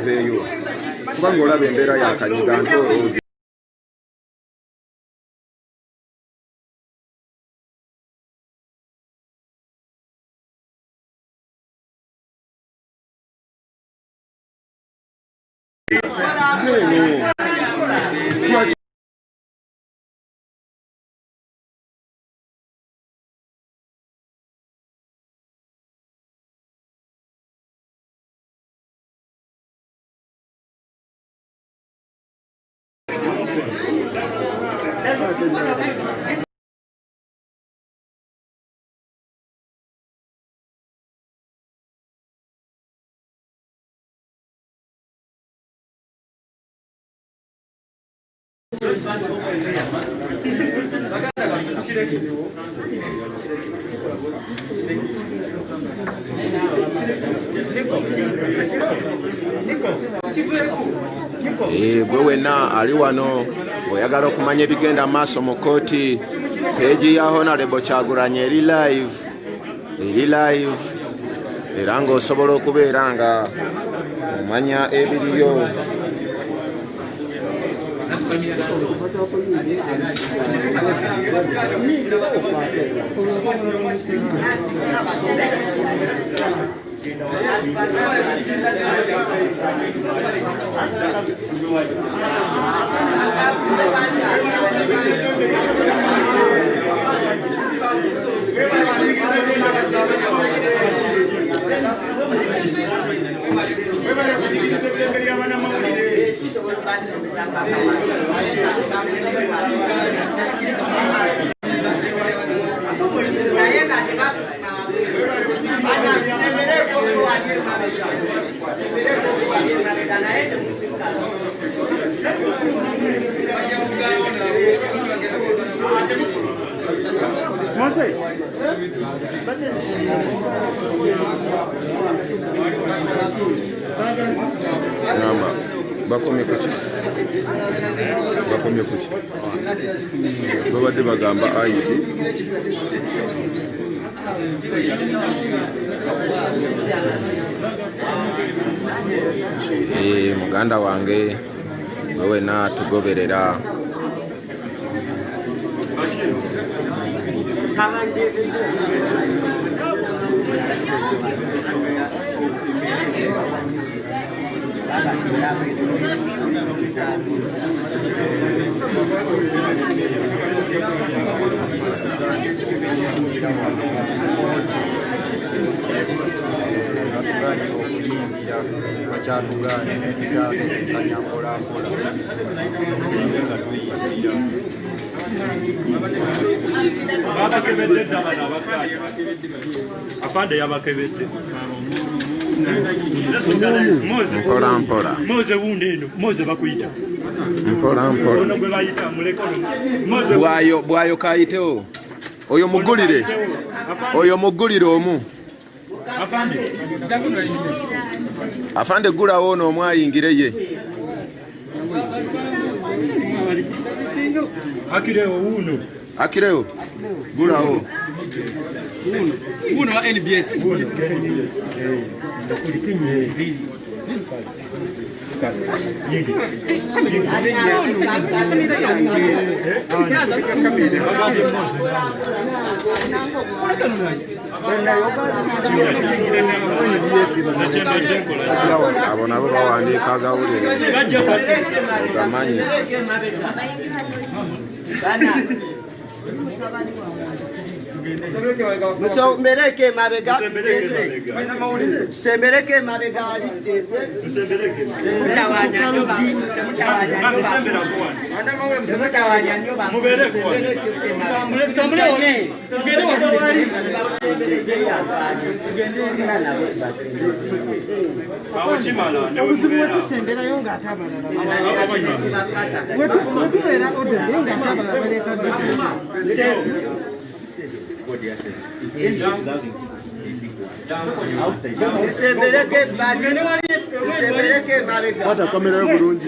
baveeyo kubanga olaba embeera yakanyiga nti gwe wenna ali wano oyagala okumanya ebigenda maaso mu kooti peegi ya Honorable Kyagulanyi eri live era ng'osobola okubeera nga omanya ebiriyo. Bakomye kuki babadde bagamba ayidi muganda wange wewe na tugoberera Afande yabakebete mpola Moze wundeno Moze bakuyita mpola bwayo kayiteo oyo mugulire omu afande gulawo ono omwayingire ye Akireo gulawo uno wa NBS abo nabo bawandiika agawulire gamanyi Musomereke mabega Semereke mabega alitese mutawanya nyoba mutawanya nyoba Pata kamera yo bulungi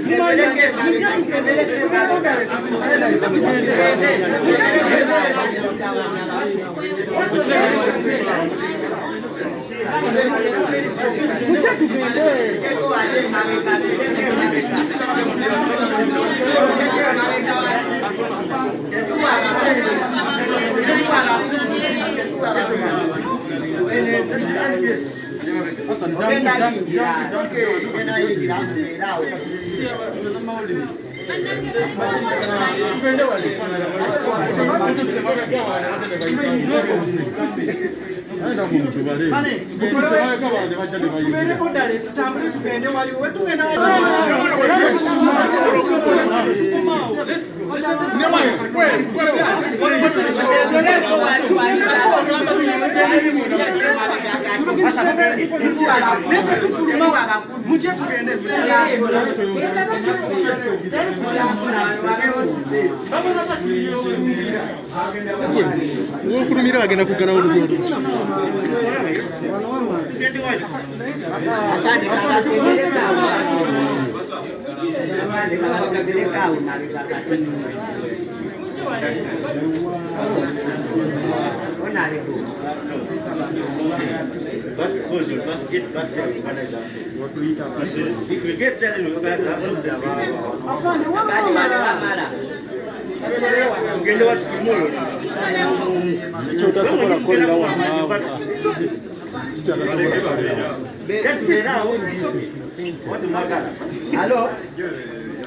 Kurumira agenda kugana olugendo.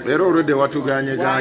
Leero olwedde watuganye dda.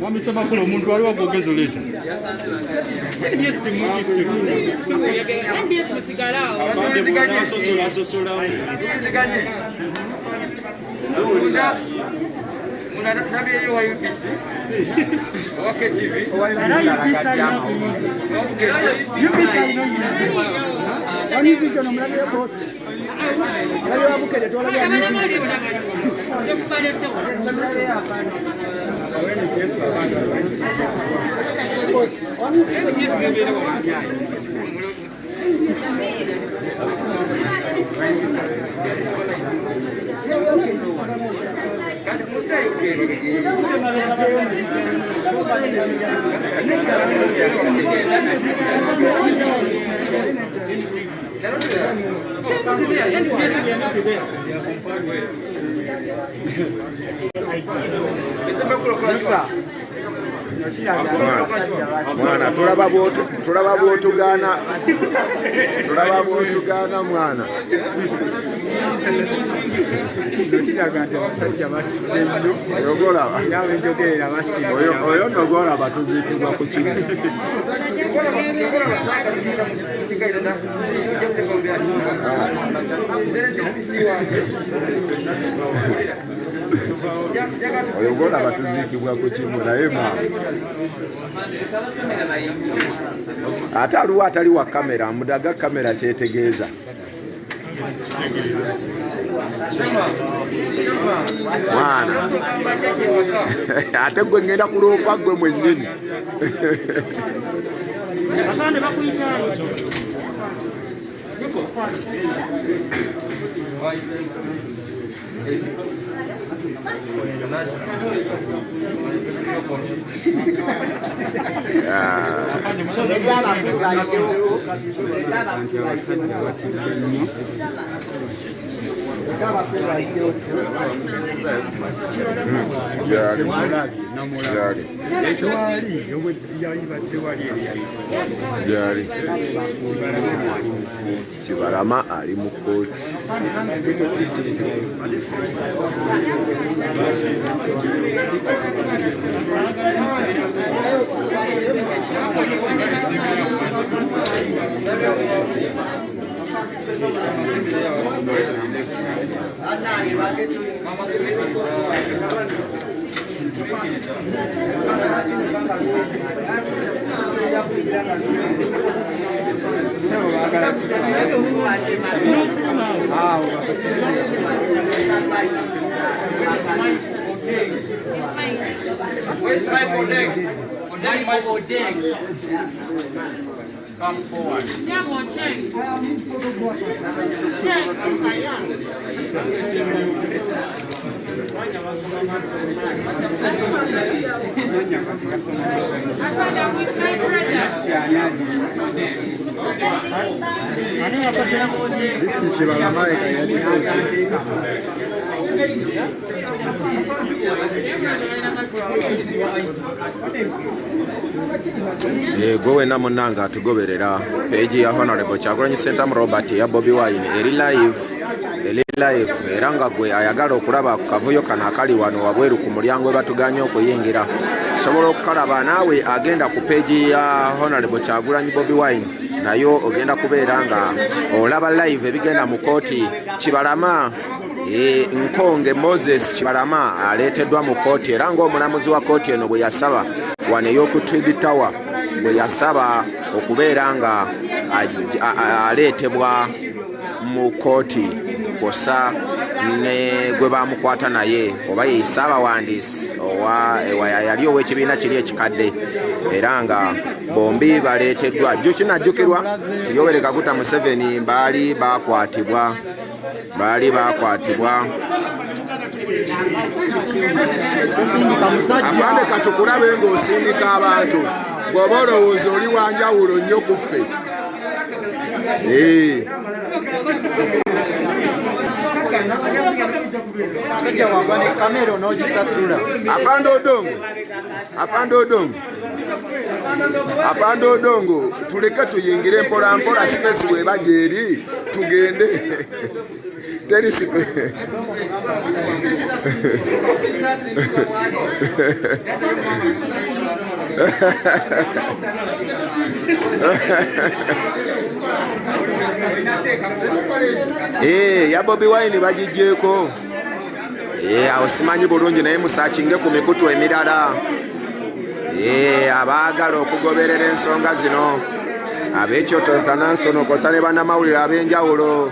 Wamesema kuna umuntu wali wagogezo leta. NDS NDS musigarao. Abande bwana sosola. Muna nabi wa UPC. Okay TV. Ani vicho na mlabi ya boss. Wale wabukele tu wale ya Mwana tulaba bwotugana mwana oyo nogolaba tuziikibwa ku kimu. oyogola batuzikibwa ku kimu naye maama ate aliwo atali wa kamera mudaga kamera kyetegeeza mwana ate gwe ngenda kuloopa gwe mwennyini Kibalama ali mu kkooti. Come forward. Gwe wenna munnanga atugoberera peegi ya Honorable Kyagulanyi Ssentamu Robert ya Bobi Wine eri live era nga gwe ayagala okulaba ku kavuyo kano akali wano wabweru ku mulyango we batuganye okuyingira sobola okukalaba naawe agenda ku peegi ya Honorable Kyagulanyi Bobi Wine nayo ogenda kubeera nga olaba live ebigenda mu kooti. Kibalama Nkonge Moses Kibalama aleeteddwa mu kooti era ng'omulamuzi wa kooti eno bwe yasaba wano ey'okutwidi Tower bwe yasaba okubeera nga aleetebwa mu kooti kosa ne gwe bamukwata naye oba ye Ssaabawandiisi yali ow'ekibiina kiri ekikadde era nga bombi baleeteddwa. Kinajjukirwa ti Yoweri Kaguta Museveni baali bakwatibwa afande katukulabe ng'osindika abantu bw'oba olowooza oli wanjawulo nnyo ku ffe. Afande Odongo tuleke tuyingire mpola mpola space bw'eba gyeri tugende ya Bobi Wine bagigyeko awo simanyi bulungi naye musaakinge ku mikutu emirala abaagala okugoberera ensonga zino ab'ekyoto tanansonokosa ne bannamawulire ab'enjawulo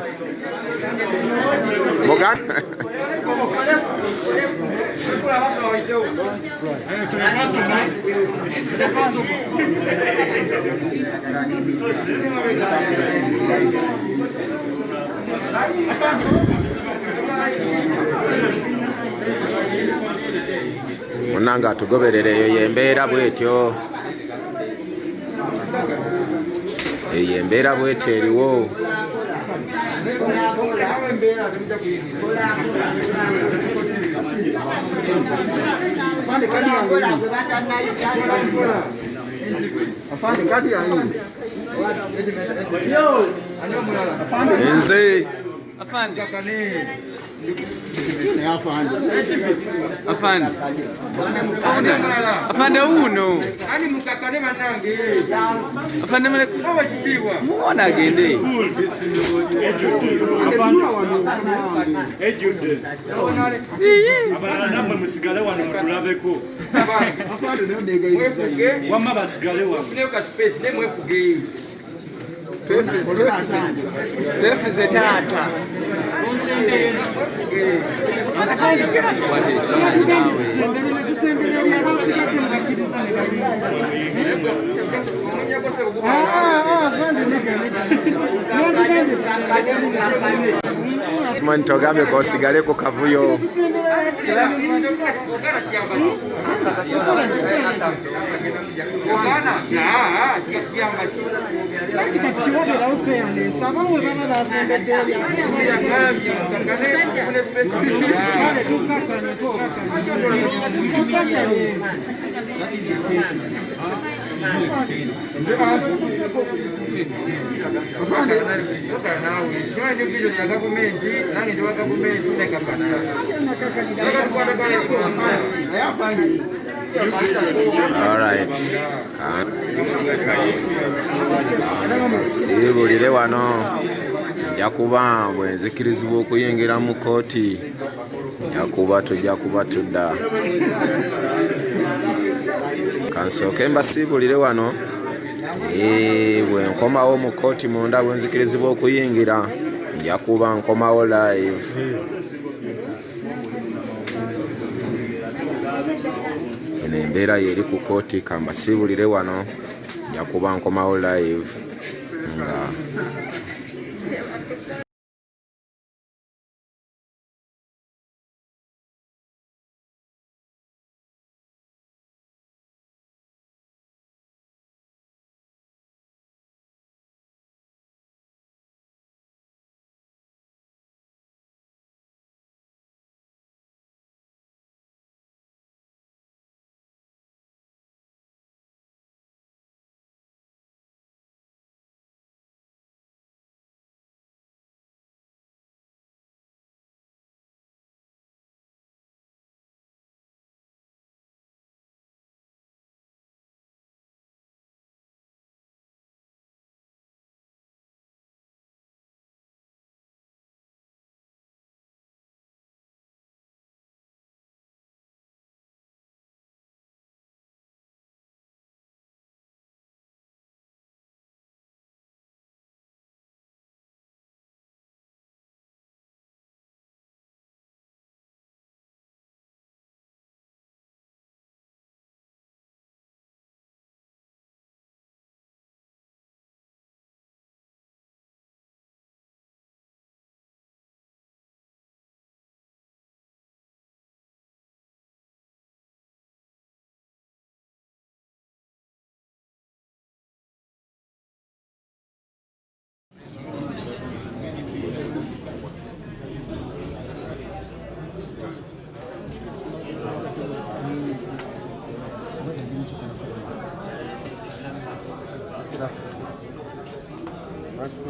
munanga atugoberera eyo yembeera bwetyo eriwo. Nze Afande. Afande uno. Ani mukakane manange. Afande male Baba chipiwa. muona agende. Ejude. Abalala namwe musigale wano mutulabeko. Mwefuge. Wamma basigale wano. Mufune ka space ne mwefuge. Tefize tata. Tumani togambe ko sigale ko kavuyo. All right. Sibulire wano jakuba bwenzikirizibwa okuyingira mu kooti jakuba tujja kuba tudda kansooke mbasibulire wano bwe nkomawo mu kooti munda bwenzikirizibwa okuyingira njakuba nkomawo live. Eno embeera yeri ku kooti kambasibulire wano njakuba nkomawo live nga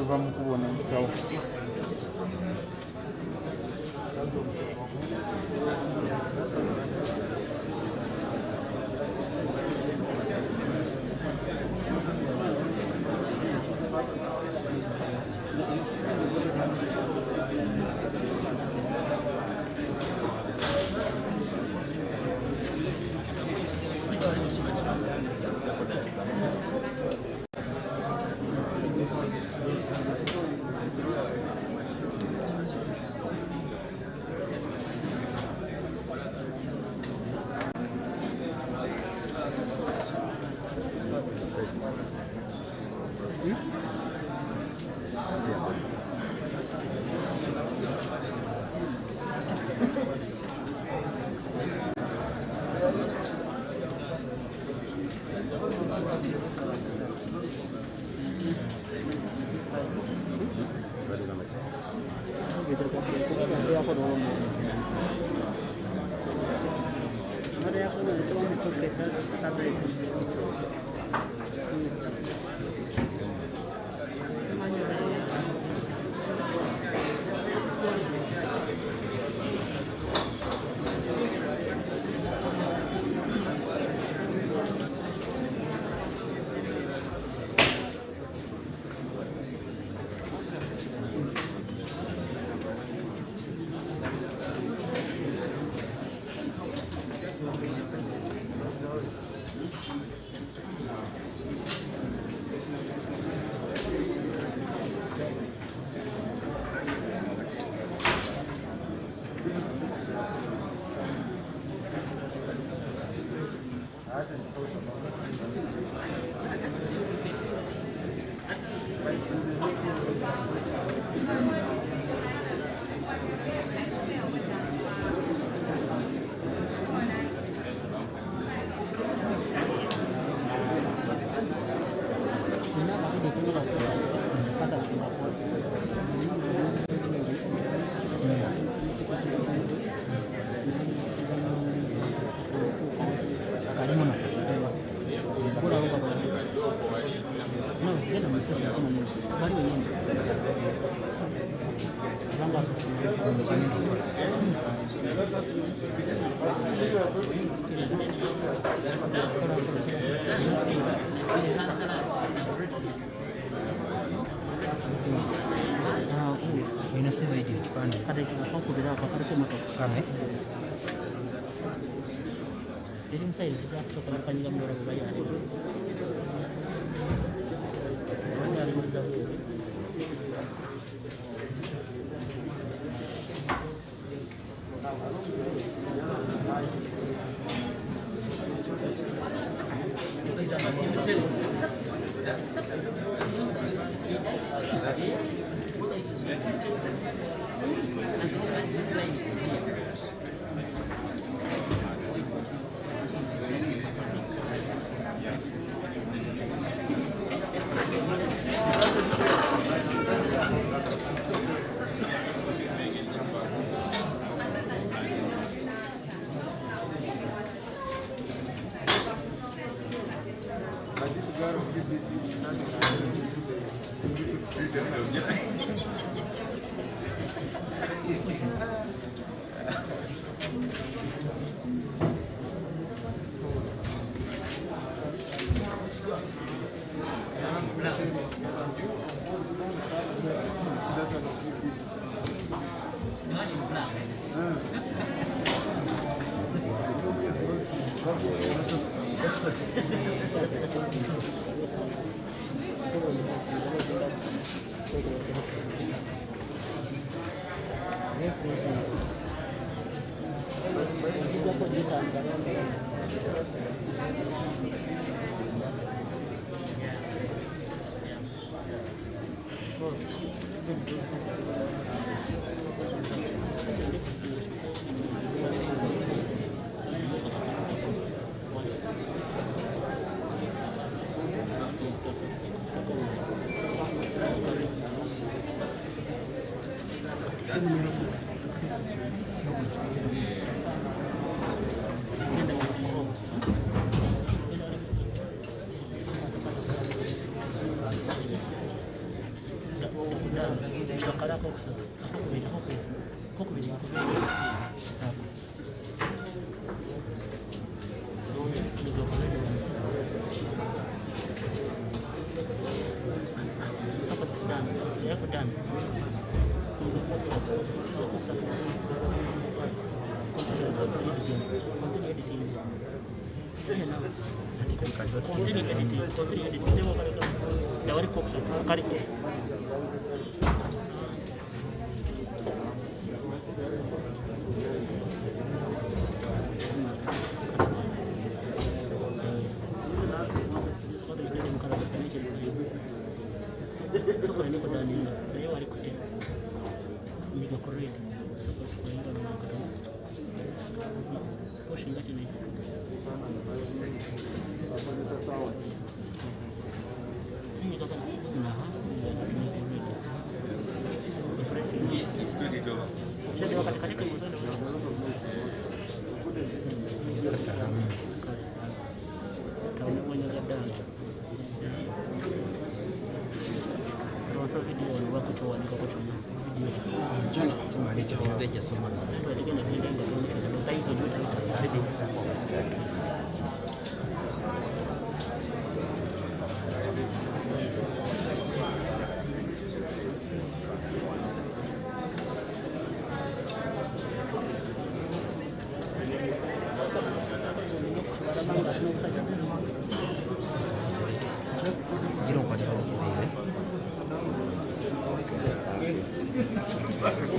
Vamos kubona mtawo.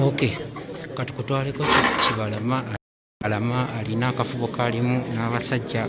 Okay, katukutwaleko Kibalama alina akafubo kalimu n'abasajja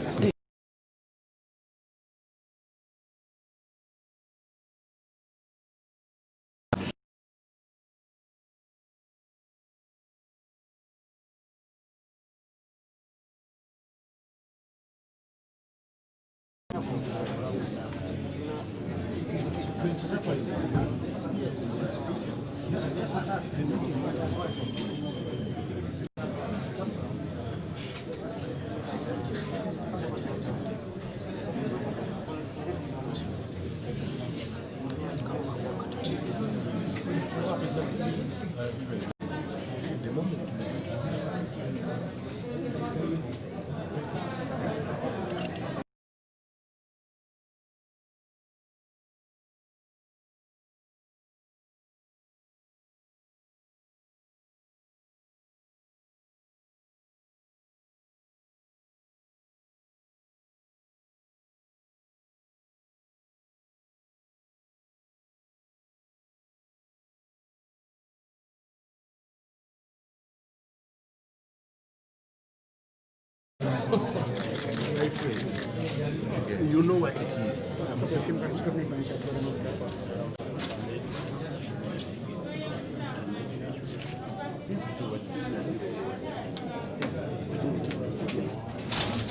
You know what it is.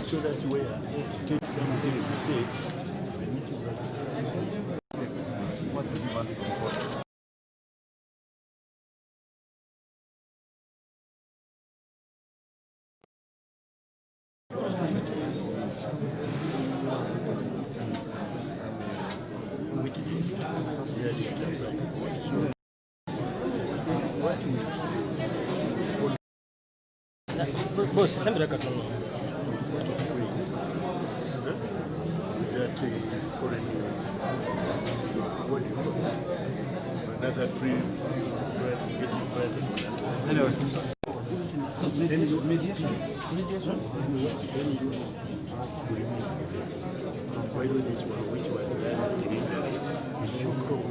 So that's where it's take them to say, what do you want to report? Boss, sembra che non that foreign, what do you call it? Another free bread, getting bread. Hello. Then you why do this one? Which one? You choke off.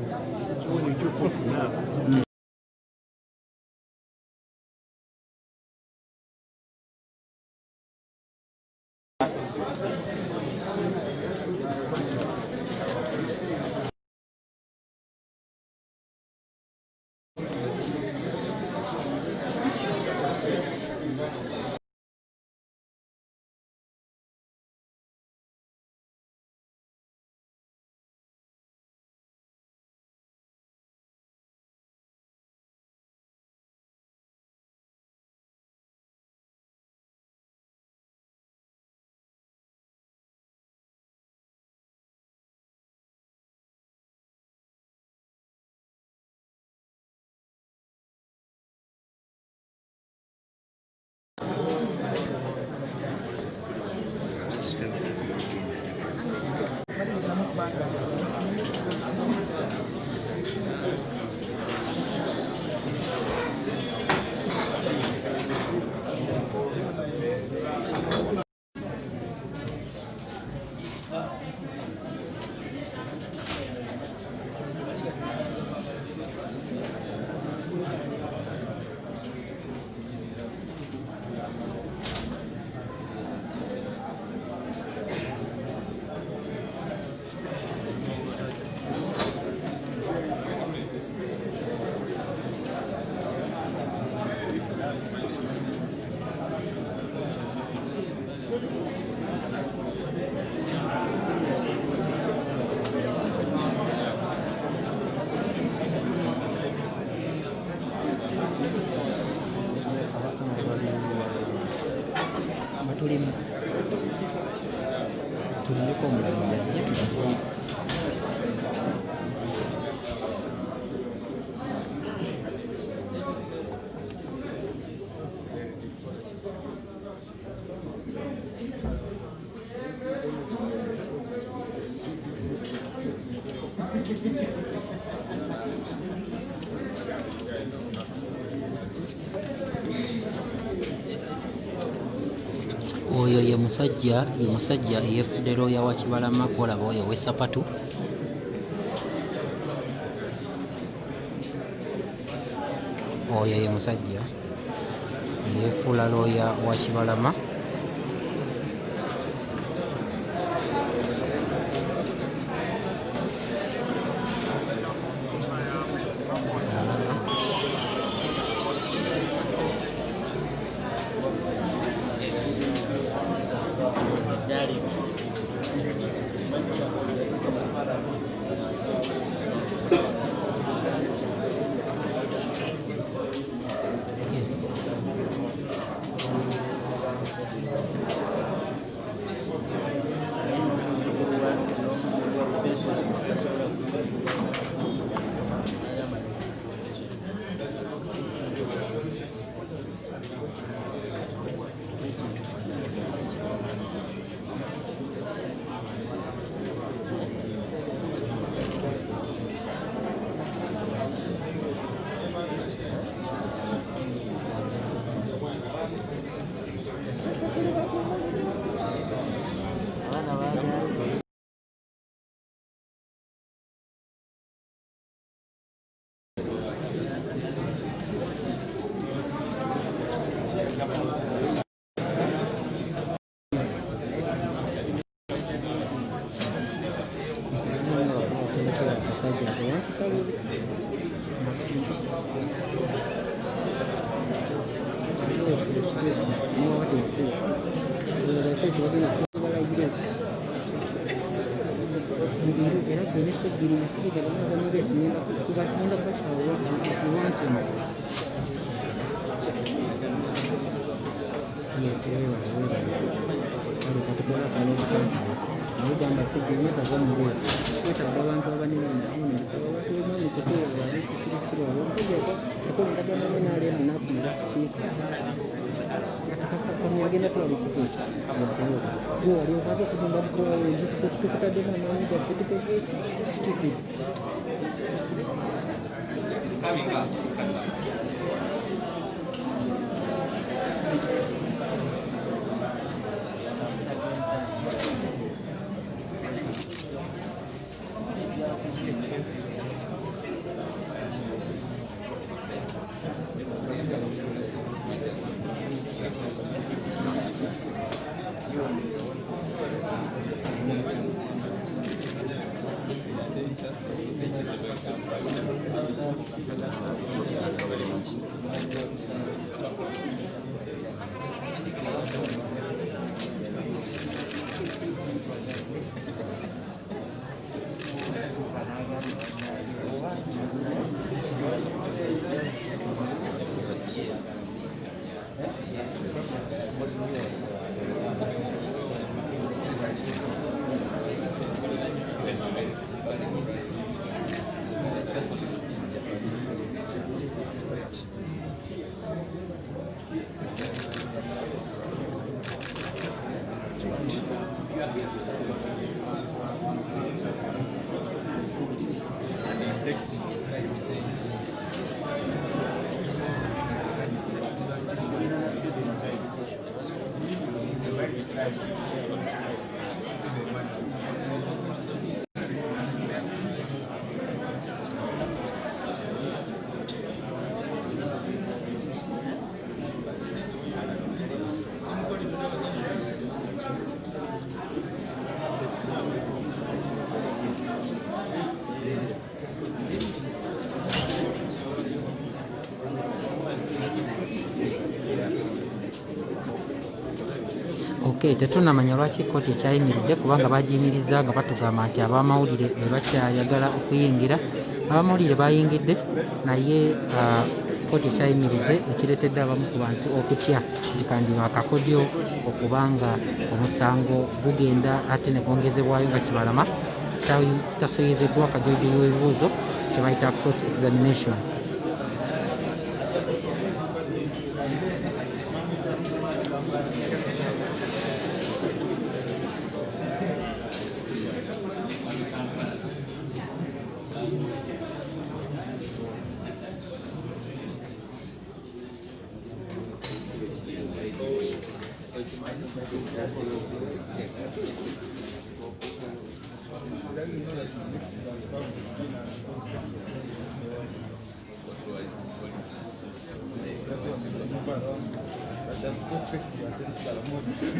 So when you choke off now, tuliko mulamuzi ajja tulabire. Oyo ye musajja eyefudde looya wa Kibalama kwolaba oyo w'essapatu. Oyo ye musajja eyefuula looya wa Kibalama. Yes. Tetunamanya lwaki kkooti ekyayimiridde kubanga bagiyimiriza nga batugamba nti abamawulire be bakyayagala okuyingira. Abamawulire bayingidde naye kkooti ekyayimiridde ekireetedde abamu ku bantu okutya nti kandiba akakodyo okubanga omusango gugenda ate ne gwongezebwayo nga Kibalama tasoyezeddwa akajojo w'ebibuuzo kye bayita cross examination. That's not 50%.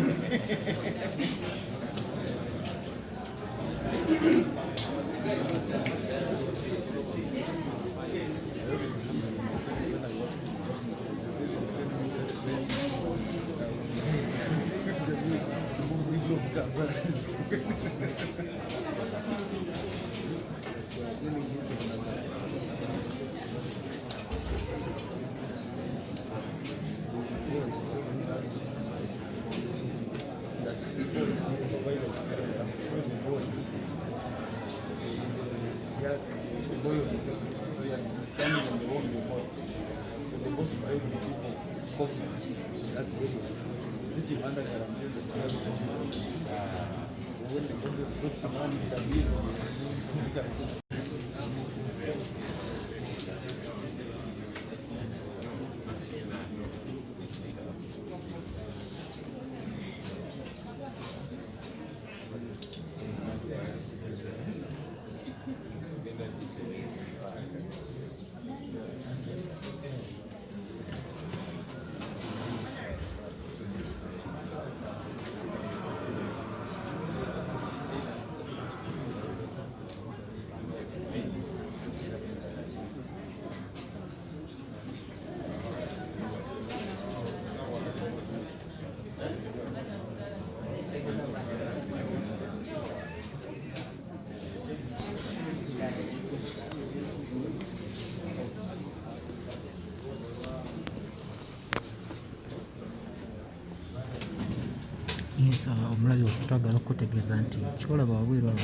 Yes, omulabi twagala okutegeeza nti kyolaba wabweru awo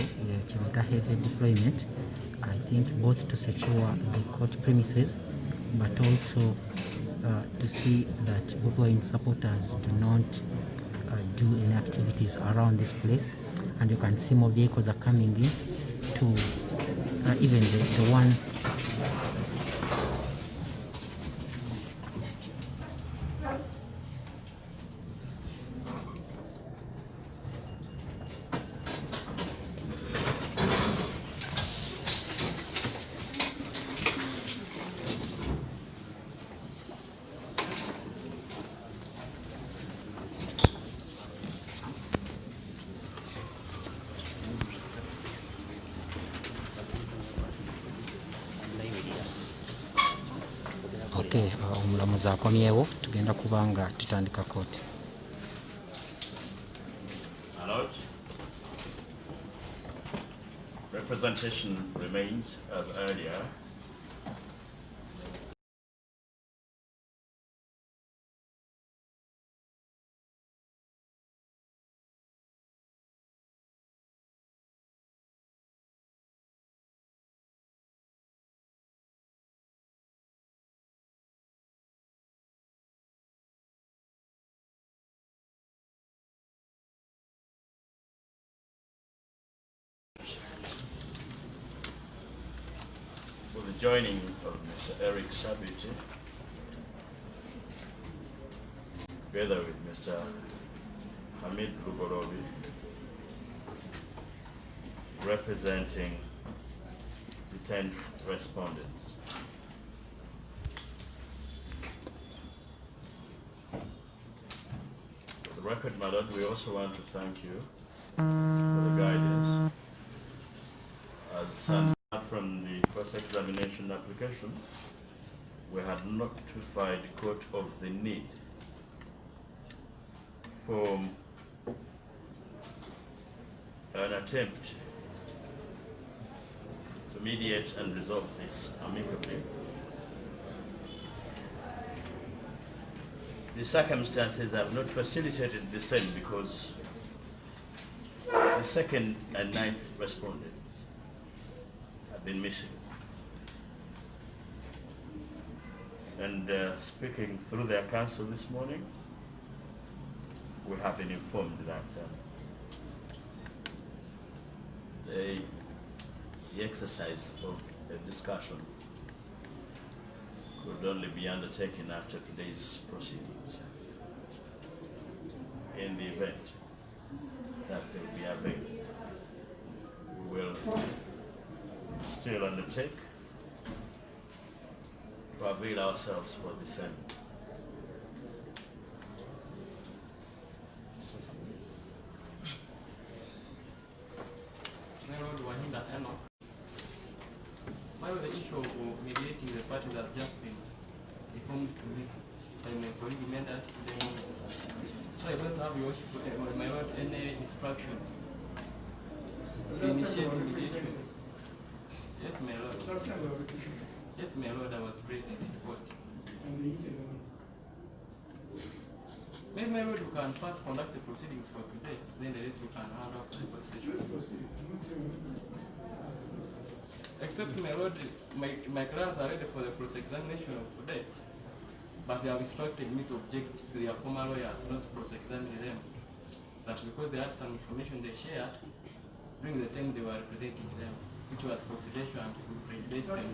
kyebayita heavy deployment, I think both to secure the court premises but also to see that people in supporters do not do any activities around this place. And you can see more vehicles are coming in to even the one. Okay, omulamuzi akomyewo tugenda kubanga tutandika kooti. Allowed. Representation remains as earlier. For the joining of Mr. Eric Sabiti, together with Mr. Hamid Lugorobi, representing the 10 respondents. For the record, my lord, we also want to thank you for the guidance. As from the cross-examination application, we had notified the court of the need for an attempt to mediate and resolve this amicably. The circumstances have not facilitated the same because the second and 9th respondents have been missing. And speaking through their counsel this morning, we have been informed that the exercise of a discussion could only be undertaken after today's proceedings. In the event that they be available, we will still undertake to avail ourselves for the same. The issue of mediating the parties has just been informed to me by my colleague Mendat. So I don't have your my lord any instructions to initiate mediation. Yes, my lord. Yes, my lord, I was present in court. Maybe my lord, we can first conduct the proceedings for today, then the rest we can hand off to the court session. Except my lord, my clients are ready for the cross-examination of today, but they have instructed me to object to their former lawyers not to cross-examine them. That because they had some information they shared during the time they were representing them, which was confidential and could prejudice them.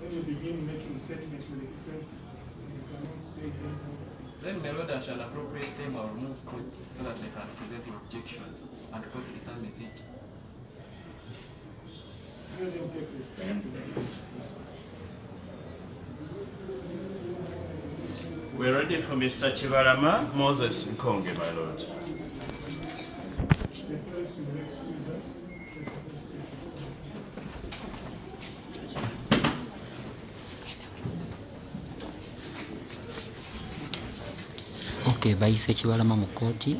When you begin making statements with a friend, you cannot say anything. Then my lord, I shall appropriate them or remove court so that I can present the objection and court determines it. We're ready for Mr. Kibalama. Moses Nkonge, my lord. Okay, bayise Kibalama mu kkooti.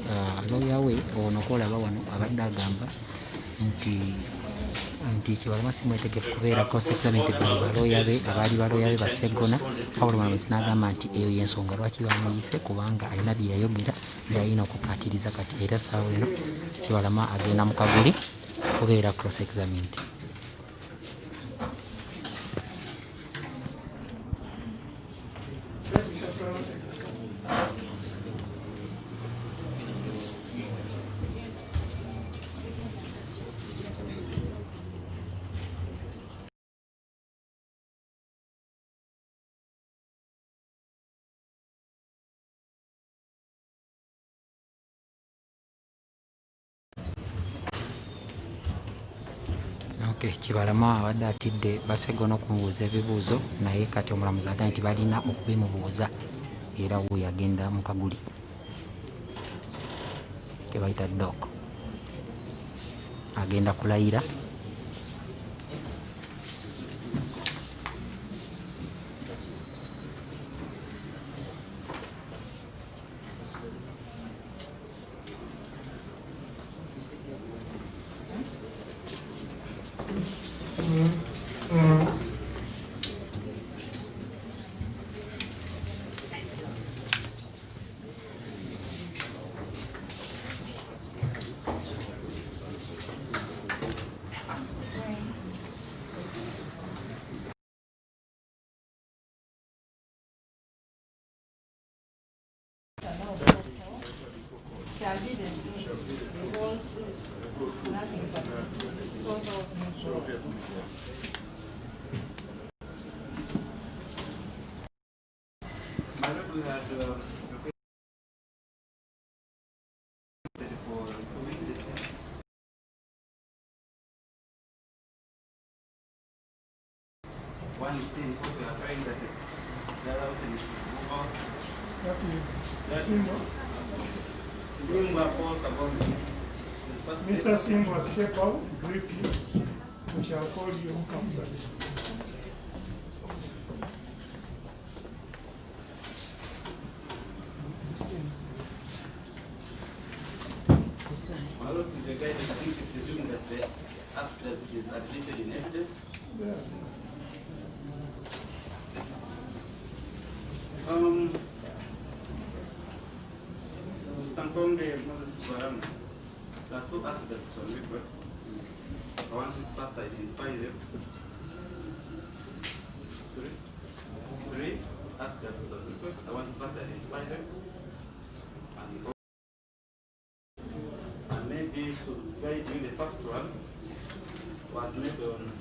Lawyer we ono kolaba wano abadde agamba nti nti Kibalama si mwetegefu kubeera cross examined by balooya be abaali balooya be Baseggona, wabula Omulamuzi n'agamba nti eyo y'ensonga lwaki bamuyise kubanga alina bye yayogera byalina okukaatiriza kati era ssaawa eno Kibalama agenda mu Kaguli kubeera cross examined. Kibalama abadde atidde Baseggona okumubuuza ebibuuzo naye kati Omulamuzi agambye nti balina okubimubuuza era wuuyo agenda mu Kaguli ke bayita DOC, agenda kulayira. We had for 2 witnesses. One is still in court. We are trying that the other one is move out. That is Simba. Simba Paul Kabonzi. Mr. Simba, step out briefly. We shall call you after this. My lord is a guy that thinks it presumed that after it is admitted in evidence. Yeah. Stankonde Moses Kibalama. There are two affidavits on record. I want you to first identify them. Three affidavits on record. I want you to first identify them. And maybe to guide you, the first one was made on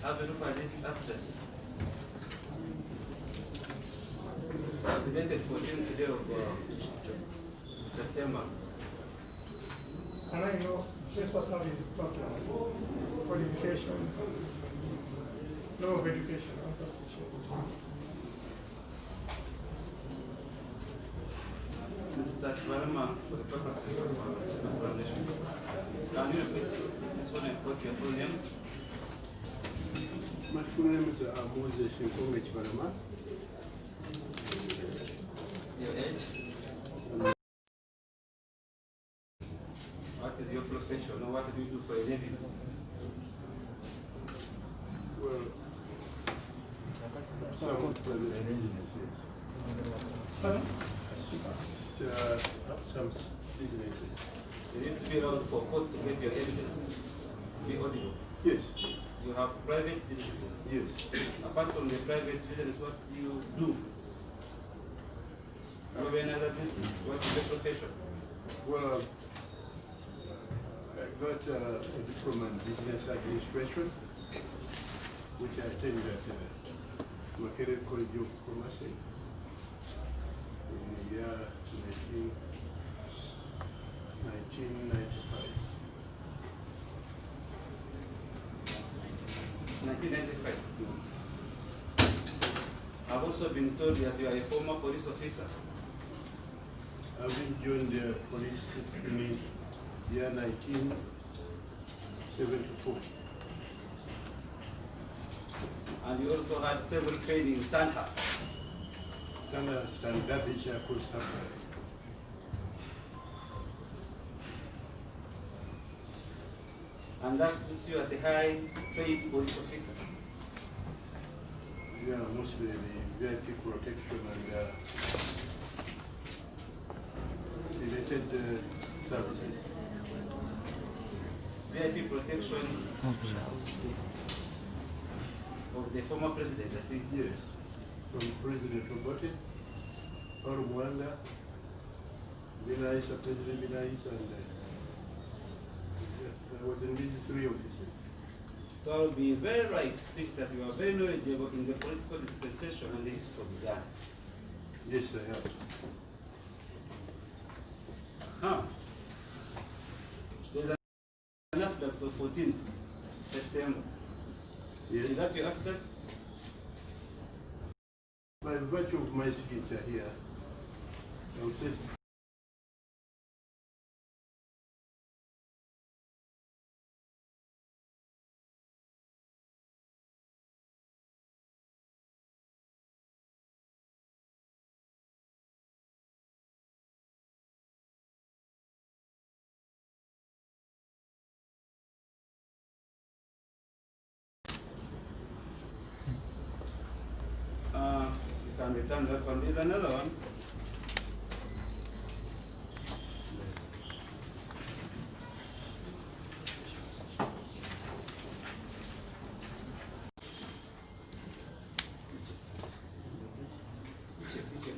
have a look at this after. Dated 14th day of September. And I know this person is qualification, no of education. Mr. Kibalama, for the purpose of this explanation, can you repeat this one and quote your full names? My full name is Moses Kibalama. Your age? What is your profession or what do you do for a living? Well, some private residences. Some businesses. You need to be allowed for court to get your evidence. Be audible. Yes. You have private businesses. Yes. Apart from the private business, what do you do? You have another business. What is the profession? Well, I got a diploma in business administration, which I attended at Makerere College of Pharmacy in the year 1995. 1995. I've also been told that you are a former police officer. I've been joined the police in the year 1974. And you also had several training in Sandhurst. Sandhurst and Derbyshire Coast Harbour. And that puts you at the high trade police officer. Yeah, mostly the VIP protection and related services. VIP protection of the former president, I think. Yes, from President Obote, or Rwanda, President Binais, and I was in these three offices. So I would be very right to think that you are very knowledgeable in the political dispensation and the history of Ghana. Yes, I have. Huh. There's an affidavit of 14th September. Yes. Is that your affidavit? By virtue of my signature here, I would say You can return that one. There's another one.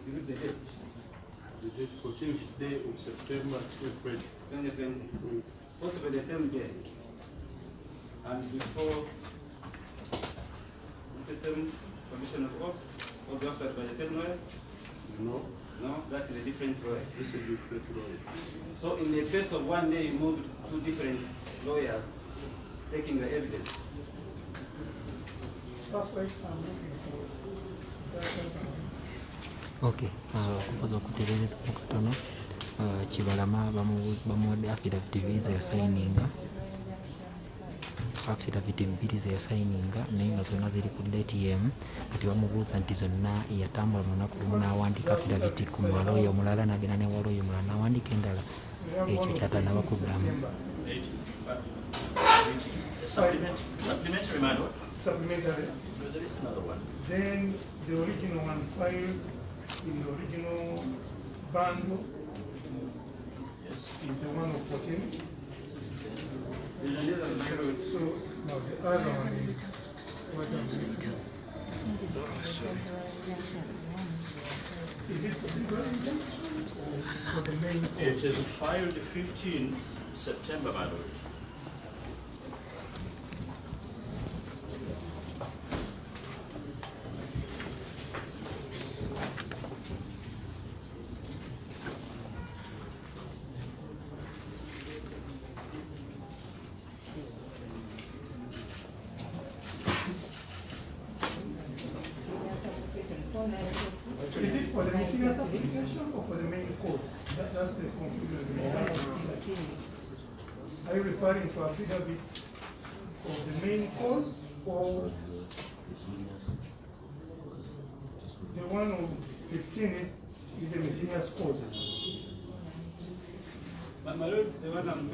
You read the date. the date 14th day of September 2020. Possibly the same day. And before the same commission of oath, or drafted by the same lawyers? No. No, that is a different lawyer. This is a different lawyer. So in the space of one day, you moved two different lawyers taking the evidence. That's why I'm looking for that. Okay, kupoza okutereereza mu katono Kibalama bamuwadde affidavit bbiri ze yasayininga, affidavit bbiri ze yasayininga naye nga zonna ziri ku date y'emu. Kati bamubuuza nti zonna yatambula mu lunaku lumu n'awandiika affidavit ku walooyo omulala n'agenda ne walooyo omulala n'awandiika endala, ekyo kyatanaba kuddamu. Supplementary manual. Supplementary. There is another one. Then the original one filed in the original bundle is the one of 14. So now the other one is what I'm missing. Is it for the president or for the main It course? is filed 15th September, my lord. Is it for the missing application or for the main course? That's the confusion. Are you referring to affidavits of the main course or the one of 15 is a miscellaneous course? My lord, the one I'm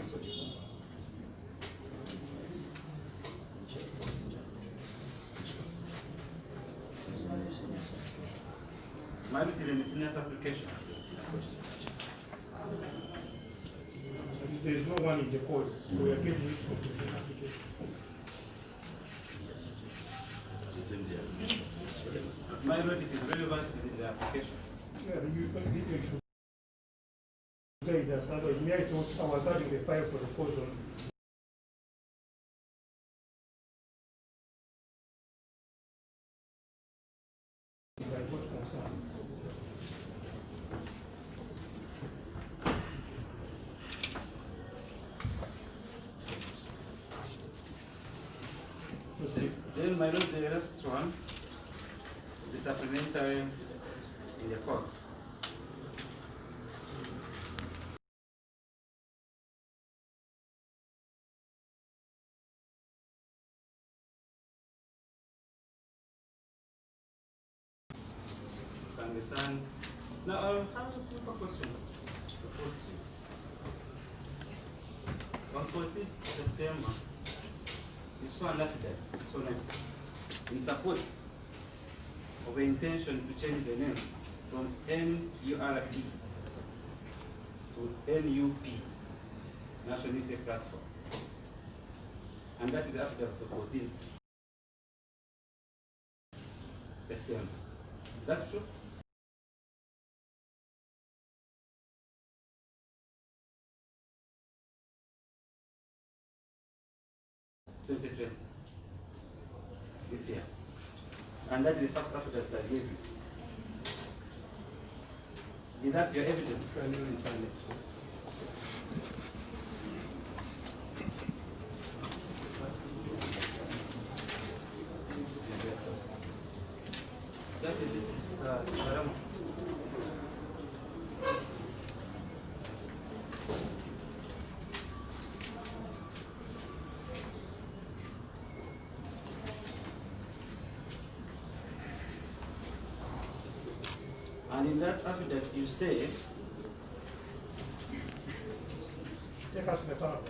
Maybe it is a miscellaneous application. There is no one in the course, so we are getting it from the application. My lord, it is relevant, it is in the application. Yeah, you should guide us, otherwise me I thought I was having the file for the course on. By what concern? Then my lord, the last one, the supplementary in the course. understand. Now, I have a simple question to put to you. On 14th September, you saw an affidavit in support of the intention to change the name from NURP to NUP, National Unity Platform. And that is the affidavit of 14th September. Is that true? This year. And that is the first affidavit I gave you. Is that your evidence? Can you return it, sir? That is it, Mr. Kibalama. And in that affidavit you say, Take us to the top.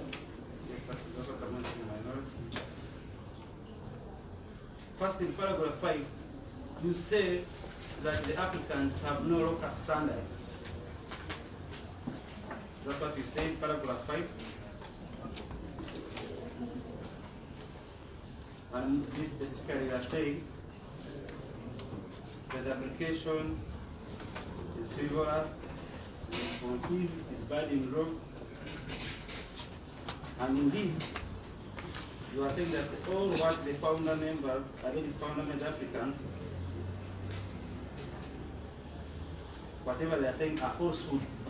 first in paragraph 5, you say that the applicants have no local standard. That's what you say in paragraph 5. And this specifically they are saying that the application is frivolous, responsive, it is bad in law. And indeed, you are saying that all what the founder members, alleged founder members applicants, whatever they are saying are falsehoods.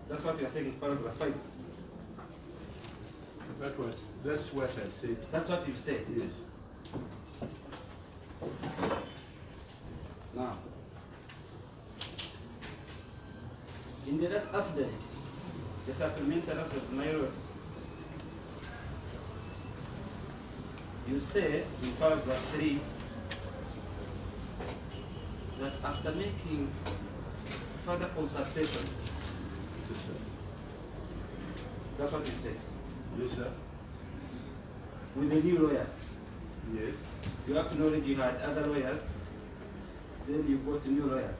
That's what you are saying in paragraph 5. That's what I said. That's what you said. Yes. Now, in the last affidavit, the supplemental affidavit, my lord, you say in paragraph 3 that after making further consultations, Yes, sir. that's what you say, Yes, sir. with the new lawyers, Yes. you acknowledge you had other lawyers, then you got new lawyers.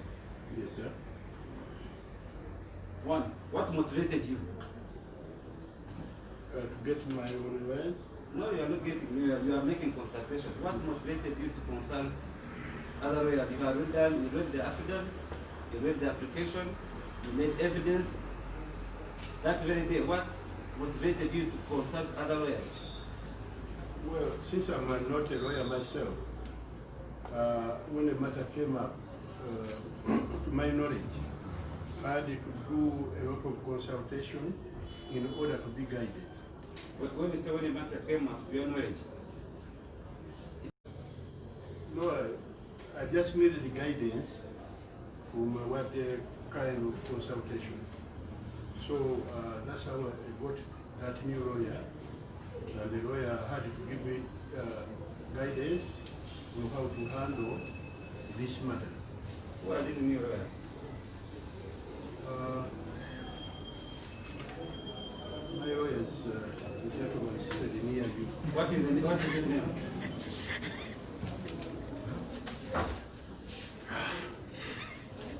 Yes, sir. One, what motivated you? To get my own lawyers. No, you are not getting lawyers, you are making consultation. What motivated you to consult other lawyers? You have read the affidavit, you read the application, you made evidence. That very day, what motivated you to consult other lawyers? Well, since I'm not a lawyer myself, when the matter came up, to my knowledge, I had to do a lot of consultation in order to be guided. But when you say when the matter came up, to your knowledge? No, I just needed the guidance from what kind of consultation. So that's how I got that new lawyer. And the lawyer had to give me guidance on how to handle this matter. Who are these new lawyers? My lawyers, the gentleman seated near you. What is the name?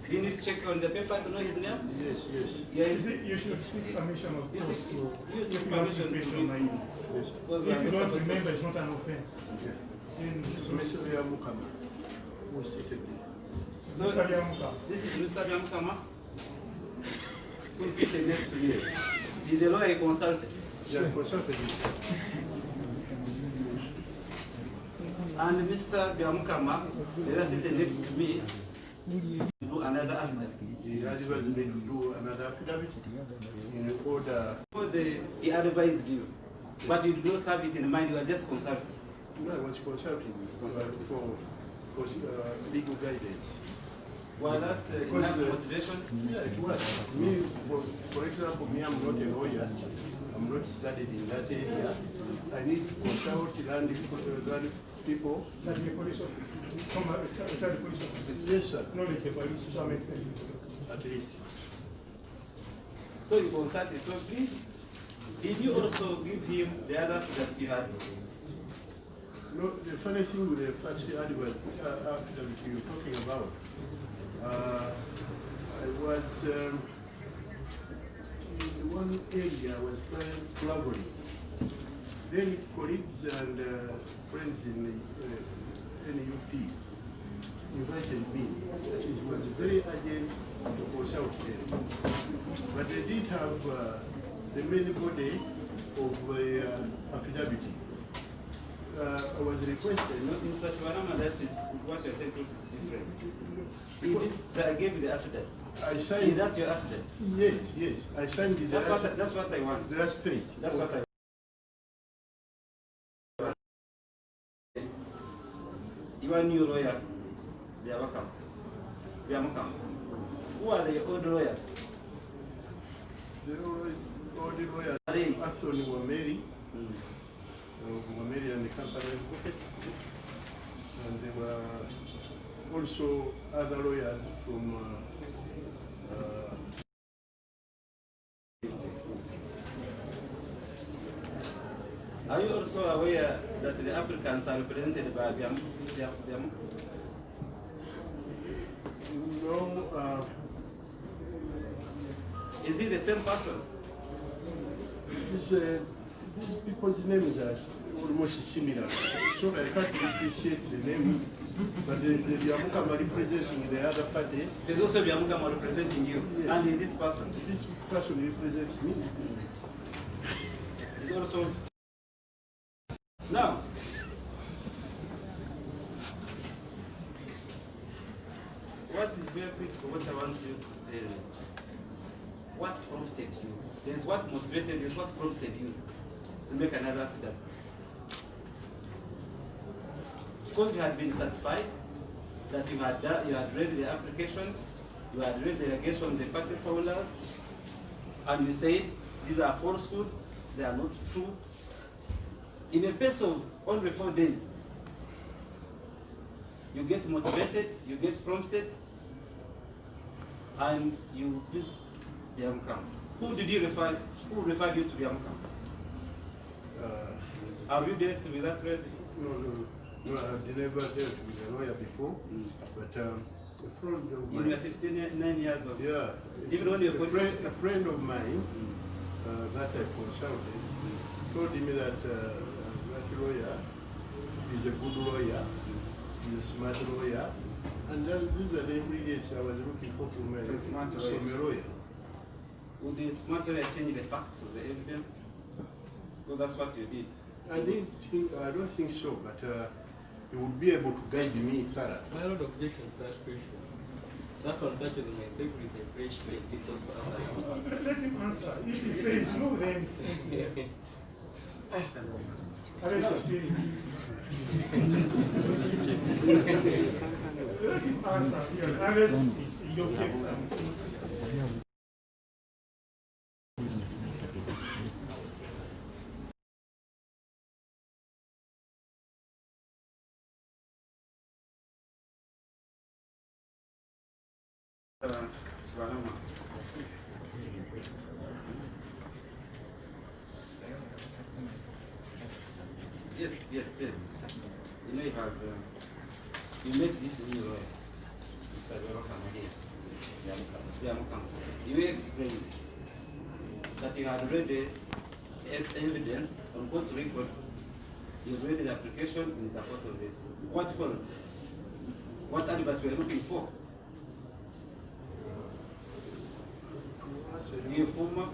You need to check on the paper to know his name? Yes, yes. Yes. You should seek permission of court to You seek if you want to permission face to your mind. Yes. If you don't remember, it's not an offense. Okay. Then So Mr. Yamukama, who is seated there? So, Mr. Biamuka, this is Mr. Biamukama, who is sitting next to me. Did the lawyer consulted? Yeah, consulted. And Mr. Biamukama, the lawyer sitting next to me, do another affidavit. He advised me to do another affidavit in order. He advised you, but you do not have it in mind, you are just consulting. No, I was consulting for legal guidance. Was that enough motivation? Yeah, it was. Me, for example, me, I'm not a lawyer. I'm not studied in that area. I need to consult land people. That the police officer, retired police officers. Yes, sir. Knowledgeable to some extent. At least. So you consulted. So please, did you also give him the other that you had? No, the funny thing with the first advert affidavit you're talking about, I was in one area I was traveling. Then colleagues and friends in the NUP invited me. It was very urgent to go south there. But they did have the main body of affidavit. I was requested. Mr. Kibalama, that is what you're saying is different. It is that I gave you the affidavit. I signed. That's your affidavit. Yes, yes. I signed the That's what I want. the last page. That's what I want. You are new lawyer. They are welcome. They are welcome. Who are the old lawyers? The old lawyer, Are they? Anthony Wameri, Wameri and the company advocate. And there were also other lawyers from Are you also aware that the applicants are represented by them? No, Is he the same person? these people's names are almost similar, so I can't appreciate the names. But there's a Biamukama representing the other party. There's also Biamukama representing you, yes. and this person. This person represents me. Is also now. What is very critical, what I want you to tell you, what prompted you? There's what motivated you, what prompted you to make another affidavit. Because you had been satisfied that you had read the application, you had read the allegation of the party founders, and you said these are falsehoods, they are not true. In a pace of only 4 days, you get motivated, you get prompted, and you visit Biamukama. Who did you refer? Who referred you to Biamukama? Have you dealt with that lawyer before? No, I've never dealt with a lawyer before. But a friend of mine. In your 59 years of Yeah. even when you're a friend of mine that I consulted told me that that lawyer is a good lawyer, he's a smart lawyer, and these are the ingredients I was looking for from a lawyer. Would the smart lawyer change the fact of the evidence? So that's what you did. I don't think so, but he would be able to guide me thoroughly. My Lord objections to that question. That one touches on my integrity and creation details for us. Let him answer. If he says no, then arrest your feeling. Let him answer here, unless he objects. Yes. You know he has, you make this new lawyer, Mr. Biamukama here. Biamukama. You will explain that you had read the evidence on court record, you read the application in support of this. What followed? What advice were you looking for? You former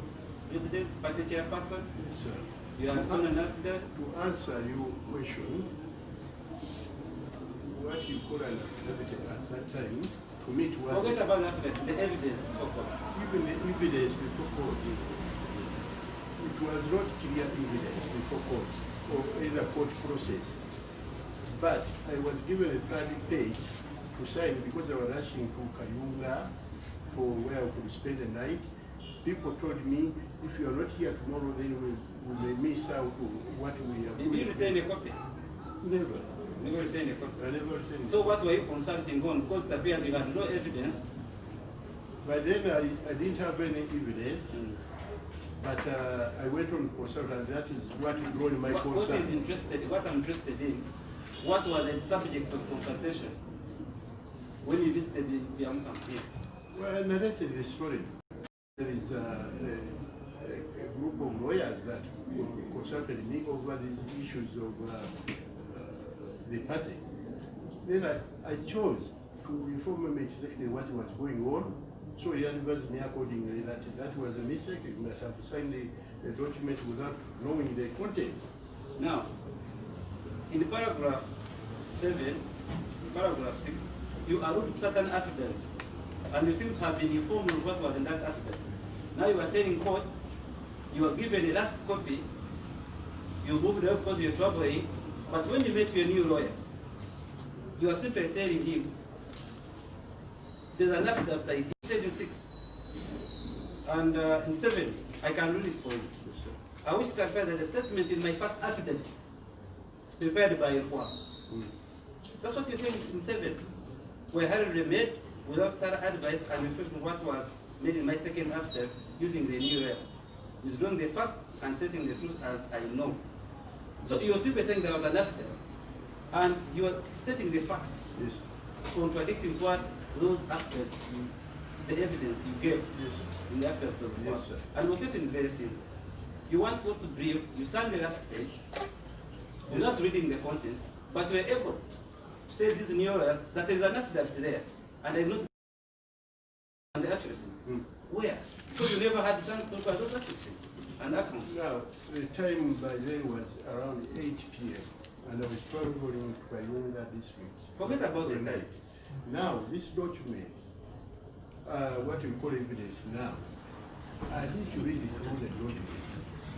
president, party chairperson? Yes, sir. You have done an affidavit? To answer your question, what you call an affidavit at that time, to me it was... Forget about the affidavit, the evidence before court. Even the evidence before court, it was not clear evidence before court, or either court process. But I was given a third page to sign because I was rushing to Kayunga for where I could spend the night. People told me, if you are not here tomorrow, then we may miss out what we are doing. Did you return a copy? Never. Never retained a copy. I never retained. So what were you consulting on? Because it appears you had no evidence. By then I didn't have any evidence, but I went on consult, and that is what drew my concern. What I'm interested in, what was the subject of consultation when you visited the Kibalama here? Well, I narrated the story. There is a group of lawyers that consulted me over these issues of the party. Then I chose to inform him exactly what was going on. So he advised me accordingly that that was a mistake. He must have signed the document without knowing the content. Now, in paragraph 7, paragraph 6, you alluded certain affidavit, and you seem to have been informed of what was in that affidavit. Now you are telling court, you are given a last copy, you moved out because you're traveling, but when you met your new lawyer, you are simply telling him, there's an affidavit I did, said in 6, and in 7, I can read it for you. I wish to clarify that the statement in my first affidavit, prepared by Rwa. That's what you're saying in 7. Were hurriedly made without thorough advice and reflecting what was made in my second affidavit using the new lawyers. Withdrawing the first and stating the truth as I know. So you're simply saying there was an affidavit, and you are stating the facts, yes, contradicting what those affidavits, the evidence you gave, yes, in the affidavit of the yes, sir. And the question is very simple. You want God to brief, you sign the last page, you're not reading the contents, but you're able to tell these new lawyers that there is an affidavit there, and I not and the accuracy. Where? Because you never had a chance to look at those accuracies and accounts. Now, the time by then was around 8 p.m. and I was traveling to Kayunga district. Forget about the time. Now, this document, what we call evidence now, I need to read through the document.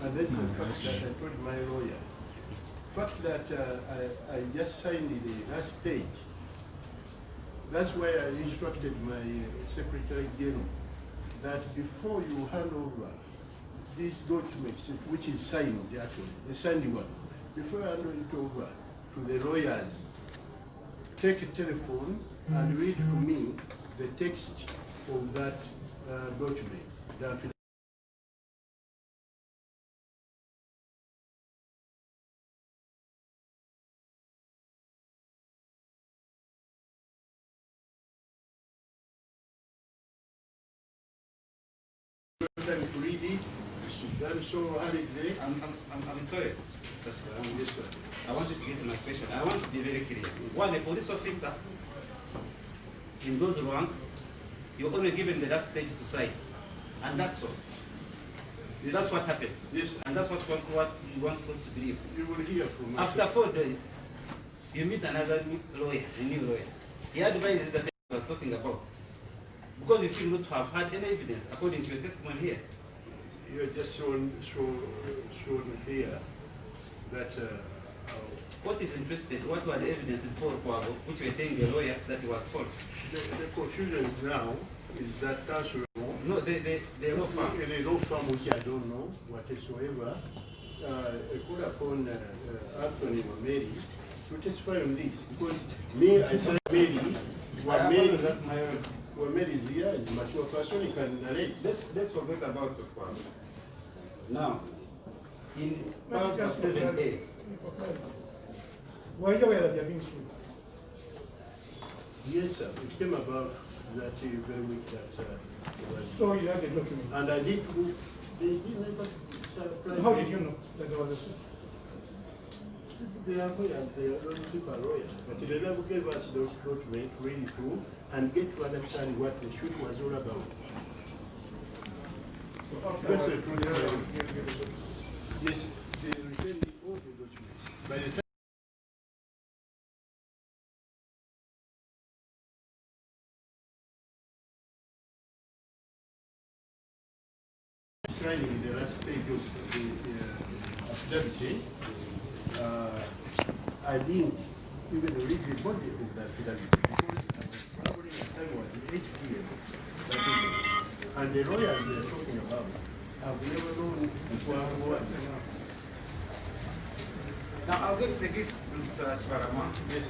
And that's the fact that I told my lawyer. The fact that I just signed the last page. That's why I instructed my Secretary General that before you hand over these documents, which is signed actually, the signed one, before you hand it over to the lawyers, take a telephone and read to me the text of that document. To read it, that's so hurriedly. I'm sorry. Yes, sir. I want you to get to my question. I want to be very clear. One, a police officer in those ranks, you're only given the last page to sign, and that's all. Yes. That's what happened. Yes. And that's what you want God to believe. You will hear from us. After 4 days, you meet another lawyer, a new lawyer. He advises that he was talking about. Because you seem not to have had any evidence according to your testimony here. You are just shown here that what is interested, what were the evidence in Kwabo, which were telling the lawyer that it was false? The confusion now is that counsel. No, the law firm. The law firm, which I don't know whatsoever, called upon Anthony or Mary to testify on this. Because me, I said Mary, when Mary is here, is a mature person, he can narrate. Let's forget about Kwabo. Now, in paragraph 7a. Why are you aware that you're being sued? Yes, sir. It came about that very week that so you have the document. And I did prove they did never supply. How did you know that there was a suit? They are lawyers, they are only people lawyers. But they never gave us those documents, read it through, and get to understand what the shoot was all about. So after yes, they returned all the documents. By the time signing the last page of the affidavit, I didn't even read the body of the affidavit because probably the time was 8 p.m. that evening. And the lawyers they are talking about have never known what. Now I'll get to this, Mr. Kibalama. Yes.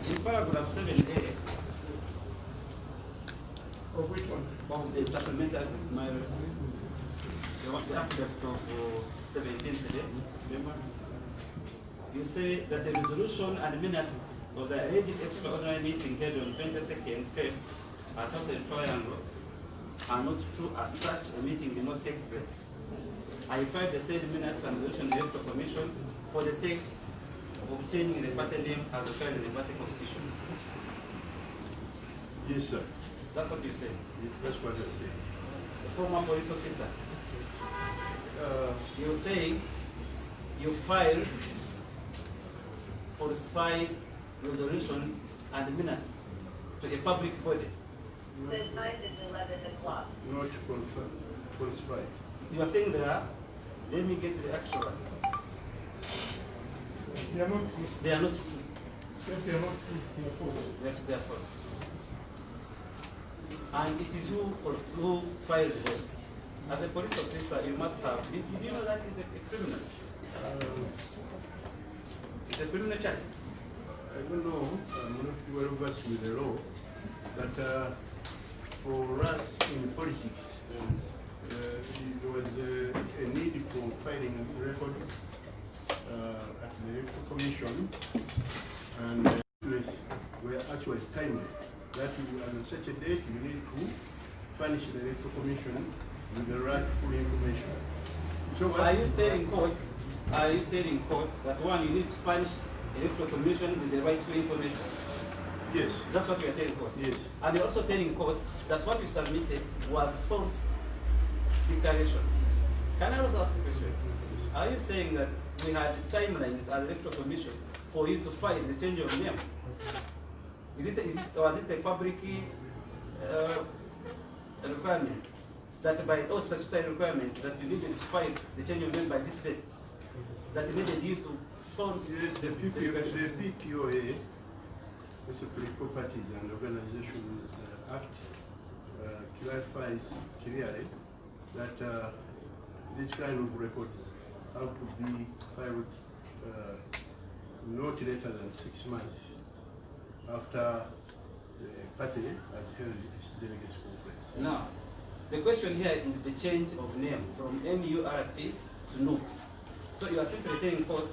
In paragraph 7A Of which one? of the supplemental, the affidavit of 17th today, remember? You say that the resolution and minutes of the alleged extraordinary meeting held on 22nd Feb at Hotel Triangle are not true as such a meeting did not take place. I filed the said minutes and resolution in the commission for the sake of changing the party name as required in the party constitution. Yes, sir. That's what you say. That's what I say. The former police officer. You're saying you filed falsified resolutions and minutes to a public body. The time is 11 o'clock. Not falsified. You are saying there are, let me get the actual. They are not true. They are not true. If they are not true, they are false. They are false. And it is who filed them. As a police officer, you must have. Did you know that is a criminal? It's a criminal charge. I don't know. I'm not well versed with the law, but for us in politics, there was a need for filing records at the Electoral Commission, and documents were actually timely. That on such a date you need to furnish the Electoral Commission with the rightful information. So are you telling court? Are you telling court that one you need to furnish the Electoral Commission with the rightful information? Yes. That's what you are telling court. Yes. And you're also telling court that what you submitted was false declarations. Can I also ask a question? Are you saying that we had timelines at the Electoral Commission for you to file the change of name? Was it a public requirement that by all statutory requirement that you needed to file the change of name by this date? That needed you to force the PPOA, the Political Parties and Organizations Act, clarifies clearly that this kind of records have to be filed not later than 6 months after the party has held its delegates conference. Now, the question here is the change of name from MURP to NUP. So you are simply telling court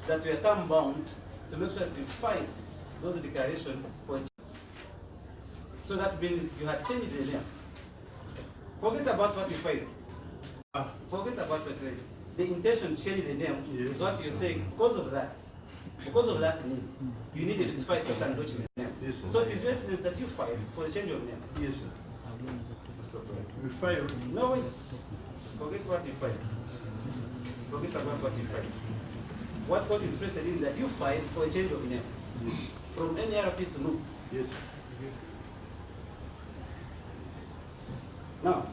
that we are time bound to make sure that you file those declarations for change. So that means you had changed the name. Forget about what you filed. Forget about what you filed. The intention to change the name is what you're saying. Because of that need, you needed to file certain documents. Yes, so it is evidence that you filed for the change of name. Yes, sir. We filed. No, wait. Forget what you filed. Forget about what you filed. What is present is that you filed for a change of name. Yes. From NRP to NUP. Yes, sir. Now,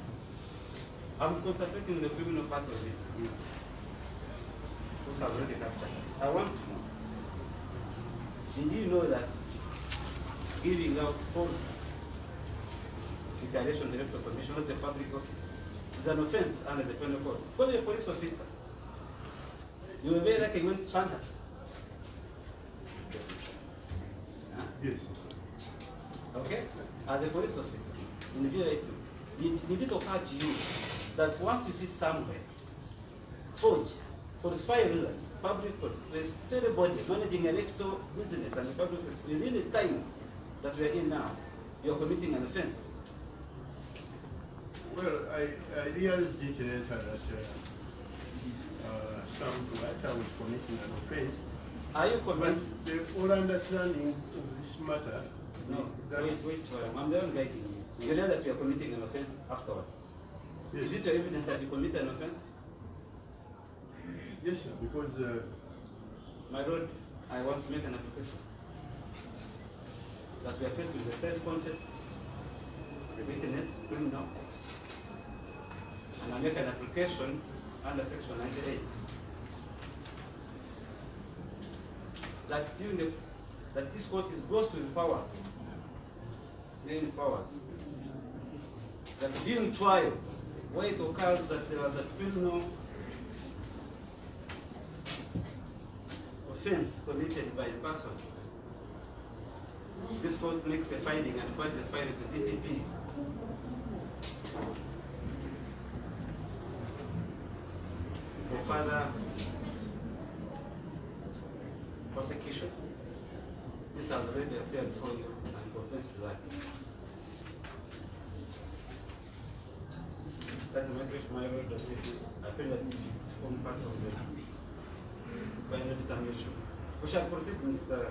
I'm concentrating on the criminal part of it. Because I've already captured. I want to know, did you know that giving out false declaration to the Electoral Commission of the public office is an offense under the penal code? Because you're a police officer, you were very likely going to standards. Yes. Okay? As a police officer, in the VIP, did it occur to you that once you sit somewhere, forge, falsify results, public court, the body managing electoral business and the public within the time that we are in now, you are committing an offense? Well, I realized it later that I was committing an offense. Are you committing? But the whole understanding of this matter. No, wait, sorry, I'm the one guiding you. You know that you are committing an offense afterwards. Yes. Is it your evidence that you commit an offense? Yes, sir, because... My lord, I want to make an application that we are faced with a self-confessed witness, criminal, and I make an application under section 98 that this court is gross with powers, that during trial, where it occurs that there was a criminal offense committed by a person, this court makes a finding and files a file to DPP. For further prosecution. This has already appeared before you and confess to that. That's my question, my word, that I feel that it form part of the final determination. We shall proceed, Mr.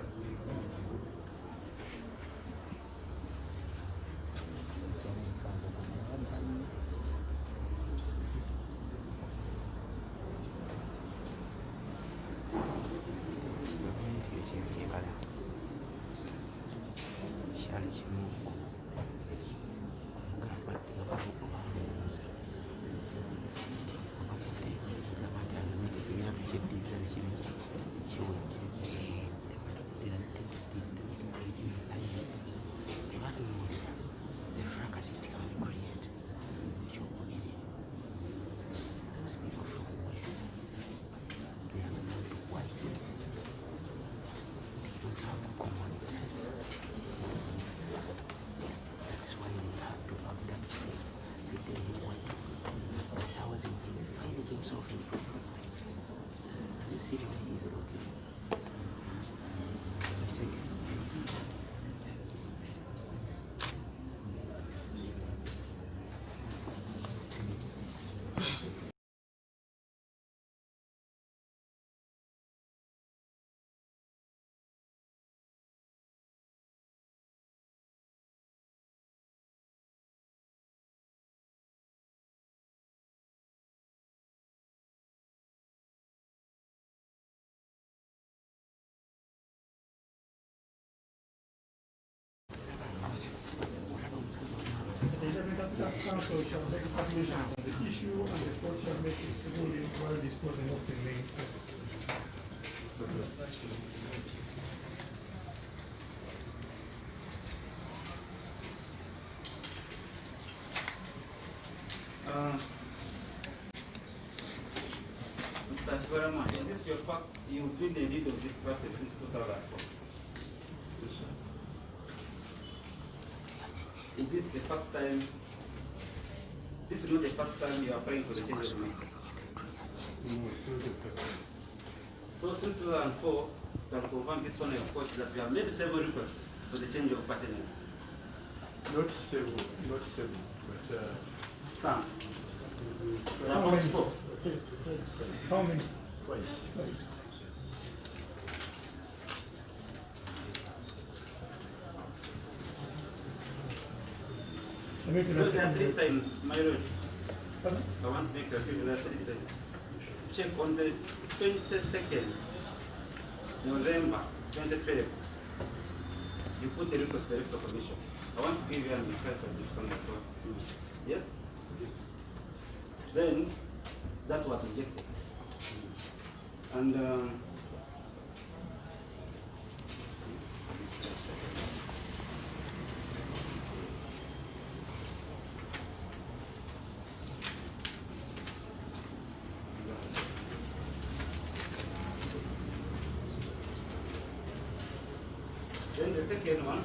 The council shall make submission on the issue and the court shall make its ruling while disposing of the main purpose. Mr. Kibalama, is this your first, you've been the lead of this practice since 2004? Is this the first time, this is not the first time you are applying for the change of name? No, it's not the first time. So since 2004, you can confirm this one of court that we have made several requests for the change of party name? Not several, but some. How About many? 4. How many? Twice. I make No, there are 3 times, my lord. Pardon? I want to make a figure there are 3 times. Check on the 22nd November 23rd. You put the request for commission. I want to give you an reply for this one. Yes? Then that was rejected. And then the second one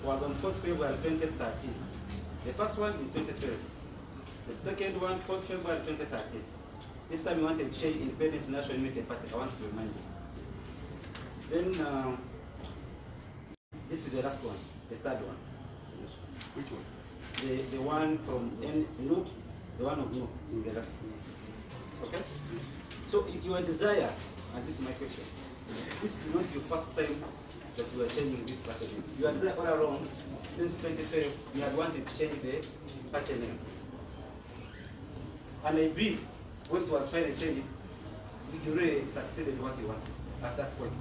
was on 1st February 2013. The first one in 2012. The second one, 1st February 2013. This time we wanted to change Independence National Unity Party. I want to remind you. Then this is the last one, the third one. Which one? The one from Nuke, the one of Nuke in the last one. Okay? So your desire, and this is my question, this is not your first time that you are changing this party name. Your desire all along, since 2012, you had wanted to change the party name. And I believe when it was finally changed, you really succeeded what you wanted at that point.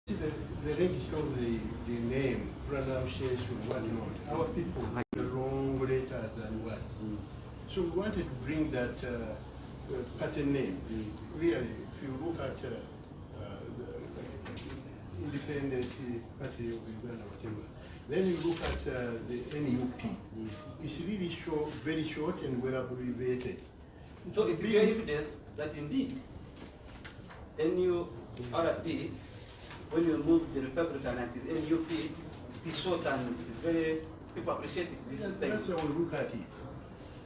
The register of the name, pronunciation, whatnot, our people the wrong letters and words. So we wanted to bring that party name. Really, if you look at the Independent Party of Uganda, whatever, then you look at the NUP. It's really short, very short and well abbreviated. So it is your evidence that indeed NURP, when you move the Republican and it is NUP, it is short and it is very, people appreciate it. That's how we look at it.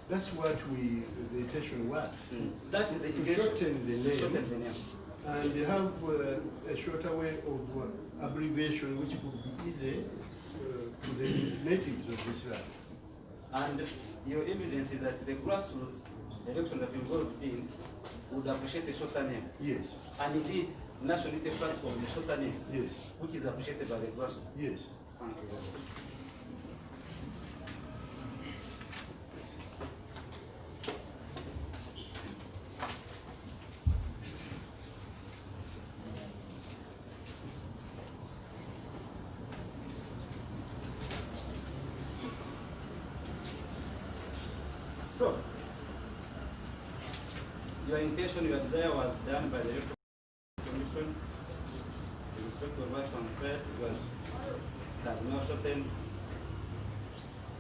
That's what the intention was. That is the to shorten the name. Shorten the name. And they have a shorter way of abbreviation which would be easy to the natives of this land. And your evidence is that the grassroots election that involved in would appreciate a shorter name. Yes. And indeed, National Unity Platform, the shorter name. Yes. Which is appreciated by the grassroots. Yes. Thank you very much. So, your intention, your desire was done by the Electoral Commission. In respect of what transpired, it has now shortened.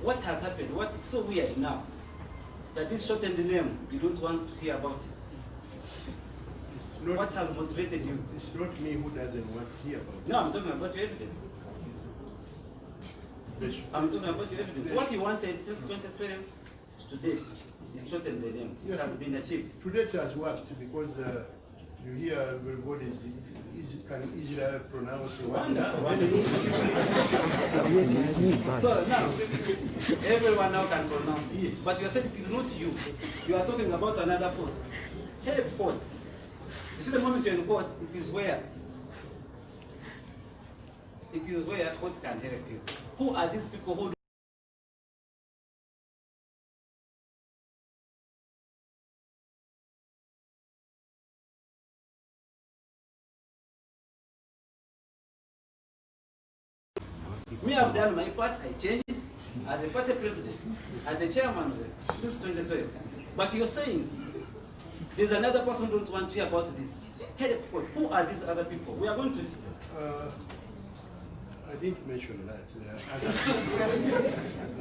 What has happened? What is so weird now? That this shortened name, you don't want to hear about it. What has motivated you? It's not me who doesn't want to hear about it. No, I'm talking about your evidence. I'm talking about your evidence. What you wanted since 2012 to date is shortened the name. It has been achieved. To date has worked because you hear everybody can easily pronounce the word. So now, everyone now can pronounce it. Yes. But you said it is not you. You are talking about another force. Help court. You see, the moment you're in court, it is where court can help you. Who are these people who Me, I've done my part, I changed it as a party president, as the chairman of it, since 2012. But you're saying there's another person who don't want to hear about this. Help court. Who are these other people? We are going to listen. I didn't mention that. There are other people.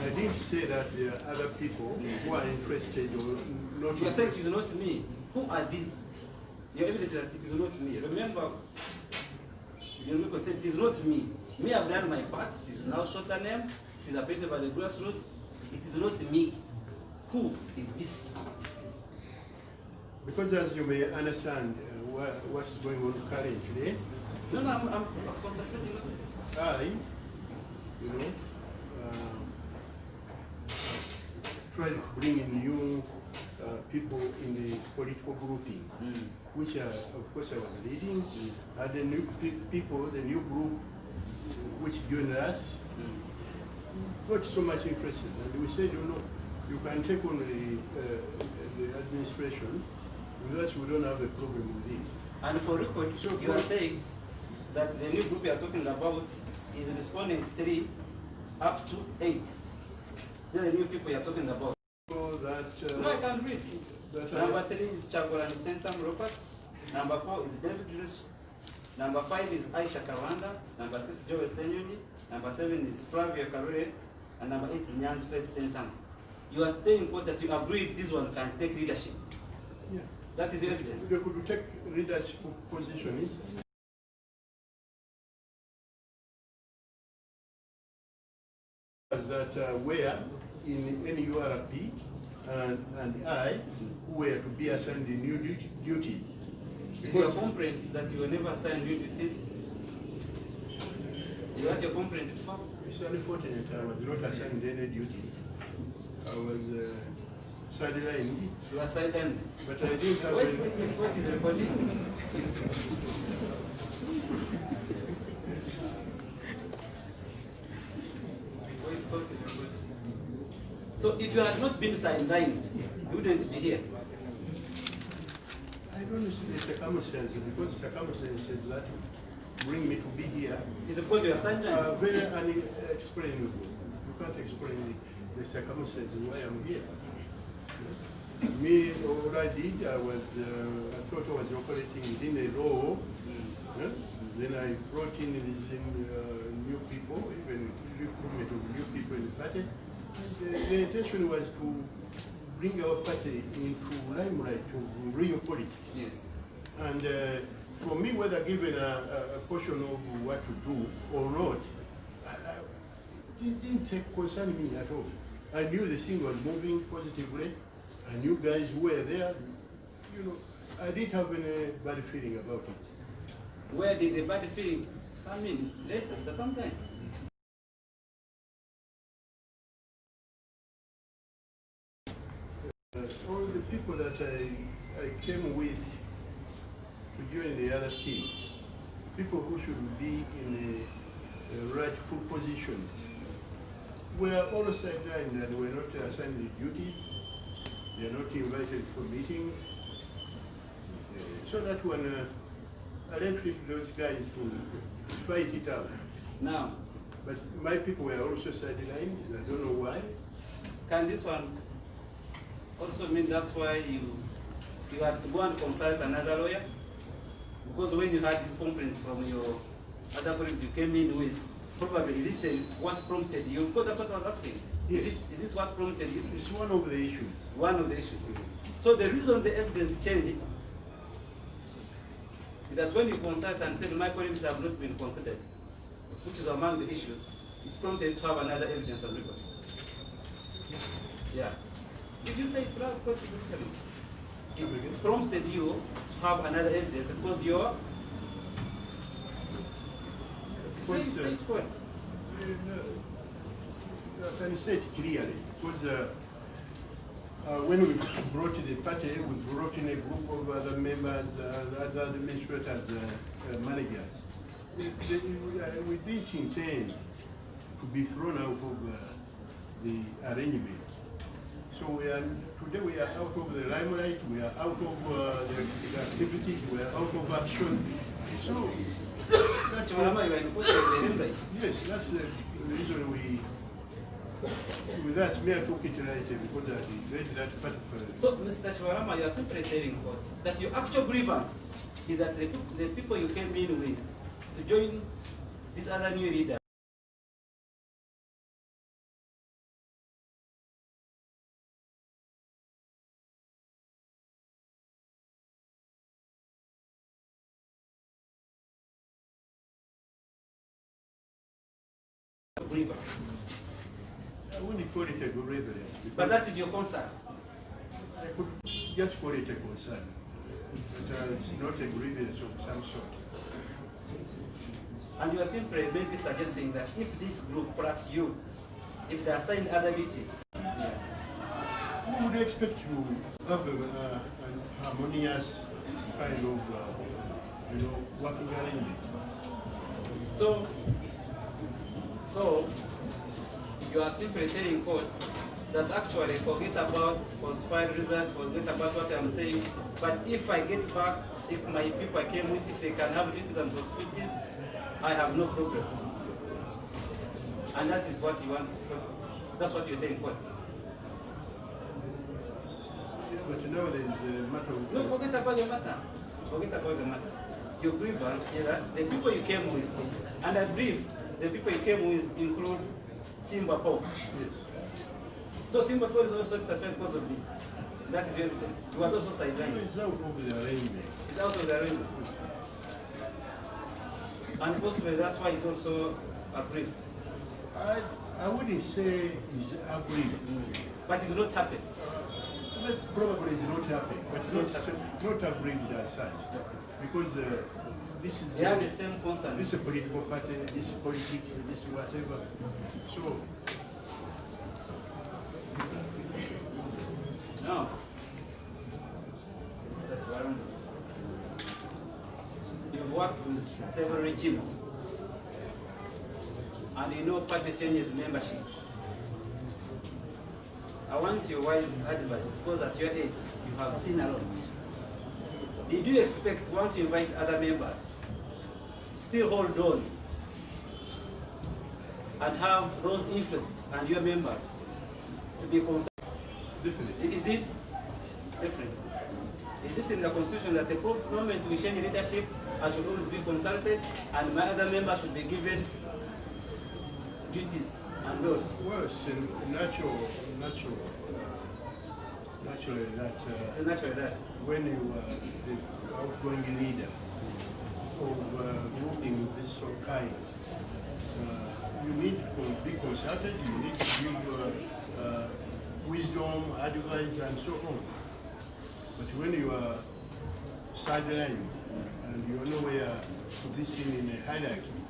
I didn't say that there are other people who are interested or not. You are saying it is not me. Who are these? Your evidence is that it is not me. Remember, your record said it is not me. Me, I've done my part. It is now shorter name. It is appreciated by the grassroots. It is not me. Who is this? Because as you may understand what is going on currently. No, I'm concentrating on this. Try to bring in new people in the political grouping, which of course I was leading, and the new people, the new group which joined us, not so much interested. And we said, you can take on the administration, with us we don't have a problem with it. And for record, you are saying that the new group you are talking about is respondent 3 up to 8. These are the new people you are talking about. So that, no, I can read. Number 3 is Chagolan Sentam Robert. Number 4 is David Riss. Number 5 is Aisha Kawanda. Number 6 Joel Senyoni. Number 7 is Flavia Karure. And number 8 is Nyansfred Sentam. You are telling court that you agreed this one can take leadership. Yeah. That is the evidence. They could take leadership positions. That were in NURP and I who were to be assigned the new duties. Is your complaint that you were never assigned new duties? You had your complaint before? It's unfortunate I was not assigned any duties. I was sidelined. You were sidelined? But I didn't have wait, what is recording? So if you had not been sidelined, you wouldn't be here. I don't see the circumstances, because the circumstances that bring me to be here is because you are sidelined. Very unexplainable. You can't explain the circumstances why I'm here. Me, all I did, I thought I was operating within a law. Then I brought in these new people, even recruitment of new people in the party. The intention was to bring our party into limelight of real politics. Yes. And for me, whether given a portion of what to do or not, didn't concern me at all. I knew the thing was moving positively. I knew guys who were there. You know, I didn't have any bad feeling about it. Where did the bad feeling come in? Later, after some time. All the people that I came with to join the other team, people who should be in a rightful positions, were all sidelined and were not assigned the duties. They are not invited for meetings. So that one, I left those guys to fight it out. Now, but my people were also sidelined. I don't know why. Can this one also mean that's why you had to go and consult another lawyer? Because when you had these complaints from your other colleagues you came in with, probably is it what prompted you? Because that's what I was asking. Yes. Is it what prompted you? It's one of the issues. One of the issues. So the reason the evidence changed is that when you consult and said my colleagues have not been considered, which is among the issues, it prompted to have another evidence on record. Yeah. Did you say it prompted you to have another evidence because you're say it what? Can you say it clearly? Because when we brought the party, we brought in a group of other members, other administrators, managers. We didn't intend to be thrown out of the arrangement. So today we are out of the limelight, we are out of the activities, we are out of action. So that's yes, that's the reason we. With us, me, I took it right because I read that part of. So, Mr. Kibalama, you are simply telling God that your actual grievance is that the people you came in with to join this other new leader. I wouldn't call it a grievance. But that is your concern. I could just call it a concern. But it's not a grievance of some sort. And you are simply maybe suggesting that if this group plus you, if they assign other duties, yes. We would expect to have an harmonious kind of, working arrangement. So you are simply telling court that actually forget about falsified results, forget about what I'm saying, but if I get back, if my people I came with, if they can have duties and responsibilities, I have no problem. And that is what you want, that's what you're telling court. But now there is a matter of... No, forget about the matter. Forget about the matter. Your grievance is that the people you came with, and I believe the people you came with include Simba Paul. Yes. So Simba Paul is also suspended because of this. That is your evidence. He was also sidelined. It's out of the arrangement. It's out of the arrangement. And possibly that's why he's also aggrieved. I wouldn't say he's aggrieved. But it's not happy. Probably it's not happy, but it's not aggrieved as such. Because this is... They have the same concern. This is a political party, this is politics, this is whatever. So... No. That's what I'm... You've worked with several regimes. And you know party changes membership. I want your wise advice, because at your age, you have seen a lot. Did you expect, once you invite other members, to still hold on and have those interests and your members to be concerned? Definitely. Is it different? Is it in the Constitution that the moment we change leadership, I should always be consulted and my other members should be given duties and roles? Well, it's natural that it's natural that when you are the outgoing leader, of moving this sort of kind, you need to be consulted, you need to give wisdom, advice, and so on. But when you are sidelined and you are nowhere to be seen in a hierarchy,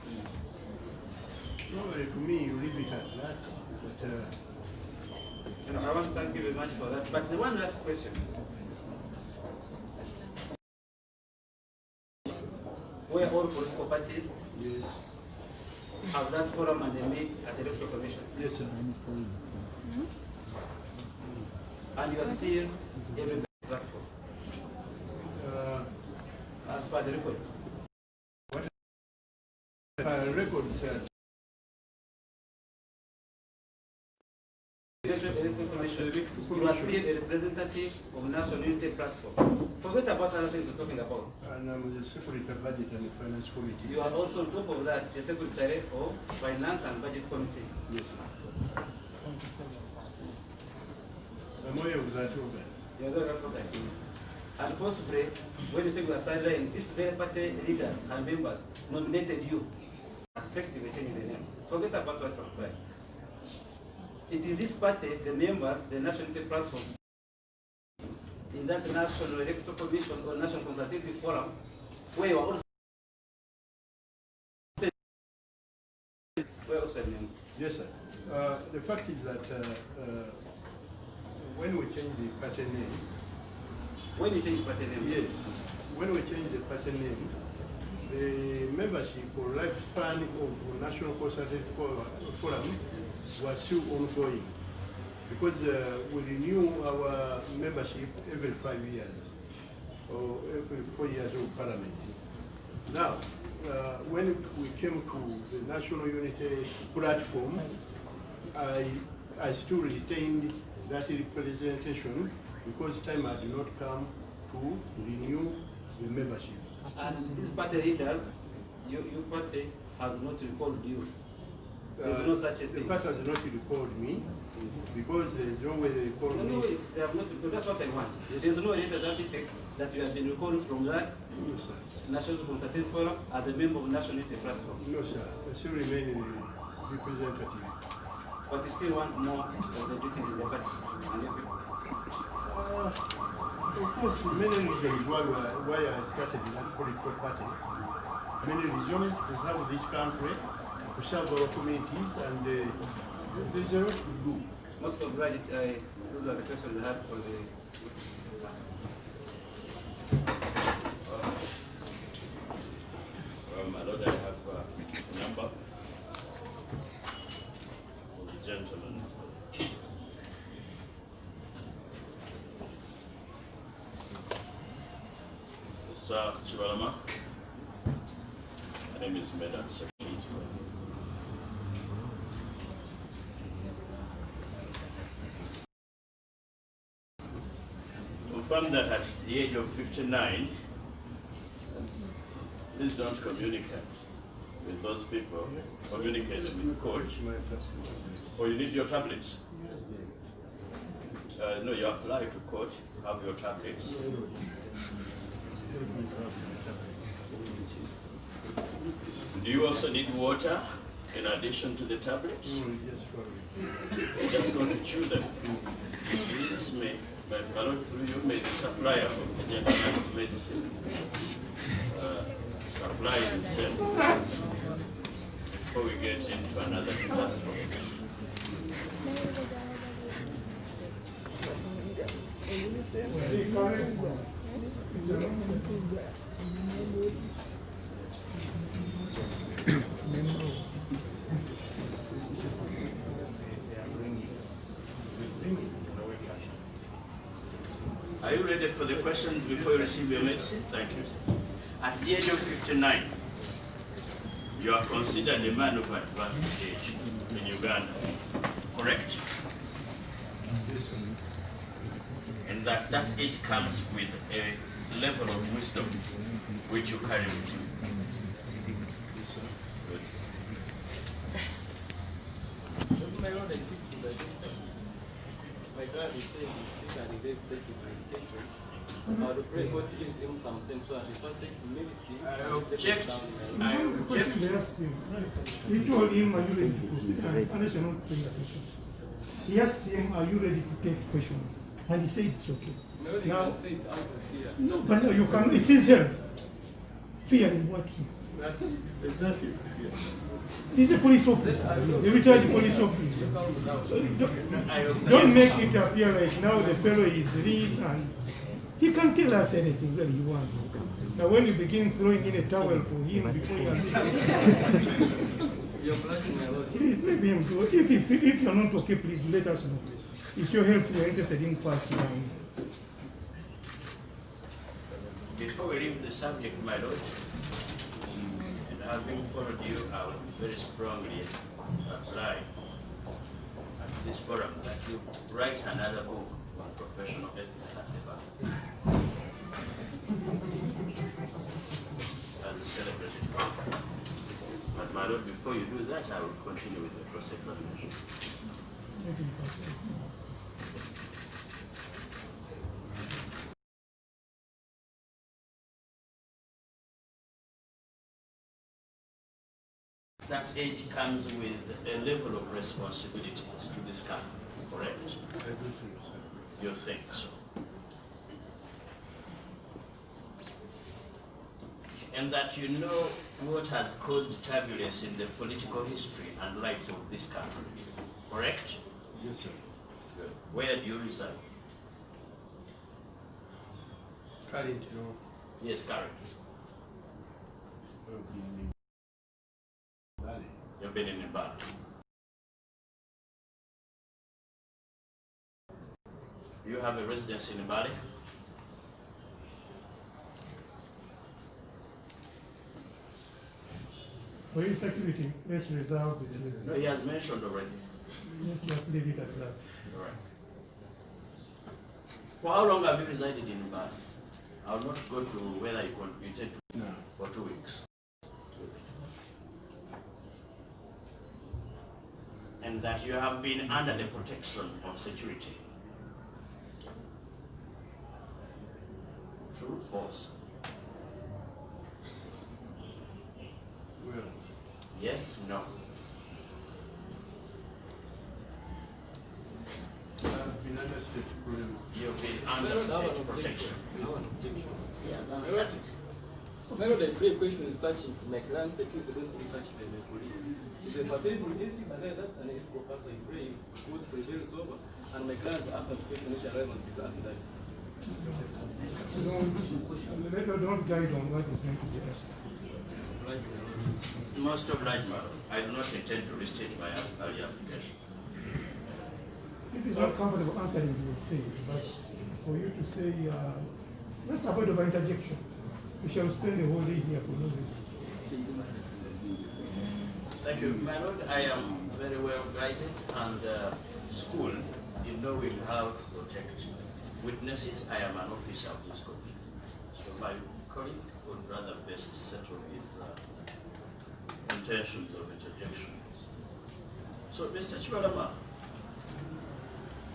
probably to me, you leave it at that. But, I want to thank you very much for that. But the one last question. Where all political parties have that forum and they meet at the electoral commission? Yes, sir. And you are still every platform? As per the records? Records, Electoral Commission, you are still a representative of National Unity Platform. Forget about other things we're talking about. And I'm the Secretary of Budget and Finance Committee. You are also on top of that the Secretary of Finance and Budget Committee. Yes, sir. I'm aware of that organ. You are the organ. And possibly, when you say you are sidelined, these very party leaders and members nominated you as effectively changing the name. Forget about what transpired. It is this party, the members, the National Unity Platform, in that National Electoral Commission or National Consultative Forum, where you are also named. Yes, sir. The fact is that when we change the party name, when you change party name? Yes. When we change the party name, the membership or lifespan of National Consultative Forum was still ongoing because we renew our membership every 5 years or every 4 years of Parliament. Now, when we came to the National Unity Platform, I still retained that representation because time had not come to renew the membership. And these party leaders, your party has not recalled you. There's no such a thing. The party has not recalled me because there is no way they recall me. No ways, they have not recalled. That's what I want. Yes. There's no way that effect that you have been recalled from that National Consultative Forum as a member of National Unity Platform. No, sir. I still remain a representative. But you still want more of the duties in the party and your people? Of course, many reasons why I started that political party. Many reasons to serve this country, to serve our communities, and there's a lot to do. Most of that, those are the questions I had for the staff. My Lord, I have a number of the gentleman. Mr. Kibalama. My name is Madam Secretary. Confirm that at the age of 59, please don't communicate with those people. Communicate with coach. Or you need your tablets. No, you apply to coach, have your tablets. Do you also need water in addition to the tablets? You just want to chew them. Please may, my Lord, through you, may the supplier of the gentleman's medicine supply himself before we get into another catastrophe. Are you ready for the questions before you receive your medicine? Thank you. At the age of 59, you are considered a man of advanced age in Uganda, correct? Yes, sir. And that age comes with a level of wisdom which you carry with you. Yes, sir. My Lord, I seek to the my God is saying he's sick and days take his medication, I would pray God gives him some time so that he first takes his medicine. The question they asked him, he told him, are you ready to proceed? Unless you're not paying attention. He asked him, are you ready to take questions? And he said it's okay. No, they can say it out of fear. No, but no, you can, it's his health. Fear in what? Exactly. He's a police officer, a retired police officer. So don't make it appear like now the fellow is this and he can tell us anything that he wants. Now when you begin throwing in a towel for him before you You're blushing, my lord. please leave him to, if you're not okay, please let us know. It's your help you're interested in first. Before we leave the subject, my lord, and having followed you, I would very strongly apply at this forum that you write another book on professional ethics at the bar. As a celebrated person. But my lord, before you do that, I will continue with the cross-examination. That age comes with a level of responsibilities to this country, correct? You think so? And that you know what has caused turbulence in the political history and life of this country, correct? Yes, sir. Good. Where do you reside? Currently, Yes, currently. You've been in Mbale. You have a residence in Mbale? For your security, let's reserve the No, he has mentioned already. Let's just leave it at that. All right. For how long have you resided in Mbale? I will not go to whether you intend to. No. For 2 weeks. And that you have been under the protection of security. True, false? Well, Yes, no. I've been under state program. You've been under state protection. Yes, answered it. My lord, I pray question is touching my client security, don't be touched by the police. It's a facility easy, but that's an ethical person. I pray good prevails over, and my clients ask us question which arrive on his affidavits. Don't guide on what is going to be asked. Most obliged, madam. I do not intend to restate my earlier application. If it's not comfortable answering, you will say, but for you to say, let's avoid over interjection. We shall spend the whole day here for no reason. Thank you, my lord. I am very well guided and schooled in knowing how to protect witnesses. I am an officer of this court. So my colleague would rather best settle his intentions of interjection. So, Mr. Kibalama,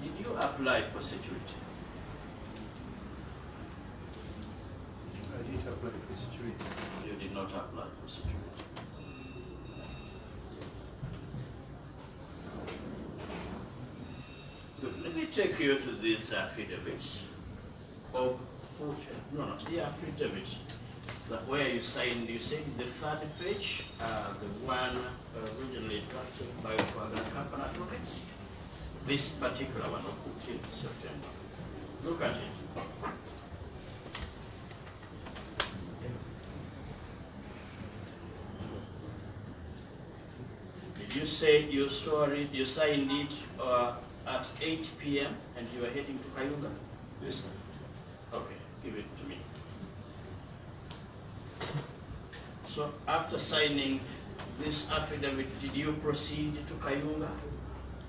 did you apply for security? I did apply for security. You did not apply for security. Good. Let me take you to these affidavits of the affidavit that where you signed, you said the third page, the one originally drafted by Kwagala Company Advocates, this particular one of 14th September. Look at it. Did you say you saw it, you signed it at 8 p.m. and you were heading to Kayunga? Yes, sir. Okay, give it to me. So after signing this affidavit, did you proceed to Kayunga?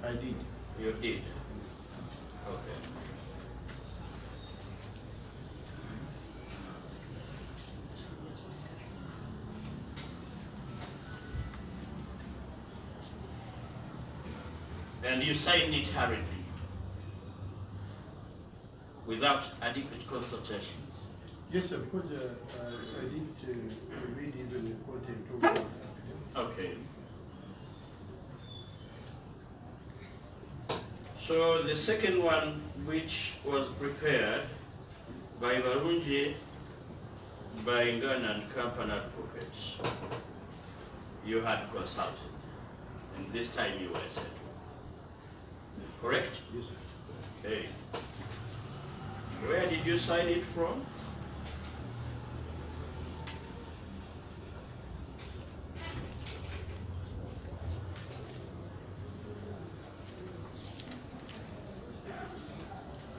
I did. You did. Okay. And you signed it hurriedly. without adequate consultation? Yes, sir, because I didn't read even the content of the affidavit. Okay. So the second one, which was prepared by Barunji, Bayingana and Company Advocates, you had consulted, and this time you were settled. Correct? Yes, sir. Okay. Where did you sign it from?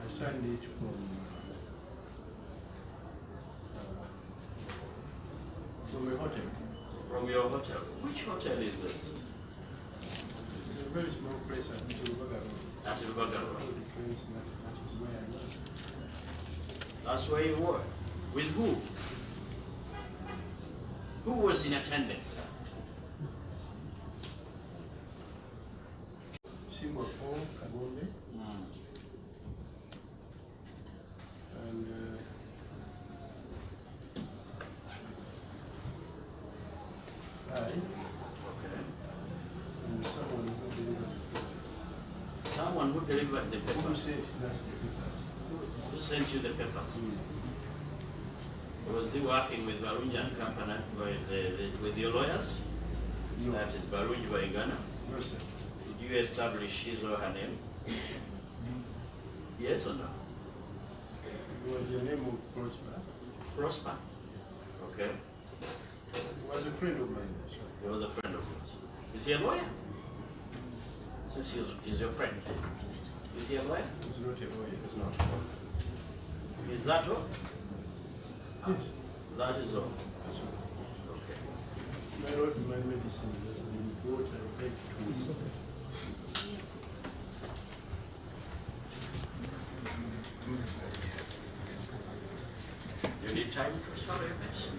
I signed it from a hotel. From your hotel. Which hotel is this? It's a very small place at Kibalama. At Kibalama. That is where I was. That's where you were. With who? Who was in attendance? Simba Paul Kabonde. And I. Okay. And someone who delivered the papers. Someone who delivered the papers. Who said that's the papers. Who sent you the papers? Was he working with Barunji and Company, with your lawyers? No. That is Barunji Bayingana? No, sir. Did you establish his or her name? Yes or no? It was the name of Prosper. Prosper? Okay. He was a friend of mine. Sir. He was a friend of yours. Is he a lawyer? Since he's your friend. Is he a lawyer? He's not a lawyer. He's not a lawyer. Is that all? Yes. That is all. That's all. Okay. My Lord, my medicine has been brought and baked to You need time to swallow your medicine?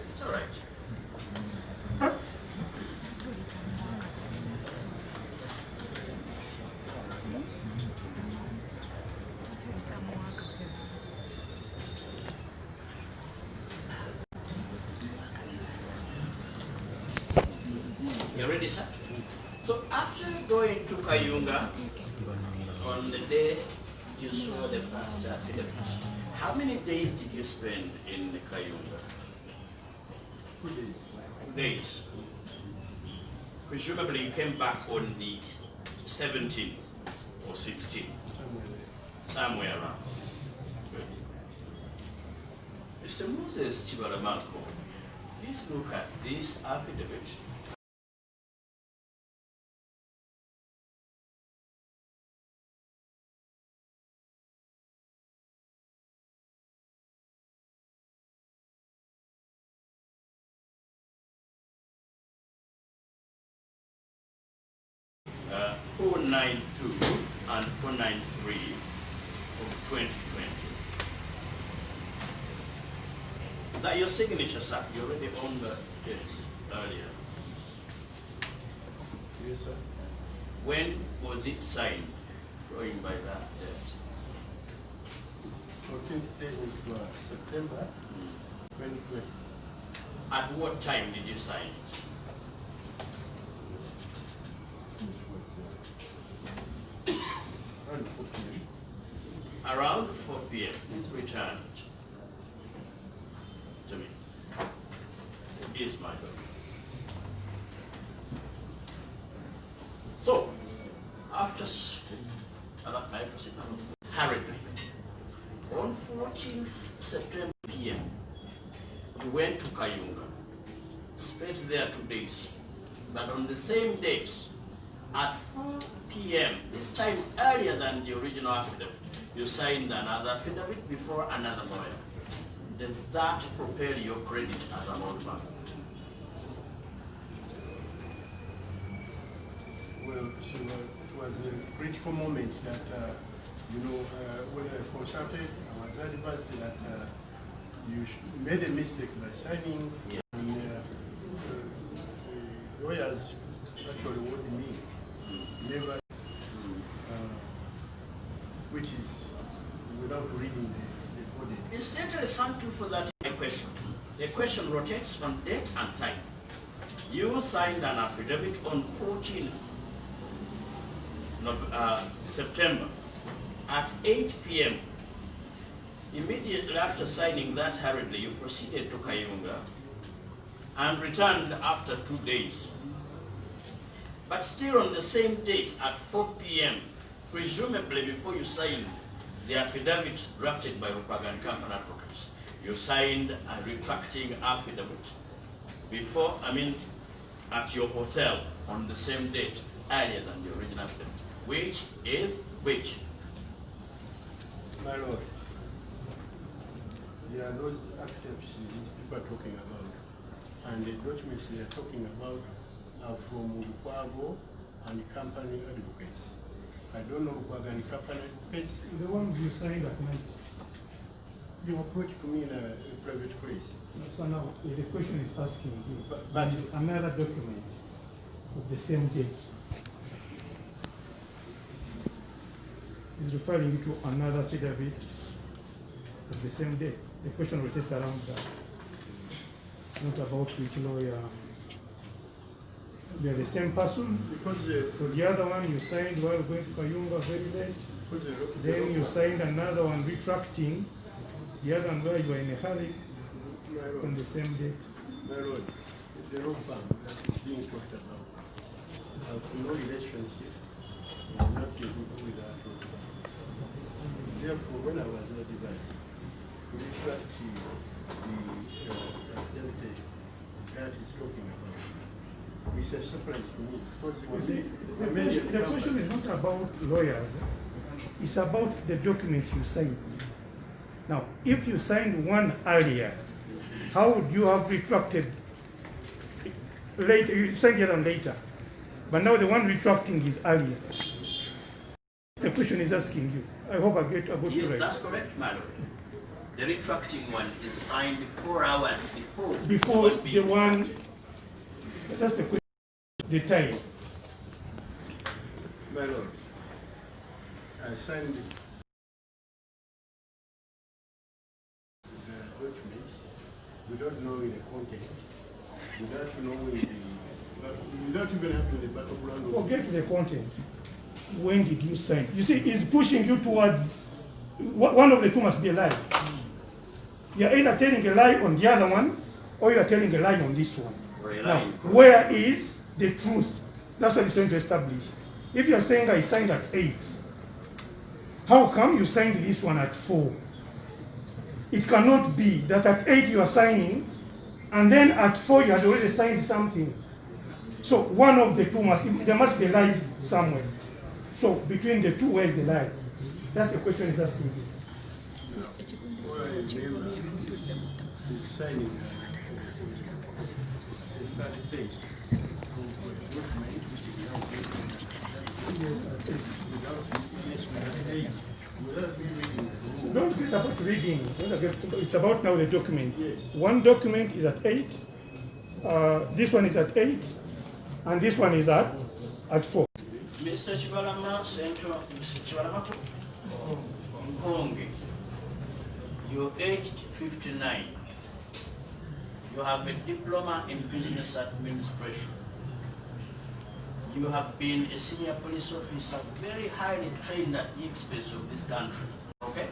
It's all right. You ready, sir? So after going to Kayunga, on the day you saw the first affidavit, how many days did you spend in Kayunga? 2 days. 2 days. Presumably you came back on the 17th or 16th, somewhere around. Good. Mr. Moses Kibalama, please look at this affidavit. Uh, 492 and 493 of 2020. Is that your signature, sir? You already owned the dates earlier. Yes, sir. When was it signed? Going by that date. 14th day of September 2020. At what time did you sign it? Around 4 p.m. Around 4 p.m. Please return it to me. Here's my document. So, after hurriedly, on 14th September p.m., you went to Kayunga, spent there 2 days, but on the same date, at 4 p.m., this time earlier than the original affidavit, you signed another affidavit before another lawyer. Does that propel your credit as an old man? Well, so, it was a critical moment that, when I consulted, I was advised that you made a mistake by signing, and the lawyers actually warned me never which is without reading the body. Incidentally, thank you for that question. The question rotates on date and time. You signed an affidavit on 14th of September at 8 p.m. Immediately after signing that hurriedly, you proceeded to Kayunga and returned after 2 days. But still on the same date at 4 p.m., presumably before you signed the affidavit drafted by Rupagan Company advocates, you signed a retracting affidavit at your hotel on the same date, earlier than the original affidavit, which is which? My Lord, there are those affidavits these people are talking about, and the documents they are talking about are from Lukwago and company advocates. I don't know Lukwago and company advocates. The ones you signed at night. You approached me in a private place. So now the question is asking you, but is another document of the same date. Is referring you to another affidavit of the same date. The question rotates around that, not about which lawyer. They are the same person, because for the other one you signed while going to Kayunga very late, then you signed another one retracting, the other one where you were in a hurry on the same date. My Lord, the law firm that is being talked about have no relationship, not with that law firm. Therefore, when I was advised to retract the affidavit that is talking about, it's a surprise to me. Because You see, the question is not about lawyers, it's about the documents you signed. Now, if you signed one earlier, how would you have retracted later? You signed the other one later, but now the one retracting is earlier. The question is asking you. I hope I got you Yes, right. that's correct, my Lord. The retracting one is signed 4 hours before. Before the one, that's the question, the time. My Lord, I signed the documents without knowing the content, without knowing without even having the background. Forget the content. When did you sign? You see, it's pushing you towards, one of the two must be a lie. You're either telling a lie on the other one, or you're telling a lie on this one. Now, where is the truth? That's what it's trying to establish. If you're saying I signed at 8, how come you signed this one at 4? It cannot be that at 8 you are signing, and then at 4 you had already signed something. So one of the two there must be a lie somewhere. So between the two, where is the lie? That's the question he's asking you. He's signing a third page. Don't get about reading. It's about now the document. Yes. One document is at 8. This one is at 8, and this one is at 4. Mr. Kibalama, Mr. Kibalama Konge, you're aged 59. You have a diploma in business administration. You have been a senior police officer, very highly trained at the expense of this country. Okay?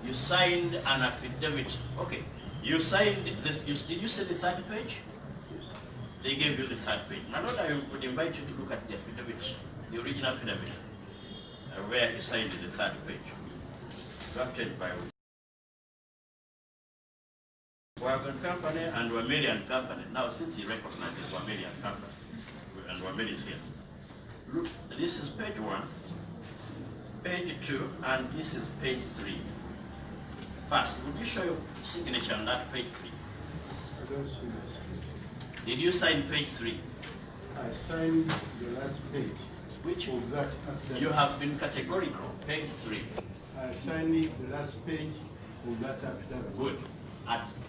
You signed an affidavit. Okay. You signed this. Did you say the third page? They gave you the third page. Now, Lord, I would invite you to look at the affidavit, the original affidavit, where he signed the third page, drafted by Wagon Company and Wamelian Company. Now, since he recognizes Wamelian Company, and Wameli is here, look, this is page 1, page 2, and this is page 3. First, would you show your signature on that page 3? I don't see this. Did you sign page 3? I signed the last page. Which of that affidavit. You have been categorical. Page 3. I signed the last page of that affidavit. Good.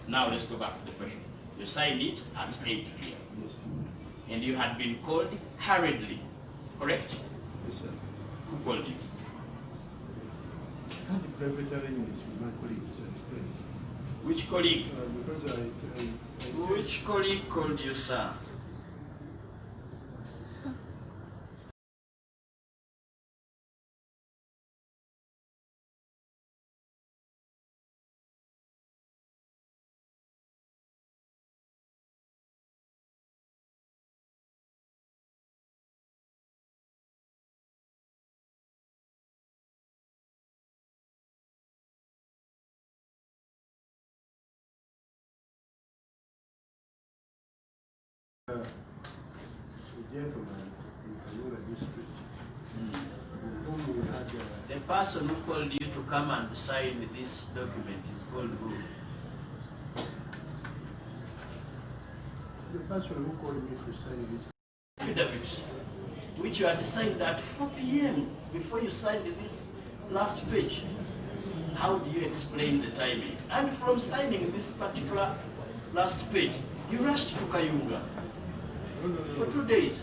Now let's go back to the question. You signed it at 8 p.m. Yes. And you had been called hurriedly, correct? Yes, sir. Who called you? I had a private arrangements with my colleagues at the place. Which colleague? Because Which colleague called you, sir? a gentleman in Kayula district whom we had The person who called you to come and sign this document is called who? the person who called me to sign this Affidavit, which you had signed at 4 p.m. before you signed this last page. How do you explain the timing? And from signing this particular last page, you rushed to Kayunga for 2 days.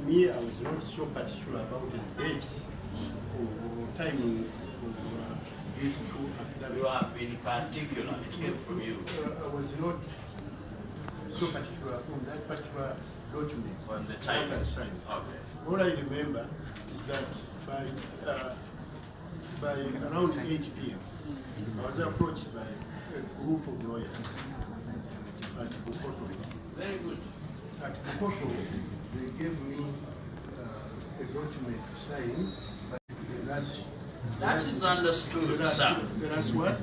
Me, I was not so particular about the dates or timing of these two affidavits. You have been particular, it came from you. I was not so particular on that particular document. On the timing. That I signed. Okay. All I remember is that by around 8 p.m., I was approached by a group of lawyers at Bukoto. Very good. At Bukoto, they gave me a document to sign, but That is understood, sir. The last what?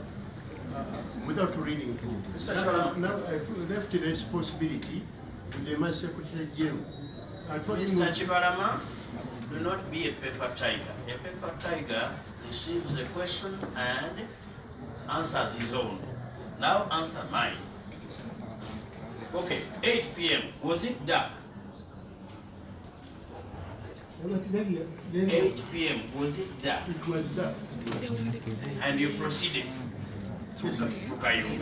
Without reading through. Now I left the responsibility to the Master Secretary General. Mr. Kibalama, do not be a paper tiger. A paper tiger receives a question and answers his own. Now answer mine. Okay, 8 p.m. Was it dark? 8 p.m. Was it dark? It was dark. And you proceeded to Kayunga.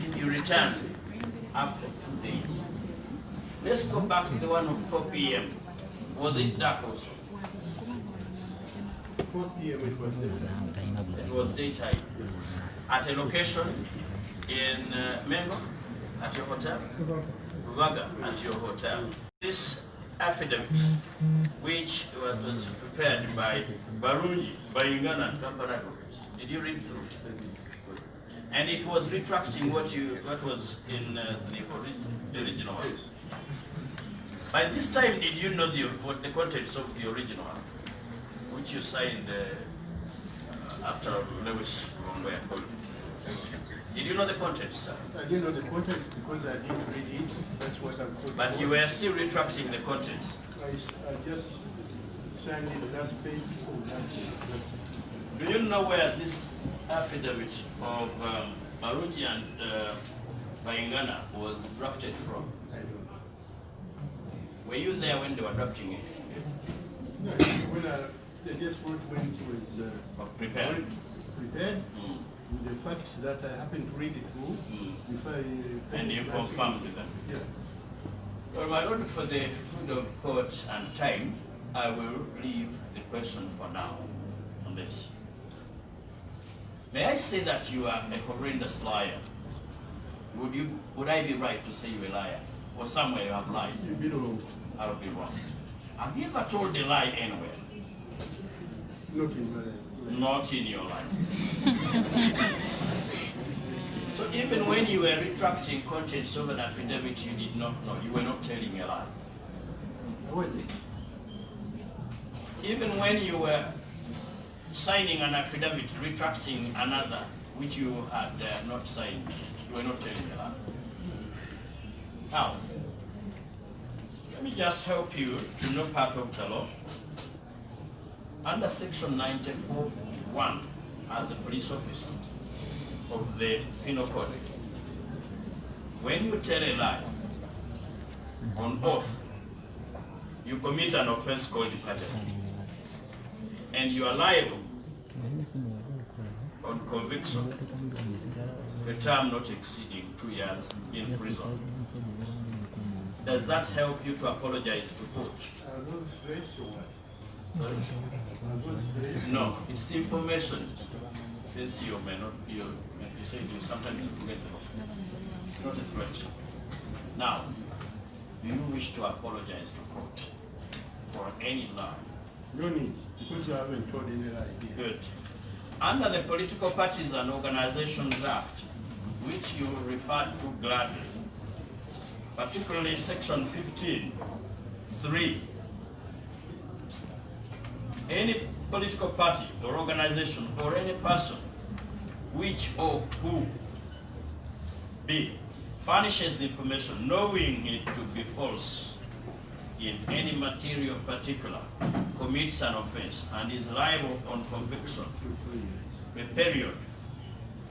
And you returned after 2 days. Let's go back to the one of 4 p.m. Was it dark also? 4 p.m. it was daytime. It was daytime. At a location in Mengo, at your hotel? Ruvaga, at your hotel. This affidavit, which was prepared by Barunji, Bayingana and Company Advocates, did you read through it? And it was retracting what was in the original one. By this time, did you know what the contents of the original one, which you signed after Lewis Wongwaya called you? Did you know the contents, sir? I didn't know the contents because I didn't read it. That's what I'm told. But you were still retracting the contents. I just signed the last page of that. Do you know where this affidavit of Marunji and Bayingana was drafted from? I don't know. Were you there when they were drafting it? No, when they just wrote when it was prepared. With the facts that I happened to read it through before I... And you confirmed them? Yeah. Well, my lord, for the good of court and time, I will leave the question for now on this. May I say that you are a horrendous liar? Would I be right to say you're a liar? Or somewhere you have lied? You've been wrong. I'll be wrong. Have you ever told a lie anywhere? Not in my life. Not in your life. So even when you were retracting contents of an affidavit you did not know, you were not telling a lie. Even when you were signing an affidavit, retracting another which you had not signed, you were not telling a lie. Now, let me just help you to know part of the law. Under section 94(1, as a police officer of the Penal Code, when you tell a lie on oath, you commit an offense called perjury, and you are liable on conviction, the term not exceeding 2 years in prison. Does that help you to apologize to court? No, it's information. Since you may not, you say you sometimes you forget. It's not a threat. Now, do you wish to apologize to court for any lie? No need, because I haven't told any lie here. Good. Under the Political Parties and Organizations Act, which you referred to gladly, particularly section 15(3), any political party or organization or any person which or who B furnishes information knowing it to be false in any material particular commits an offense and is liable on conviction a period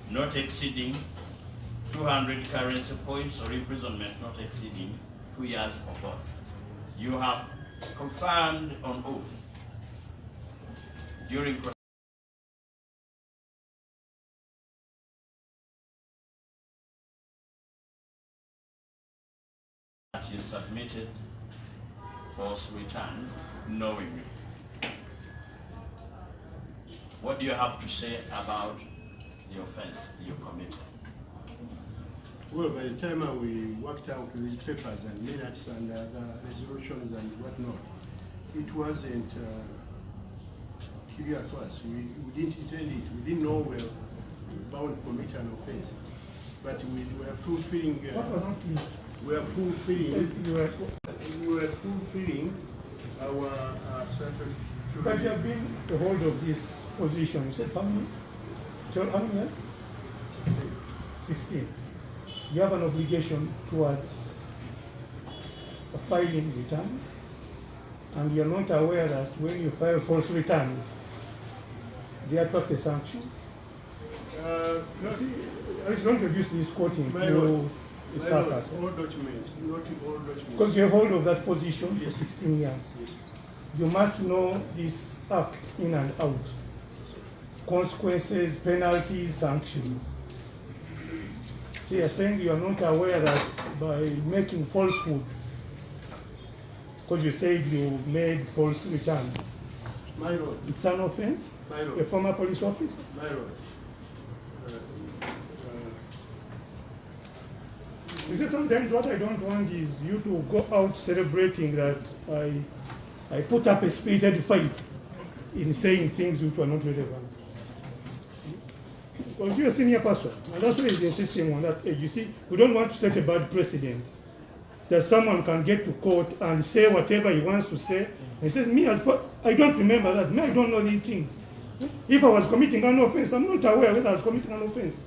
not exceeding 200 currency points or imprisonment not exceeding 2 years or both. You have confirmed on oath during that you submitted false returns knowingly. What do you have to say about the offense you committed? Well, by the time we worked out these papers and minutes and the resolutions and whatnot, it wasn't clear to us. We didn't intend it. We didn't know we were bound to commit an offense. But we were fulfilling. We were fulfilling our statutory. But you have been the hold of this position. You said how many? How many years? 16. You have an obligation towards filing returns, and you're not aware that when you file false returns, they attract a sanction. See, I was going to use this quoting to sarcasm. All documents, not all documents. Because you hold of that position for 16 years. Yes. You must know this act in and out. Consequences, penalties, sanctions. So you're saying you are not aware that by making falsehoods, because you said you made false returns, My lord. it's an offense? My lord. A former police officer? My lord. You see, sometimes what I don't want is you to go out celebrating that I put up a spirited fight in saying things which were not relevant. Because you're a senior person, and that's why he's insisting on that. You see, we don't want to set a bad precedent that someone can get to court and say whatever he wants to say. He says, me, I don't remember that. Me, I don't know these things. If I was committing an offense, I'm not aware whether I was committing an offense.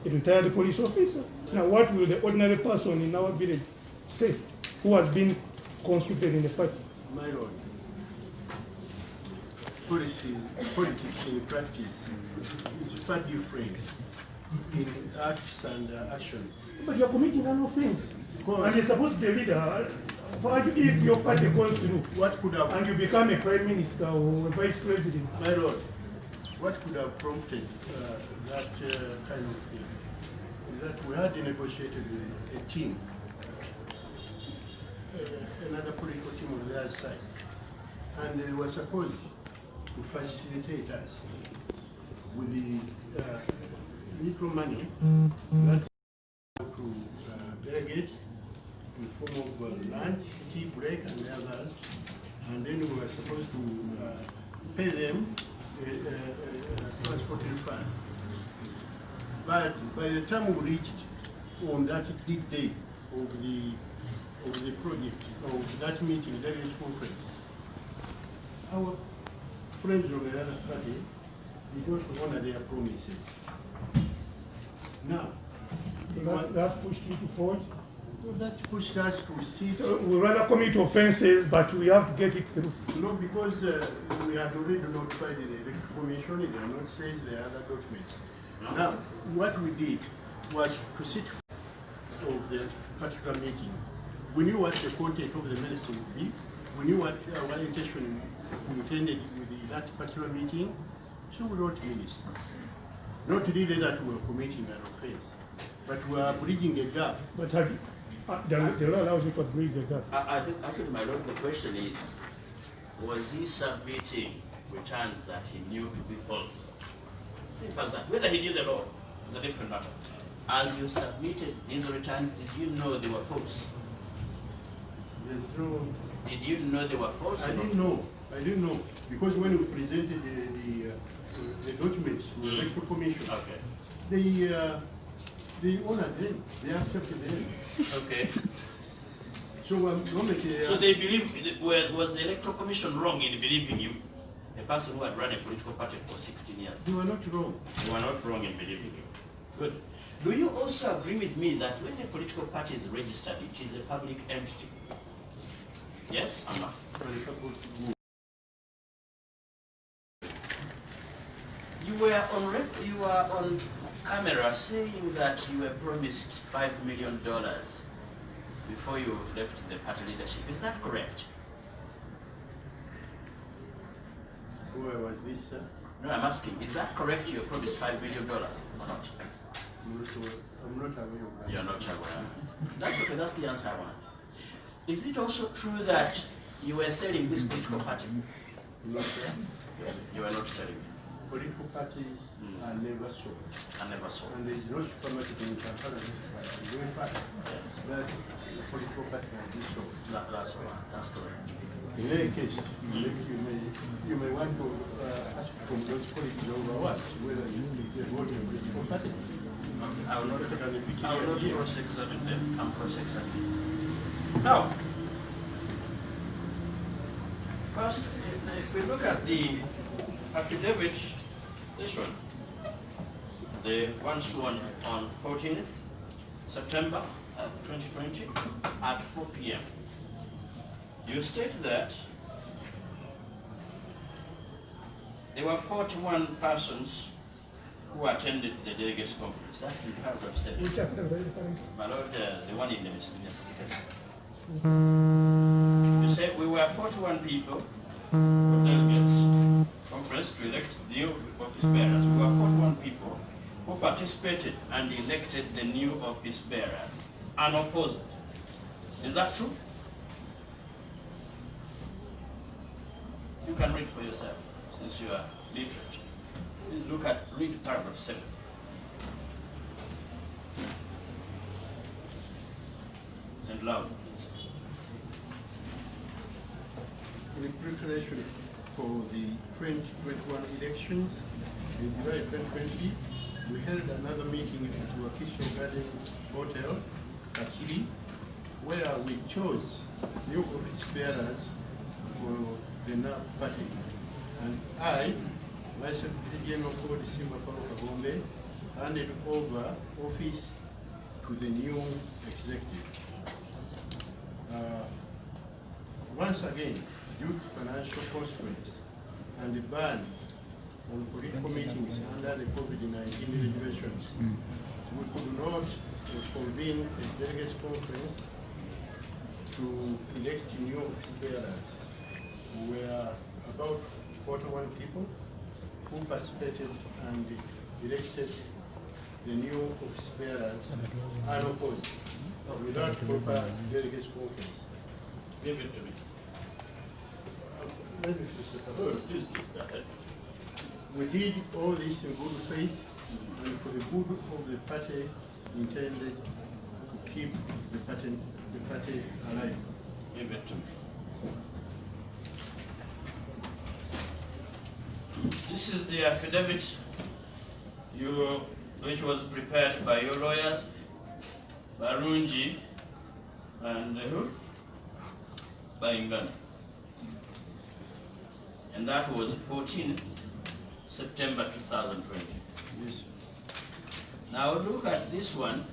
A retired police officer. Now, what will the ordinary person in our village say who has been conscripted in the party? My lord. Politics in practice is far different in acts and actions. But you're committing an offense. And you're supposed to be a leader. If your party goes through, what could have, and you become a prime minister or a vice president? My lord, what could have prompted that kind of thing is that we had negotiated with a team, another political team on the other side, and they were supposed to facilitate us with the little money that to delegates in the form of lunch, tea break, and the others, and then we were supposed to pay them a transport fund. But by the time we reached on that big day of the project, of that meeting, that is conference, our friends of the other party did not honor their promises. Now, that pushed you to forge? That pushed us to sit. So we rather commit offenses, but we have to get it through. No, because we had already notified the Electoral Commission, they are not saying the other documents. No. Now, what we did was to sit of the particular meeting. We knew what the content of the medicine would be. We knew what our intention we intended with that particular meeting. So we wrote minutes. Not really that we were committing an offense, but we are bridging a gap. But the law allows you to bridge the gap. I think, my lord, the question is, was he submitting returns that he knew to be false? Simple as that. Whether he knew the law is a different matter. As you submitted these returns, did you know they were false? There's no. Did you know they were false? I didn't know. I didn't know because when we presented the documents to the Electoral Commission, they honored them. They accepted them. Okay. So so they believe. Was the Electoral Commission wrong in believing you, a person who had run a political party for 16 years? They were not wrong. They were not wrong in believing you. Good. Do you also agree with me that when a political party is registered, it is a public entity? Yes or no? You were on camera saying that you were promised $5 million before you left the party leadership. Is that correct? Where was this, sir? No, I'm asking, is that correct? You were promised $5 million or not? I'm not aware of that. You're not aware. That's okay, that's the answer I want. Is it also true that you were selling this political party? No, sir. You were not selling it. Political parties are never sold. Are never sold. And there is no supermarket in Kampala. In fact, that the political party can be sold. That's correct. In any case, maybe you may want to ask from those politics over what, whether you think they're voting a political party. I will not cross-examine them. I'm cross-examining. Now, first, if we look at the affidavit, this one, the one sworn on 14th September 2020 at 4 p.m. You state that there were 41 persons who attended the delegates conference. That's in paragraph 7. My lord, the one in the secretary. You say we were 41 people who delegates conference to elect the new office bearers. We were 41 people who participated and elected the new office bearers unopposed. Is that true? You can read for yourself since you are literate. Please read paragraph 7. And loud. In preparation for the 2021 elections in July 2020, we held another meeting at Wakisho Gardens Hotel, Kakiri, where we chose new office bearers for the NAP party. And I, my Secretary General called Simba Paulo Kagombe, handed over office to the new executive. Once again, due to financial constraints and the ban on political meetings under the COVID-19 regulations, we could not convene a delegates conference to elect new office bearers. We were about 41 people who participated and elected the new office bearers unopposed, without proper delegates conference. Give it to me. We did all this in good faith and for the good of the party intended to keep the party alive. Give it to me. This is the affidavit which was prepared by your lawyers, Barunji and who? Baingana. And that was 14th September 2020. Yes. Now look at this one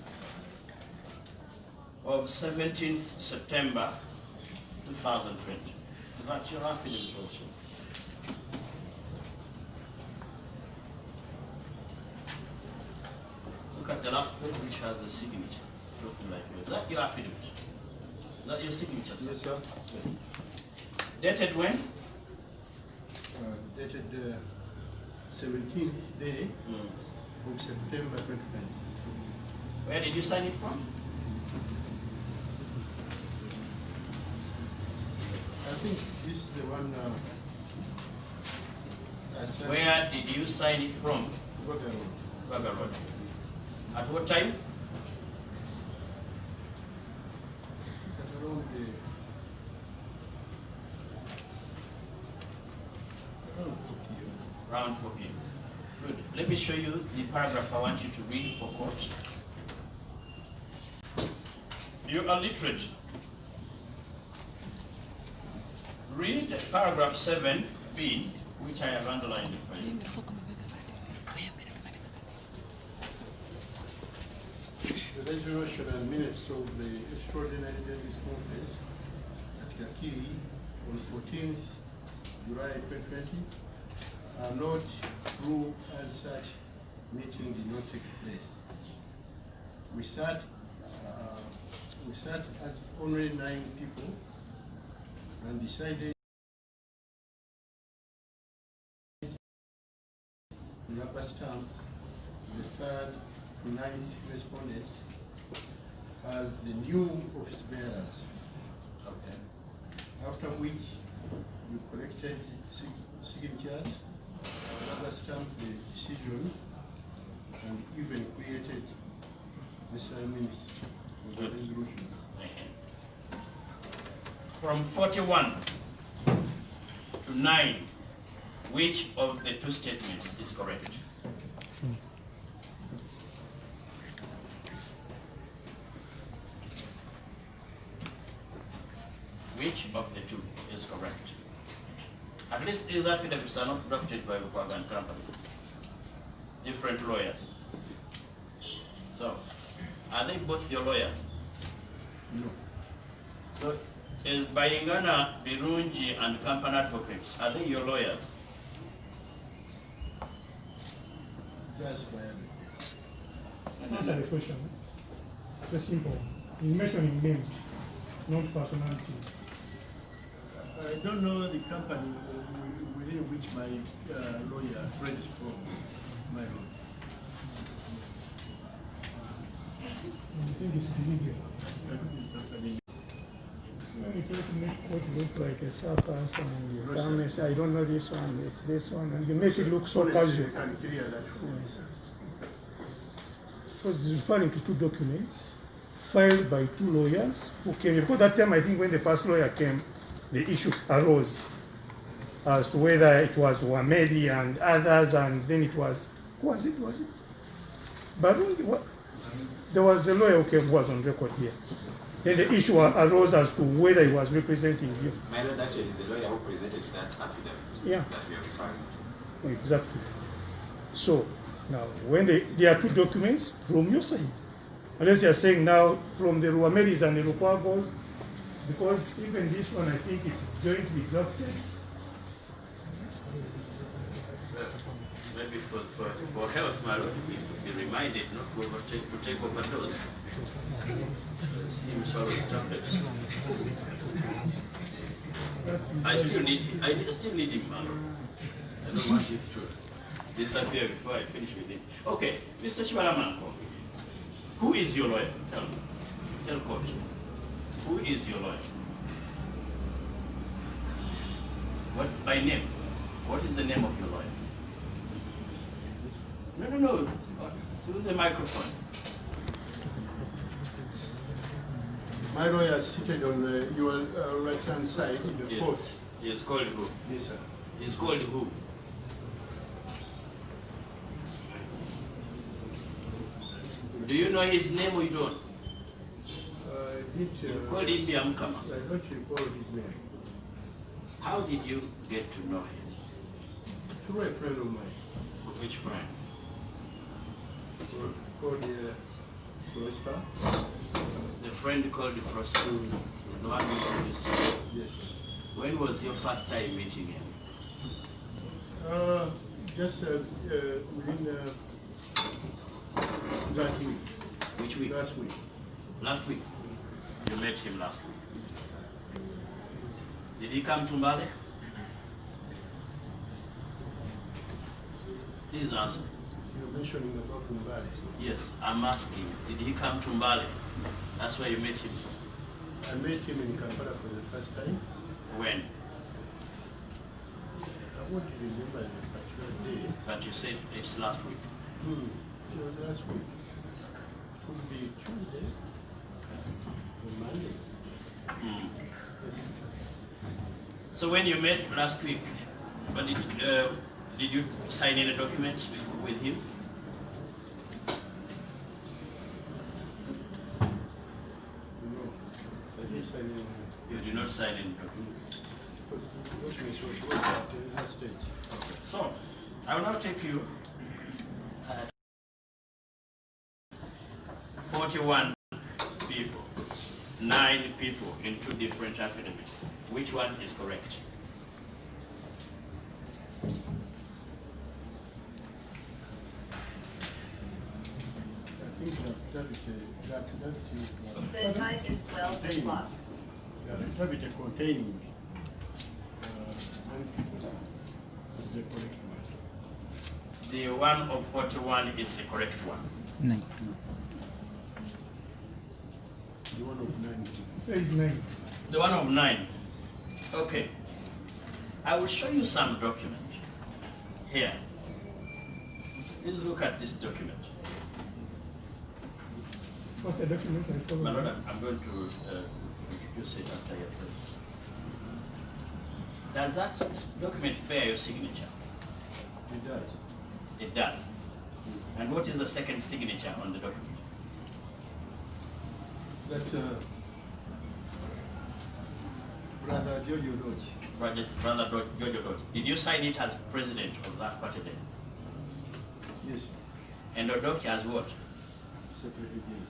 of 17th September 2020. Is that your affidavit also? Look at the last page which has a signature, looking like yours. Is that your affidavit? Is that your signature, sir? Yes, sir. Dated when? Dated 17th day of September 2020. Where did you sign it from? I think This is the one. Where did you sign it from? Baga Road. At what time? Around 4 p.m. Good. Let me show you the paragraph I want you to read for court. You are literate. Read paragraph 7b, which I have underlined for you. The resolution and minutes of the extraordinary delegates conference at Kakiri on 14th July 2020 are not true, as such meeting did not take place. We sat as only 9 people and decided to rubber stamp the 3rd to 9th respondents as the new office bearers. Okay. After which you collected signatures, rubber stamped the decision, and even created necessary minutes for the resolutions. From 41 to 9, which of the 2 statements is correct? Which of the 2 is correct? At least these affidavits are not drafted by Lukwago and Company. Different lawyers. So, are they both your lawyers? No. So, is Bayingana, Birungi, and Company Advocates, are they your lawyers? That's my Answer the question. It's a simple one. He's mentioning names, not personality. I don't know the company within which my lawyer rents from, my lawyer. I think it's believable. When you try to make what look like a circus and you come and say, I don't know this one, it's this one, and you make it look so casual. Because it's referring to 2 documents filed by 2 lawyers who came. Because that time, I think when the first lawyer came, the issue arose as to whether it was Wamedi and others, and then it was, who was it? But there was a lawyer who came, who was on record here. Then the issue arose as to whether he was representing you. My lord, actually, is the lawyer who presented that affidavit that we are referring to. Exactly. So, now, when there are 2 documents from your side, unless you are saying now from the Ruamedis and the Lukwagos, because even this one, I think it's jointly drafted. Maybe for health, my lord, we be reminded not to take overdose. I still need him, my lord. I don't want you to disappear before I finish with him. Okay, Mr. Kibalama, who is your lawyer? Tell me. Tell court. Who is your lawyer? What by name? What is the name of your lawyer? No. Through the microphone. My lawyer is seated on your right-hand side in the 4th. He is called who? Yes, sir. He is called who? Do you know his name or you don't? You called him Biamkama. I don't recall his name. How did you get to know him? Through a friend of mine. Which friend? Called Prosper. The friend called Prosper. The one who introduced you. Yes, sir. When was your first time meeting him? Just within that week. Which week? Last week. Last week? You met him last week. Did he come to Mbale? Please answer. You're mentioning about Mbale. Yes, I'm asking. Did he come to Mbale? That's where you met him. I met him in Kampala for the first time. When? would remember the particular day. But you said it's last week. It was last week. Could be Tuesday or Monday. So when you met last week, but did you sign any documents with him? No, I didn't sign any. You did not sign any documents. Documents was at the last stage. So, I will now take you 41 people, 9 people in 2 different affidavits. Which one is correct? I think the time is 12 o'clock. The affidavit containing 9 people is the correct one. The one of 41 is the correct one. Nine. The one of 9. Says 9. The one of 9. Okay. I will show you some document here. Please look at this document. What's the document? My Lord, I'm going to introduce it after your presence. Does that document bear your signature? It does. It does. And what is the second signature on the document? That's Brother Jojo Dodge. Brother Jojo Dodge. Did you sign it as president of that party then? Yes. And Odoki as what? Secretary General.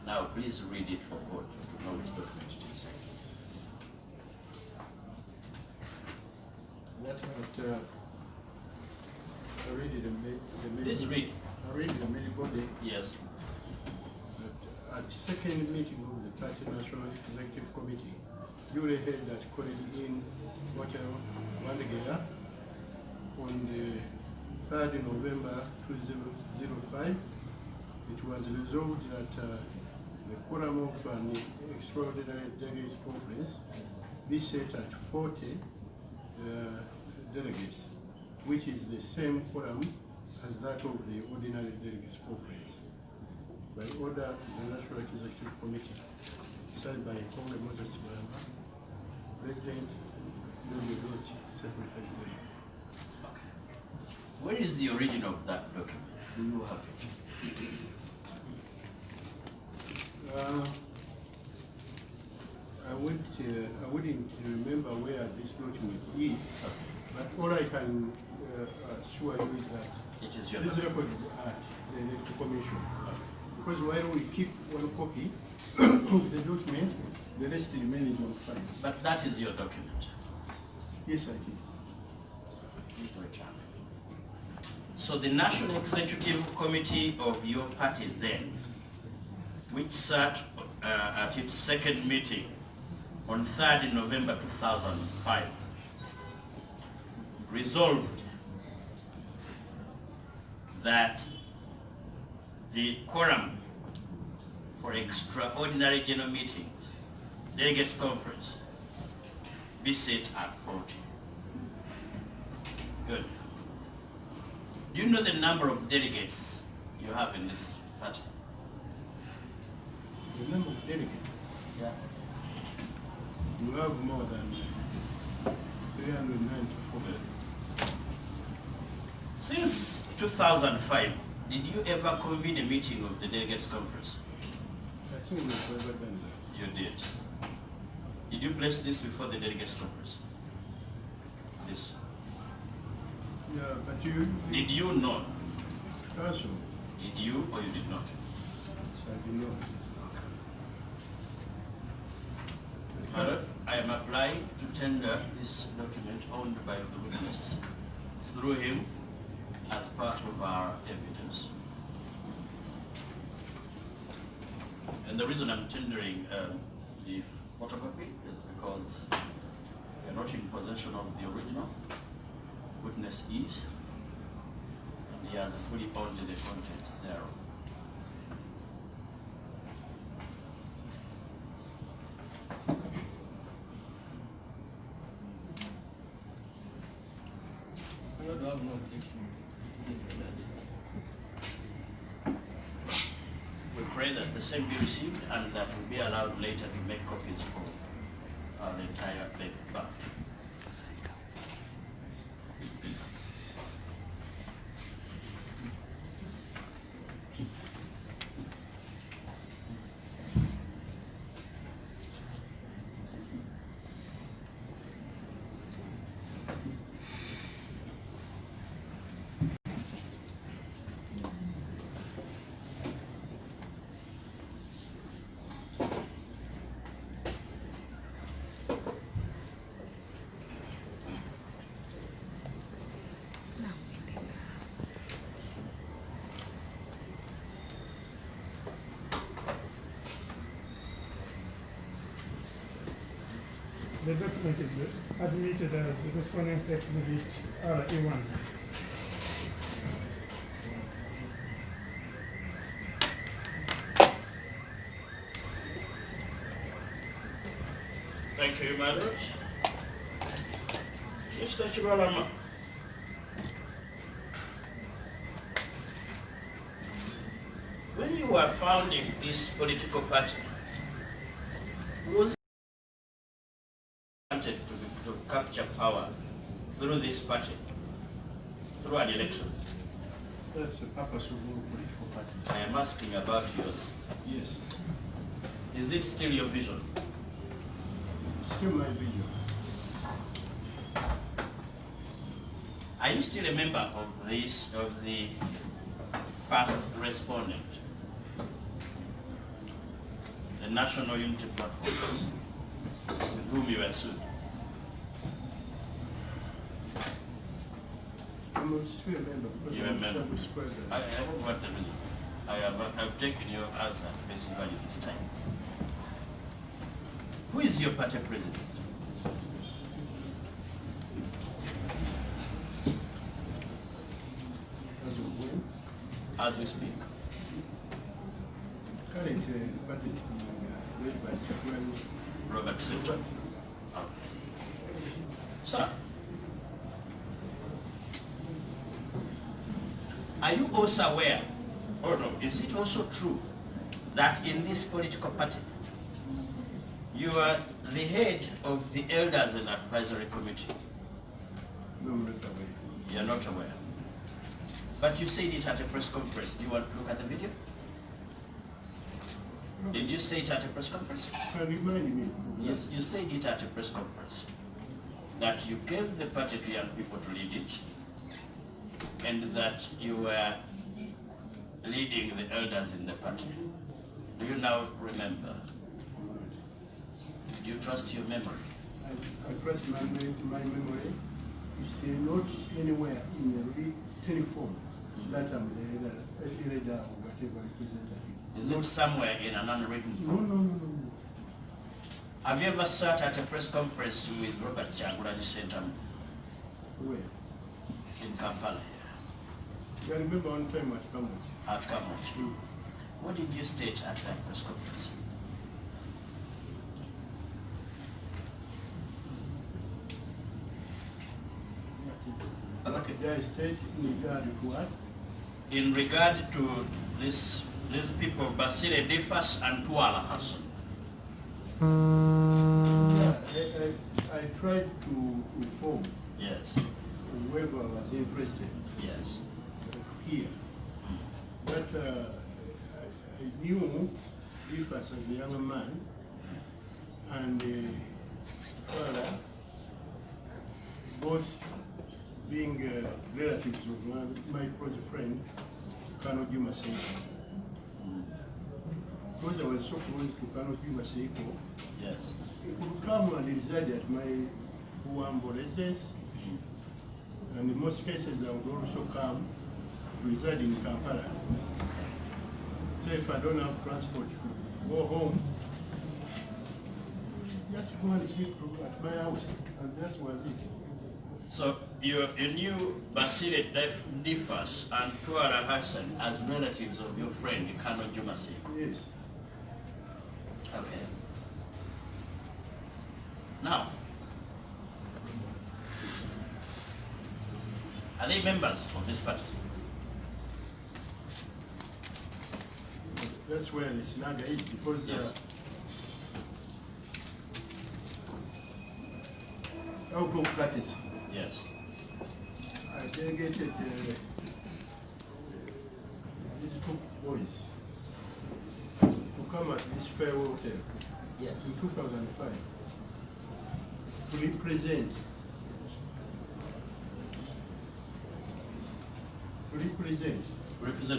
Now please read it for God to know which document it is. That I read it. Please read. I read the main body. Yes. At second meeting of the Party National Executive Committee, duly held at College Inn Hotel, Wandegeya, on the 3rd November 2005, it was resolved that the quorum of an extraordinary delegates conference be set at 40 delegates, which is the same quorum as that of the ordinary delegates conference. By order of the National Executive Committee, signed by Comrade Moses Kibalama, President Jojo Dodge, Secretary General. Where is the origin of that document? Do you have it? I wouldn't remember where this document is, but all I can assure you is that it is your this record is at the Electoral Commission. Because while we keep one copy of the document, the rest remains on file. But that is your document. Yes, I did. So the National Executive Committee of your party then, which sat at its second meeting on 3rd November 2005, resolved that the quorum for extraordinary general meetings, delegates conference, be set at 40. Good. Do you know the number of delegates you have in this party? The number of delegates? Yeah. You have more than 394. Since 2005, did you ever convene a meeting of the delegates conference? I think we've ever done that. You did. Did you place this before the delegates conference? This. Yeah, but you... Did you know? Also. Did you or you did not? I did not. I am applying to tender this document owned by the witness through him as part of our evidence. And the reason I'm tendering the photocopy is because we are not in possession of the original. Witness is, and he has fully owned the contents thereof. would have no objection. We pray that the same be received and that will be allowed later to make copies for the entire paper. The document is admitted as the Respondents Exhibit RE1. Thank you, my lord. Mr. Kibalama. When you were founding this political party, was it wanted to capture power through this party, through an election? That's the purpose of all political parties. I am asking about yours. Yes. Is it still your vision? It's still my vision. Are you still a member of the first respondent, the National Unity Platform, with whom you were sued? I'm still a member. Because You're a I'm member. subscribed. I don't want the reason. I've taken your answer at face value this time. Who is your party president? As we speak. Currently, the party is being led by Chairman Robert Clinton. Sir, are you also aware, or no, is it also true that in this political party, you are the head of the Elders and Advisory Committee? No, I'm not aware. You are not aware. But you said it at a press conference. Do you want to look at the video? Did you say it at a press conference? Remind me. Yes, you said it at a press conference. That you gave the party to young people to lead it, and that you were leading the elders in the party. Do you now remember? Do you trust your memory? I trust my memory. It's not anywhere in the written form that I'm the leader or whatever representative. Is it somewhere in an unwritten form? No. Have you ever sat at a press conference with Robert Kyagulanyi Ssentamu? Where? In Kampala. I remember one time at Kamwaki. At Kamwaki. What did you state at that press conference? Okay. Did I state in regard to what? In regard to these people, Basile Defas and Tuala Hassan. I tried to inform. Yes. Whoever was interested. Yes. Here. But I knew Defas as a young man, and Tuala, both being relatives of my close friend, Colonel Juma Seiko. Because I was so close to Colonel Juma Seiko, yes, he could come and reside at my Uambo residence, and in most cases I would also come to reside in Kampala. So if I don't have transport to go home, just go and sleep at my house, and that's was it. So you knew Basile Defas and Tuala Hassan as relatives of your friend, Colonel Juma Seiko? Yes. Okay. Now, Are they members of this party? That's where the snag is, because out of practice. Yes. I delegated these two boys to come at this farewell hotel in 2005 to represent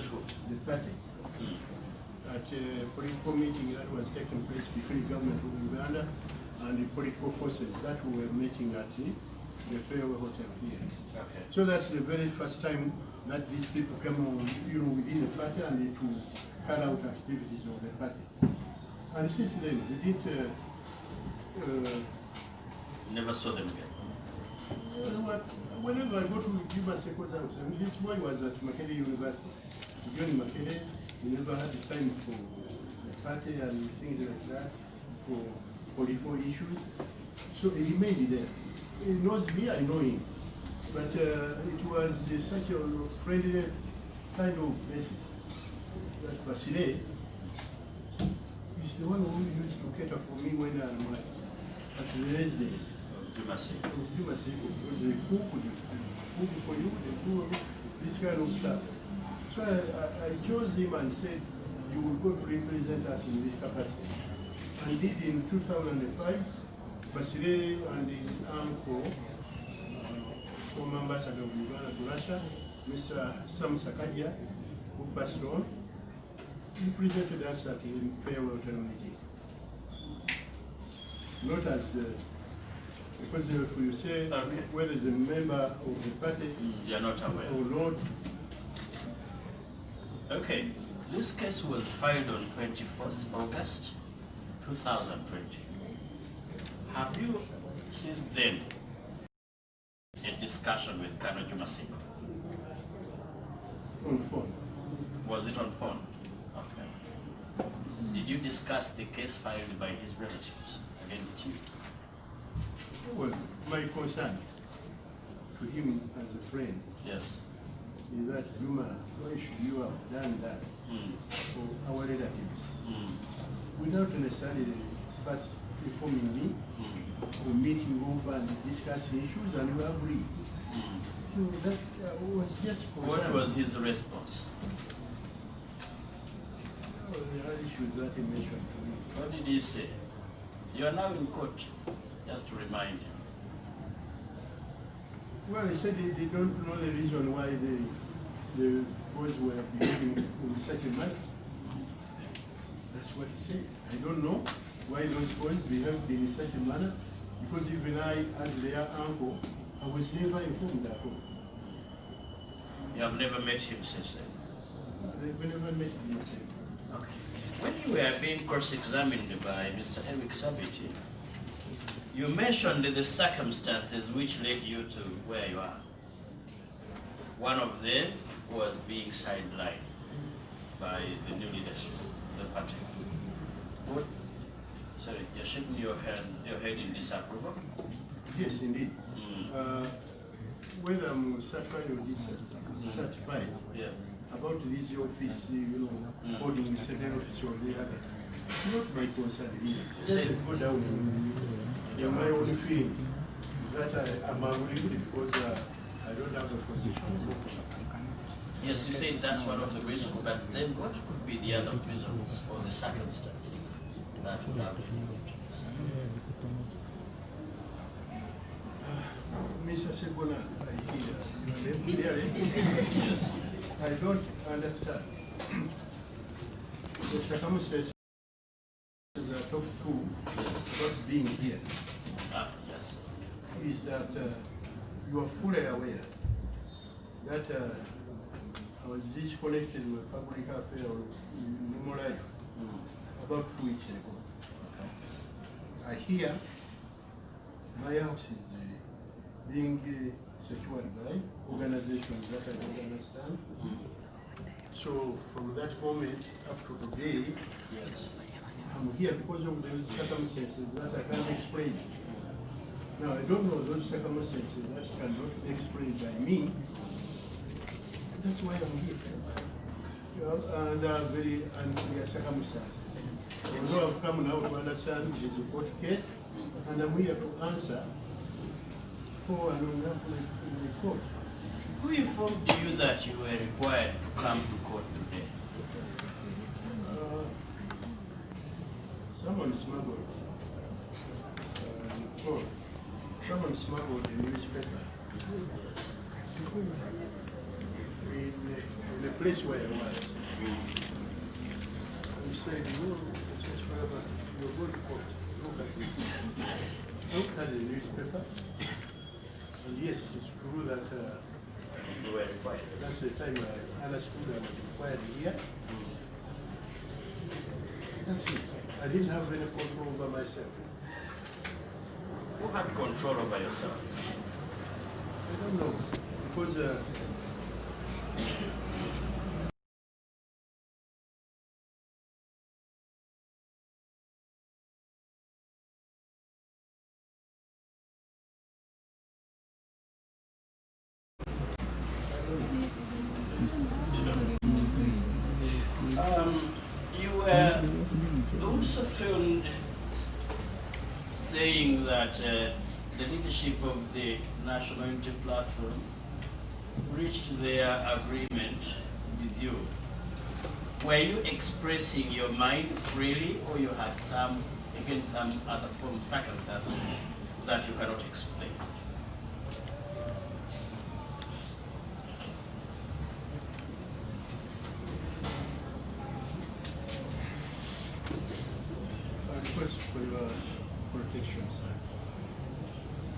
who? The party at a political meeting that was taking place between the government of Uganda and the political forces that were meeting at the farewell hotel here. Okay. So that's the very first time that these people came on, within the party and to carry out activities of the party. And since then, they did. Never saw them again. Whenever I go to Juba Seko's house, I mean, this boy was at Makerere University. He joined Makerere. He never had the time for the party and things like that, for political issues. So he remained there. He knows me, I know him. But it was such a friendly kind of basis that Basile is the one who used to cater for me when I'm at the residence. Juma Seko. Because they cook for you, they do this kind of stuff. So I chose him and said, you will go to represent us in this capacity. And did in 2005, Basile and his uncle, former ambassador of Uganda to Russia, Mr. Sam Sakadia, who passed on, he presented us at the farewell meeting. Not as because if you say whether it's a member of the party, you are not aware or not. Okay, this case was filed on 24th August 2020. Have you since then a discussion with Colonel Juma Seko? On phone. Was it on phone? Okay. Did you discuss the case filed by his relatives against you? Well, my concern to him as a friend is that Juma, why should you have done that for our relatives without necessarily first informing me or meeting over and discussing issues and we agree. So that was just concern. What was his response? Well, there are issues that he mentioned to me. What did he say? You are now in court. Just to remind you. Well, he said they don't know the reason why the boys were behaving in such a manner. That's what he said. I don't know why those boys behaved in such a manner, because even I, as their uncle, I was never informed at all. You have never met him since then? I've never met him since then. Okay. When you were being cross-examined by Mr. Eric Sabiti, you mentioned the circumstances which led you to where you are. One of them was being sidelined by the new leadership of the party. What? Sorry, you're shaking your head in disapproval? Yes, indeed. Whether I'm certified or discertified about this office, holding the second office or the other, it's not my concern either. Let it go down in my own feelings that I'm angry because I don't have a position. Yes, you said that's one of the reasons, but then what could be the other reasons or the circumstances that would have led you to this? Mr. Segona, I hear you. Yes. I don't understand the circumstances I talked to about being here. Yes. Is that you are fully aware that I was disconnected with public affairs in normal life about 2 weeks ago. Okay. I hear my house is being secured by organizations that I don't understand. So from that moment up to today, I'm here because of those circumstances that I can't explain. Now I don't know those circumstances that cannot be explained by me, That's why I'm here. Under very unclear circumstances. Although I've come now to understand it is a court case, and I'm here to answer for an announcement in the court. Who informed you that you were required to come to court today? Someone smuggled. Someone smuggled a newspaper in the place where I was. And said, you're going to court. Look at it. Look at the newspaper. And yes, it's true that you were required. That's the time I understood I was required here. That's it. I didn't have any control over myself. Who had control over yourself? I don't know. Because you were also filmed saying that the leadership of the National Unity Platform reached their agreement with you. Were you expressing your mind freely, or you had some other form of circumstances that you cannot explain? request for your protection, sir.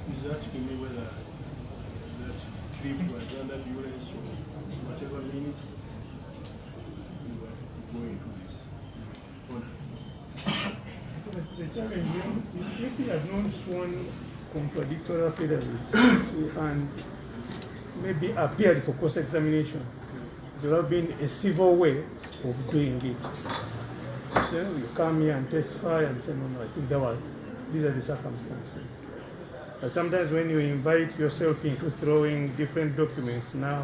He's asking me whether that trip was under duress or whatever means you were going to this. So the challenge is if he had not sworn contradictory affidavits and maybe appeared for cross-examination, there would have been a civil way of doing it. So you come here and testify and say, no, I think these are the circumstances. But sometimes when you invite yourself into throwing different documents now,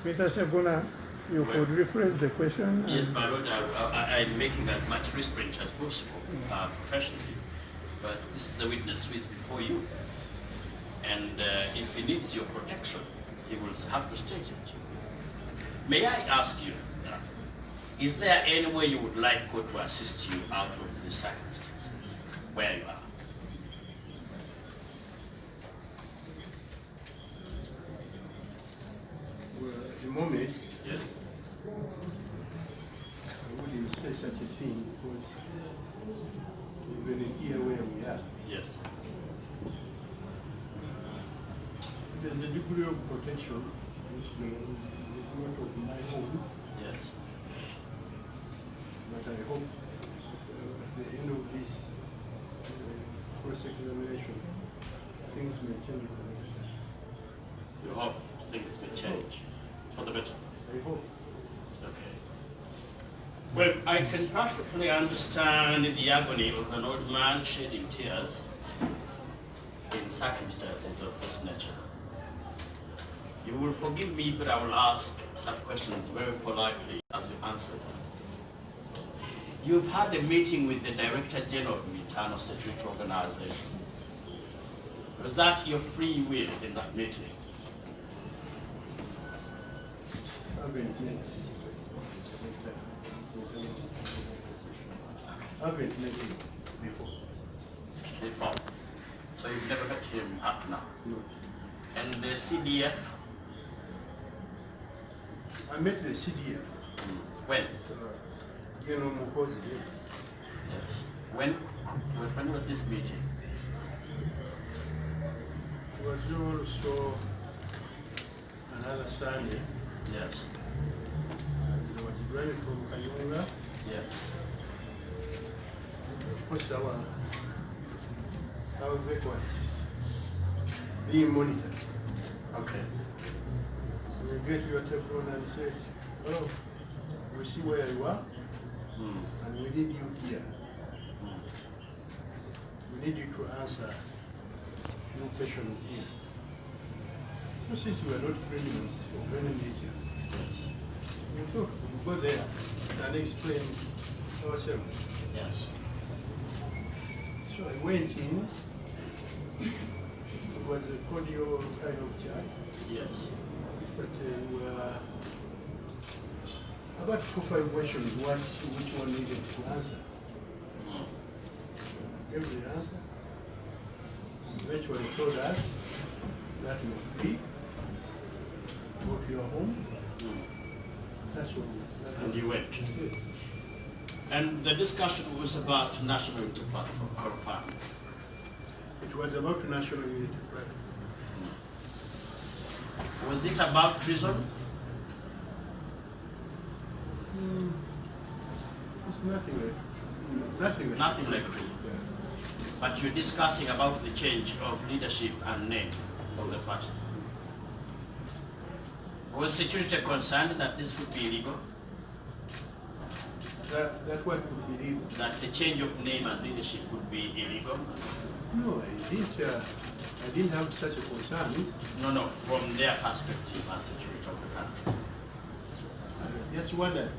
Mr. Sebuna, you could rephrase the question. Yes, my lord, I'm making as much restraint as possible professionally, but this is the witness who is before you, and if he needs your protection, he will have to state it. May I ask you, is there any way you would like court to assist you out of the circumstances where you are? Well, at the moment, yes. I wouldn't say such a thing because even here where we are, yes, there's a degree of protection which not of my own. Yes. But I hope at the end of this cross-examination, things may change. You hope things may change for the better? I hope. Okay. Well, I can perfectly understand the agony of an old man shedding tears in circumstances of this nature. You will forgive me, but I will ask some questions very politely as you answer them. You've had a meeting with the Director General of the Internal Security Organization. Was that your free will in that meeting? I've been met him before. Before. So you've never met him up to now? No. And the CDF? I met the CDF. When? General Mukozi did. Yes. When was this meeting? It was also another Sunday. Yes. And there was a drive from Kayunga. Yes. Of course, our vehicle was being monitored. Okay. So we get your telephone and say, oh, we see where you are, and we need you here. We need you to answer no question here. So since we are not criminals of any nature, we thought we would go there and explain ourselves. Yes. So I went in. It was a cordial kind of chat. Yes. But we were about 4 or 5 questions, which one needed to answer. Gave the answer. Eventually told us that we were free. Go to your home. That's what And you went. And the discussion was about National Unity Platform, confirmed. It was about National Unity Platform. Was it about treason? It's nothing like Nothing like treason. But you're discussing about the change of leadership and name of the party. Was security concerned that this would be illegal? That what would be illegal? That the change of name and leadership would be illegal? No, I didn't have such a concern. No, from their perspective as security of the country. Just wondered,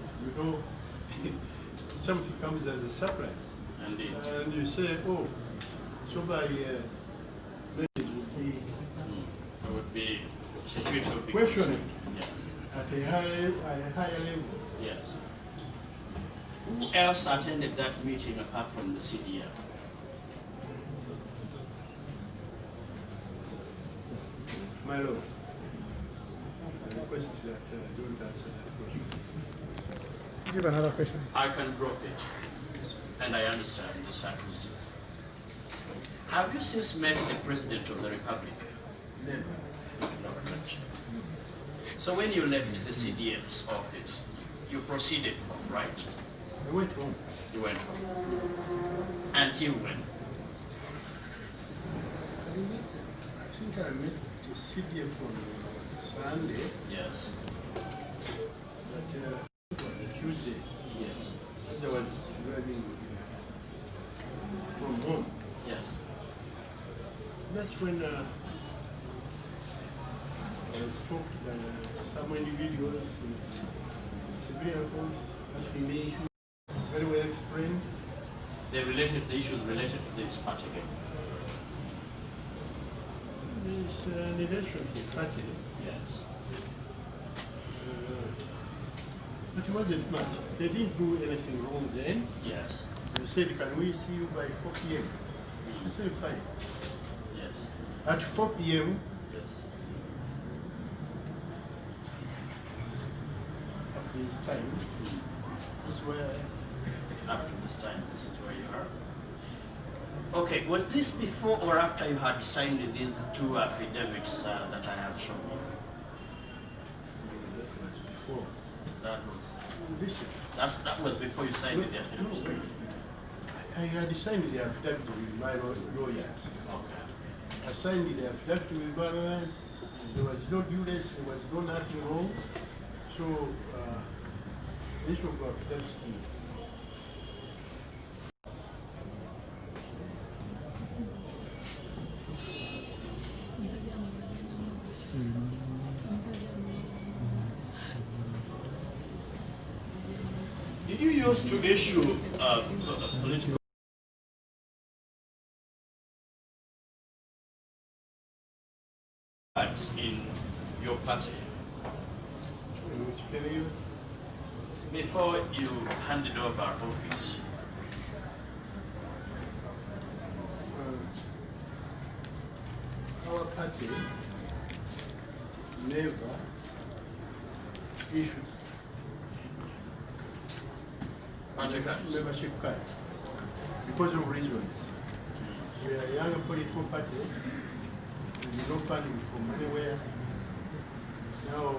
something comes as a surprise. Indeed. And you say, oh, so by would be security would be questioning yes. At a higher level. Yes. Who else attended that meeting apart from the CDF? My Lord, I request that don't answer that question. Give another question. I can drop it, and I understand the circumstances. Have you since met the President of the Republic? Never. So when you left the CDF's office, you proceeded home, right? I went home. You went home. Until when? I think I met the CDF on Sunday. Yes. But Tuesday. Yes. I was driving from home. Yes. That's when I spoke to some individuals in civilian homes, asking me issues very well explained. The issues related to this party again. It's an election party. Yes. But it wasn't much. They didn't do anything wrong then. Yes. They said, can we see you by 4 p.m.? I said, fine. Yes. At 4 p.m., yes. At this time, this is where Up to this time, this is where you are. Okay, was this before or after you had signed these 2 affidavits that I have shown you? before. That was before you signed the affidavit. No, wait. I had signed the affidavit with my lawyers. Okay. I signed the affidavit with my lawyers. There was no duress, there was no nothing wrong. So, this was affidavit. Did you used to issue political cards in your party? In which period? Before you handed over office? Our party never issued membership card because of reasons. We are a young political party. We do not funding from anywhere. Now,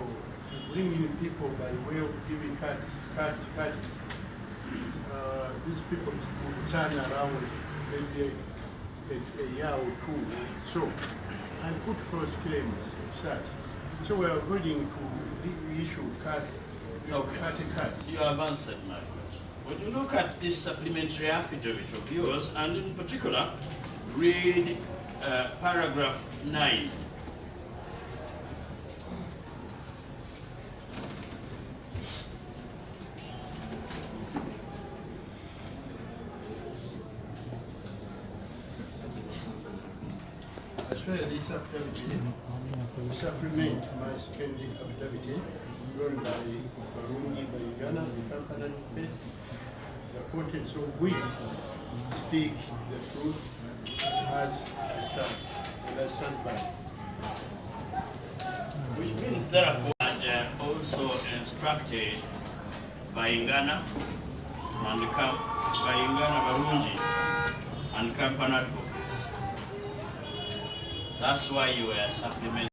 bringing in people by way of giving cards. These people will turn around maybe a year or 2 so, and put false claims of such. So we are avoiding to issue party cards. You have answered my question. When you look at this supplementary affidavit of yours, and in particular, read paragraph 9. this affidavit to supplement my second affidavit drawn by Barungi by Ghana, the company base, the contents of which speak the truth as I stand, and I stand by. Which means, therefore, and also instructed by Ghana and by Ghana Barungi and company advocates. That's why you were supplementing.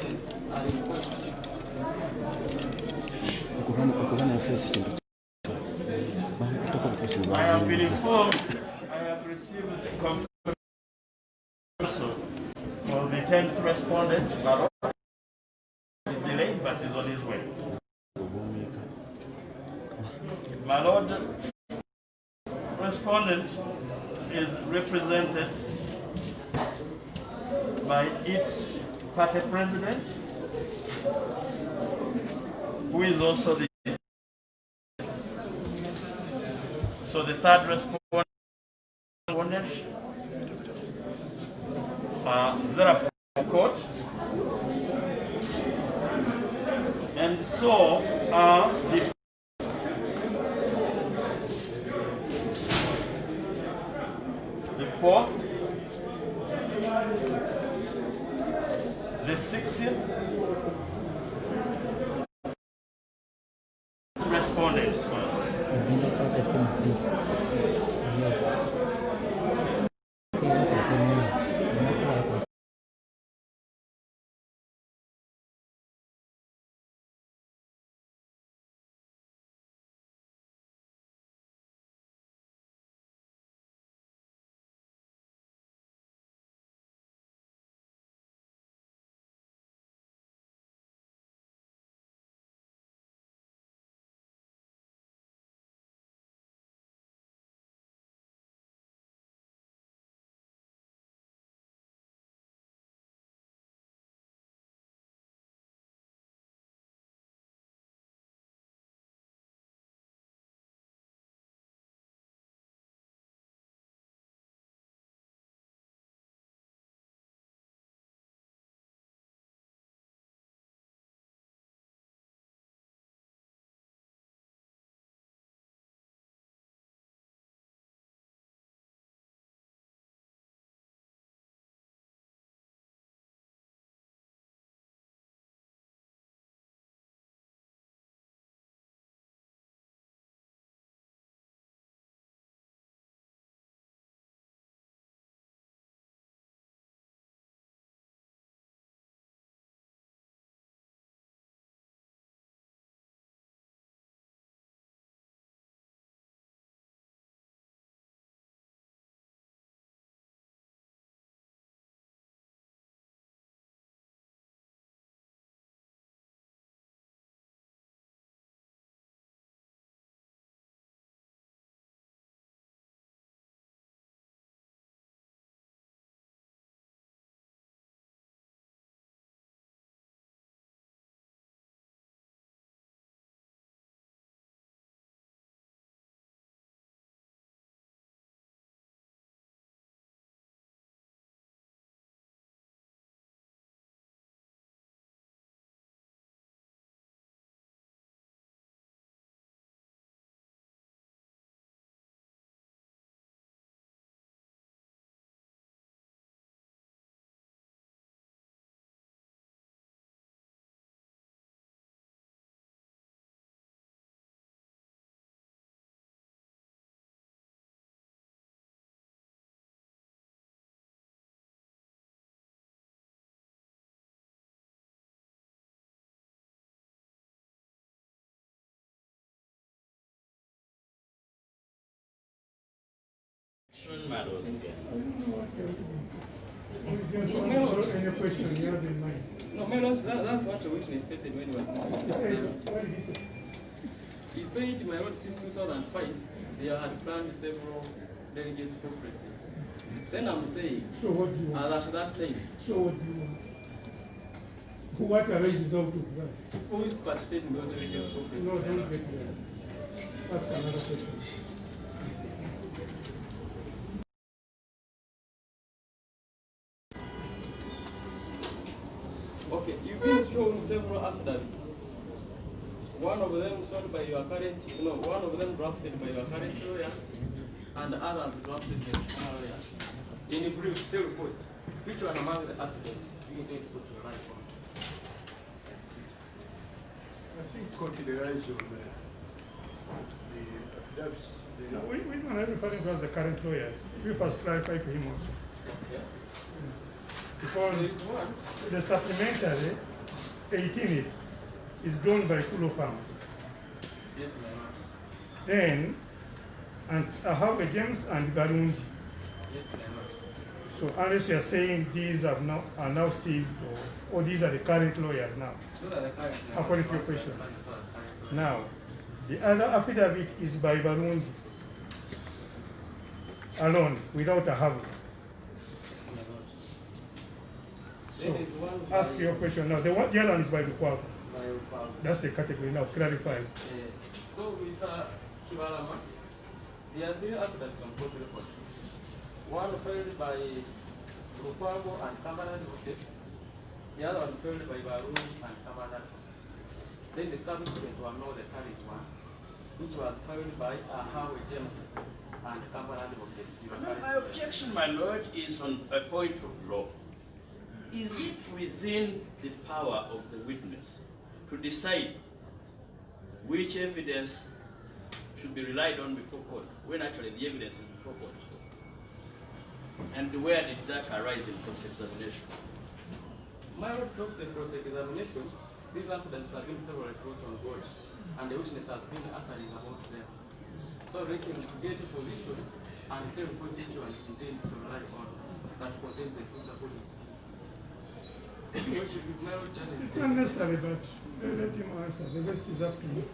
respondents are important. I have been informed, I have received a confirmation for the 10th respondent. Malord is delayed, but is on his way. Malord respondent is represented by its party president, who is also the third respondent, therefore court, and so the fourth, the 60th respondents. Any question you have in mind? No, that's what the witness stated when he was. What did he say? He said, my lord, since 2005, they had planned several delegates conferences. Then I'm saying, so what do you want? At that time. So what do you want? What arranges out to that? Who is participating in those delegates conferences? No, don't get there. Ask another question. Okay, you've been shown several affidavits. One of them sold by your current, one of them drafted by your current lawyers, and others drafted by your lawyers. In brief, tell report, which one among the affidavits do you think put the right one? I think court relies on the affidavits. No, we don't have referring to as the current lawyers. We first clarify to him also. Okay. Because the supplementary 18th is drawn by two law firms. Yes, my lord. Then, and Ahawe James and Barundi. Yes, my lord. So unless you are saying these are now seized, or these are the current lawyers now, Those are the current lawyers. according to your question. Now, the other affidavit is by Barundi alone, without Ahawe. So, ask your question now. The other one is by Lukwago. That's the category now, clarified. So, Mr. Kibalama, there are three affidavits on court record. One filed by Lukwago and Kamana advocates, the other one filed by Barundi and Kamana. Then the subsequent one, now the current one, which was filed by Ahawe James and Kamana advocates. My objection, my lord, is on a point of law. Is it within the power of the witness to decide which evidence should be relied on before court, when actually the evidence is before court? And where did that arise in cross-examination? My lord, of the cross-examination, these evidence have been several brought on board, and the witness has been answering about them. So they can get a position and tell the constituent intends to rely on that contains the true supporting. It's unnecessary, but let him answer. The rest is up to you.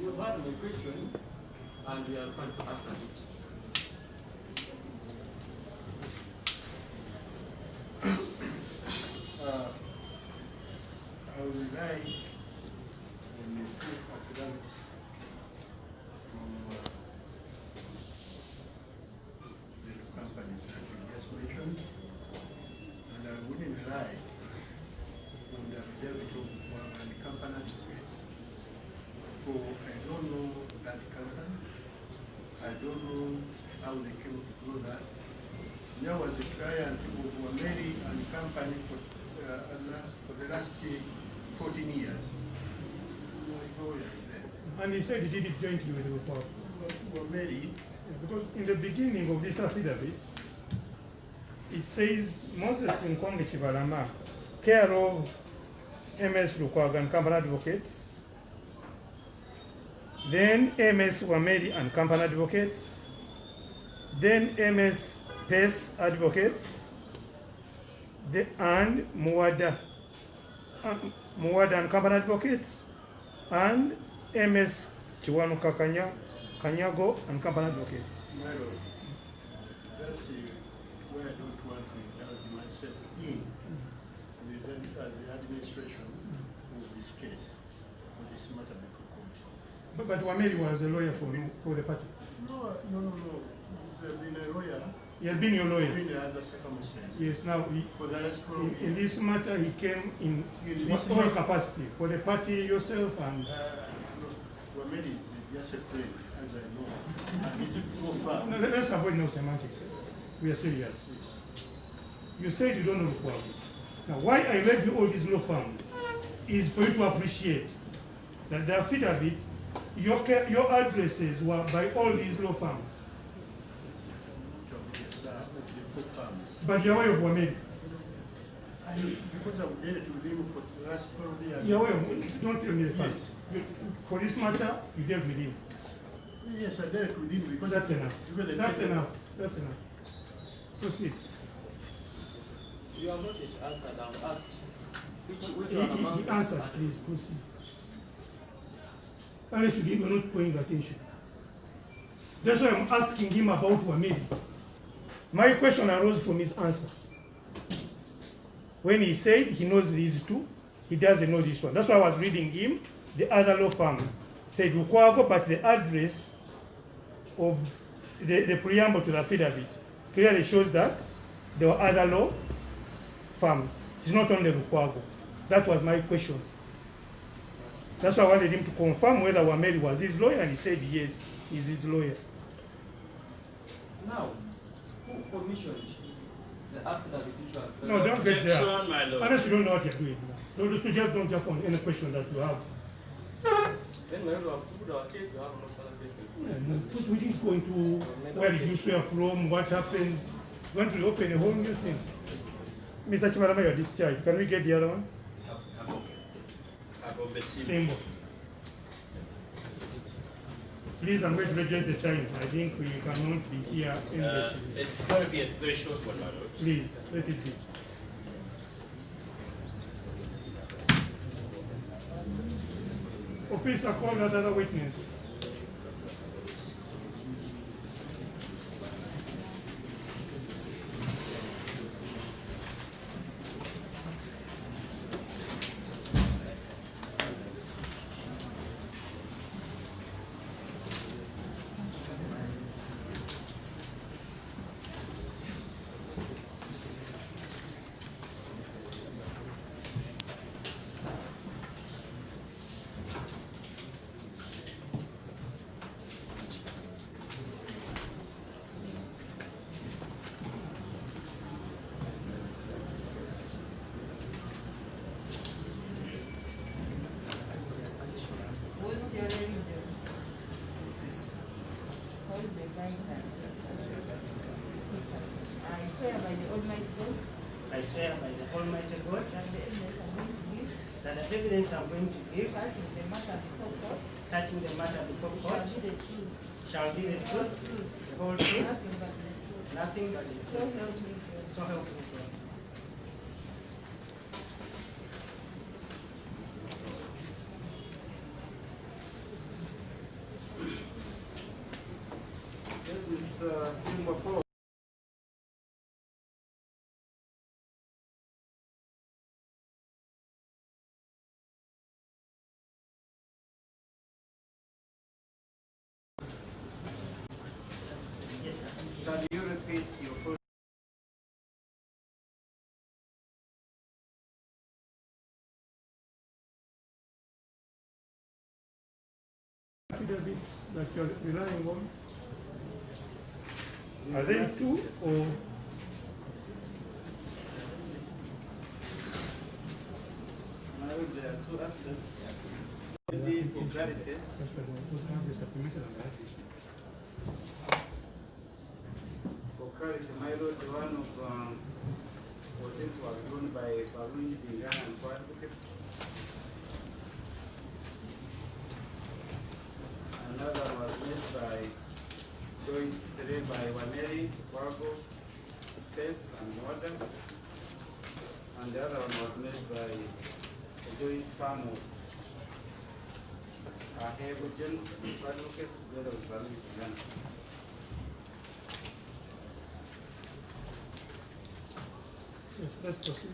You had my question, and we are going to answer it. I will rely on the two affidavits from the companies that you just mentioned, and I wouldn't rely on the affidavit of the company advocates. For I don't know that company, I don't know how they came to do that. There was a client of Mary and company for the last 14 years. And he said he did it jointly with the report. Mary, because in the beginning of this affidavit, it says Moses Nkonge Kibalama, care of MS Lukwago and company advocates, then MS Wameri and company advocates, then MS Pace advocates, and Muwada and company advocates, and MS Chiwanuka Kanyago and company advocates. My lord, that's where I don't want to indulge myself in the administration of this case, of this matter before court. But Wameri was a lawyer for the party. No. He's been a lawyer. He has been your lawyer. In other circumstances. Yes, now for the last 12 years. in this matter he came in all capacity for the party yourself and. Wameri is just a friend, as I know. And he's a law firm. No, let's avoid no semantics. We are serious. Yes. You said you don't know Lukwago. Now, why I read you all these law firms is for you to appreciate that the affidavit, your addresses were by all these law firms. But you're aware of Wameri. Because I've dealt with him for the last 12 years. You're aware of, don't tell me the past. For this matter, you dealt with him. Yes, I dealt with him because that's enough. That's enough. That's enough. Proceed. You have not yet answered. I've asked which one among he answered. Please proceed. Unless you were not paying attention. That's why I'm asking him about Wameri. My question arose from his answer. When he said he knows these two, he doesn't know this one. That's why I was reading him the other law firms. Said Lukwago, but the address of the preamble to the affidavit clearly shows that there were other law firms. It's not only Lukwago. That was my question. That's why I wanted him to confirm whether Wameri was his lawyer, and he said yes, he's his lawyer. Now, who commissioned the affidavit which was... No, don't get there. My lord. Unless you don't know what you're doing. No, just don't jump on any question that you have. Then we have to put our case, we have no further questions. Because we didn't go into where did you swear from, what happened. going to open a whole new thing. Mr. Kibalama, you are discharged. Can we get the other one? Symbol. Please, I'm going to regulate the time. I think we cannot be here endlessly. It's going to be a very short one, my lord. Please, let it be. Officer, call that other witness. I swear by the Almighty God that the evidence I'm going to give touching the matter before court shall be the truth, the whole truth, nothing but the truth. So help me God. Yes, Mr. Singapore. Yes, sir. Can you repeat your full affidavits that you're relying on? Are they two or? there are two affidavits. Maybe for clarity. For clarity, my lord, the one of was given by Baruni, Bingana, and four advocates. Another was made by joint three by Waneri, Wargo, Face, and Water. And the other one was made by a joint farm of Hegogen, advocates, together with Baruni, Bingana. Yes, let's proceed.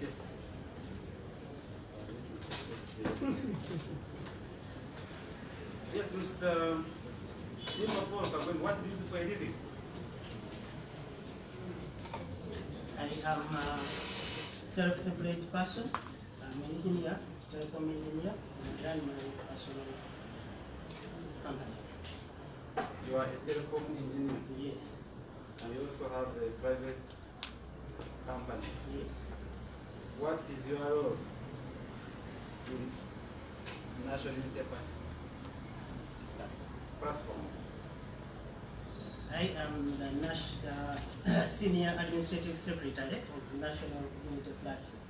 Yes. Proceed. Yes, Mr. Singapore, what do you do for a living? I am a self-employed person. I'm an engineer, telecom engineer, and I run my personal company. You are a telecom engineer? Yes. And you also have a private company? Yes. What is your role in National Unity Party platform? I am the Senior Administrative Secretary of the National Unity Platform.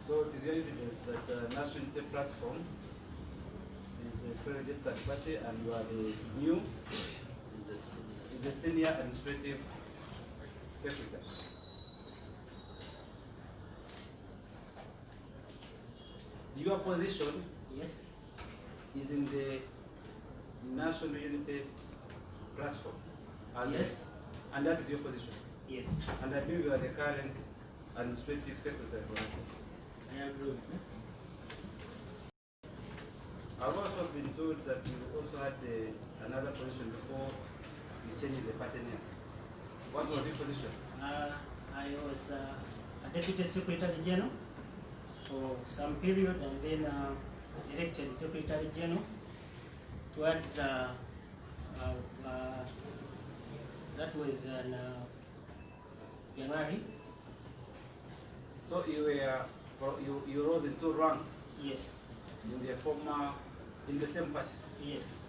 So it is your evidence that the National Unity Platform is a fully registered party and you are the new the Senior Administrative Secretary. Your position, yes, is in the National Unity Platform. Yes. And that is your position. Yes. And I believe you are the current administrative secretary for that. I agree. I've also been told that you also had another position before you changed the party name. What was your position? I was a Deputy Secretary General for some period and then elected Secretary General towards that was in January. So you were you rose in 2 ranks. Yes. In the former, in the same party. Yes.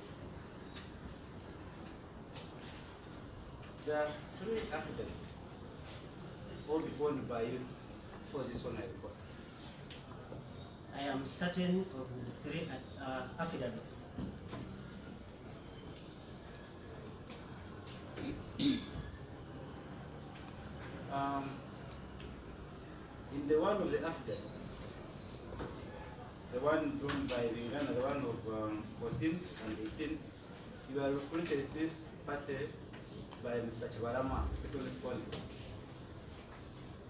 There are 3 affidavits, all born by you for this one I report. I am certain of the 3 affidavits. In the one of the affidavit, the one drawn by Vingana, the one of 14 and 18, you are recruited this party by Mr. Kibalama, second respondent.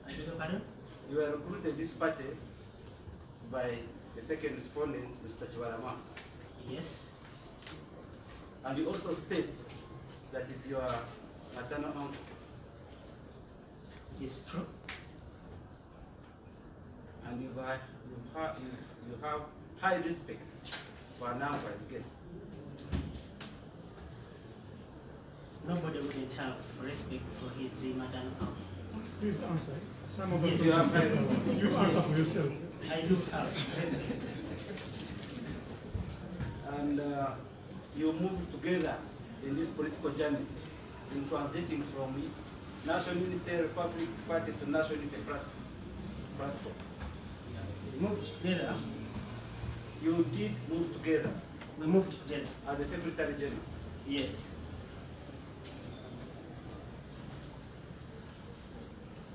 I beg your pardon? You are recruited this party by the second respondent, Mr. Kibalama. Yes. And you also state that is your maternal uncle. It is true. And you have high respect for an uncle, I guess. Nobody wouldn't have respect for his maternal uncle. Please answer. Some of Yes. you answer for yourself. I do have respect. And you moved together in this political journey, in transiting from National Unity Republic Party to National Unity Platform. We moved together. You did move together. We moved together. As the Secretary General. Yes.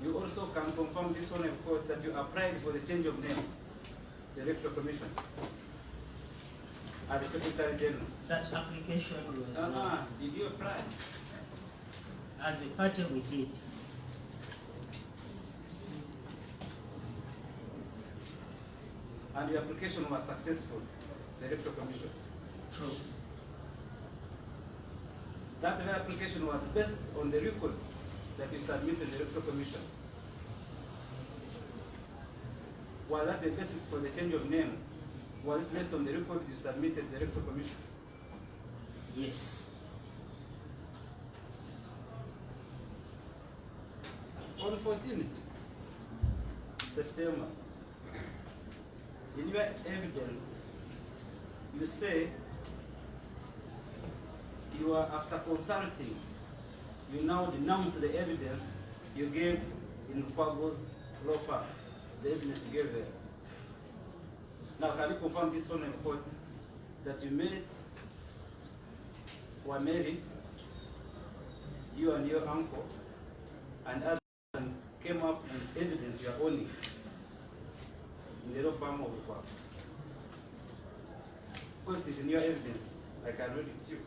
You also can confirm this one in court that you applied for the change of name, the Electoral Commission, as the Secretary General. That application was... Did you apply? As a party we did. And your application was successful, the Electoral Commission. True. That very application was based on the records that you submitted to the Electoral Commission. Was that the basis for the change of name? Was it based on the records you submitted to the Electoral Commission? Yes. On 14th September, in your evidence, you say you are, after consulting, you now denounce the evidence you gave in Kwago's law firm, the evidence you gave there. Now, can you confirm this on the court that you met, were married, you and your uncle, and others came up with evidence you are owning in the law firm of the court? What is in your evidence? I can read it to you.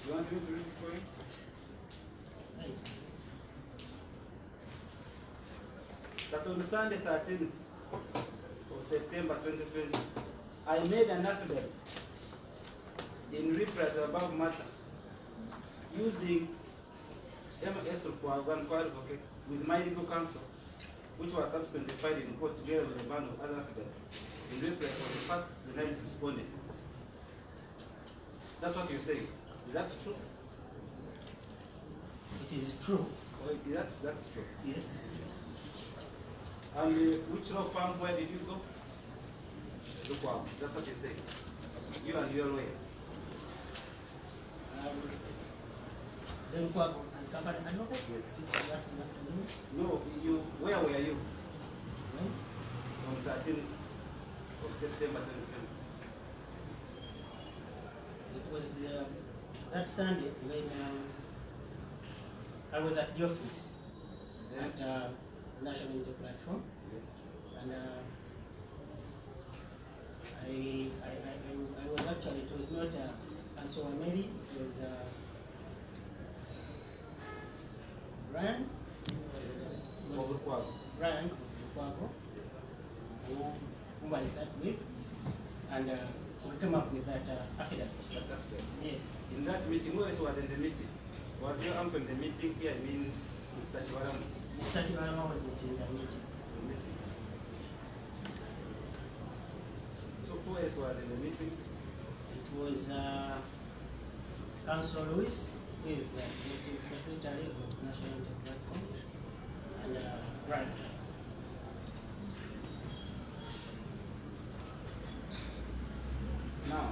You want me to read it for you? That on Sunday 13th of September 2020, I made an affidavit in reply to the above matter using MS Rukwagan advocates with my legal counsel, which was subsequently filed in court together with a band of other affidavits in reply for the first denied respondent. That's what you're saying. Is that true? It is true. Well, that's true. Yes. And which law firm, where did you go? Rukwagan. That's what you're saying. You and your lawyer. Then Kwago and company advocates? Yes. What you want to know? No, you, where were you? When? On 13th of September 2020. It was that Sunday when I was at the office at National Unity Platform. Yes. And I was actually, it was not Councillor Mary was Brian Brian Kwago, whom I sat with, and we came up with that affidavit. Yes. In that meeting, who else was in the meeting? Was your uncle in the meeting here? I mean, Mr. Kibalama? Mr. Kibalama wasn't in the meeting. So who else was in the meeting? It was Councillor Lewis, who is the Executive Secretary of National Unity Platform, and Brian. Now,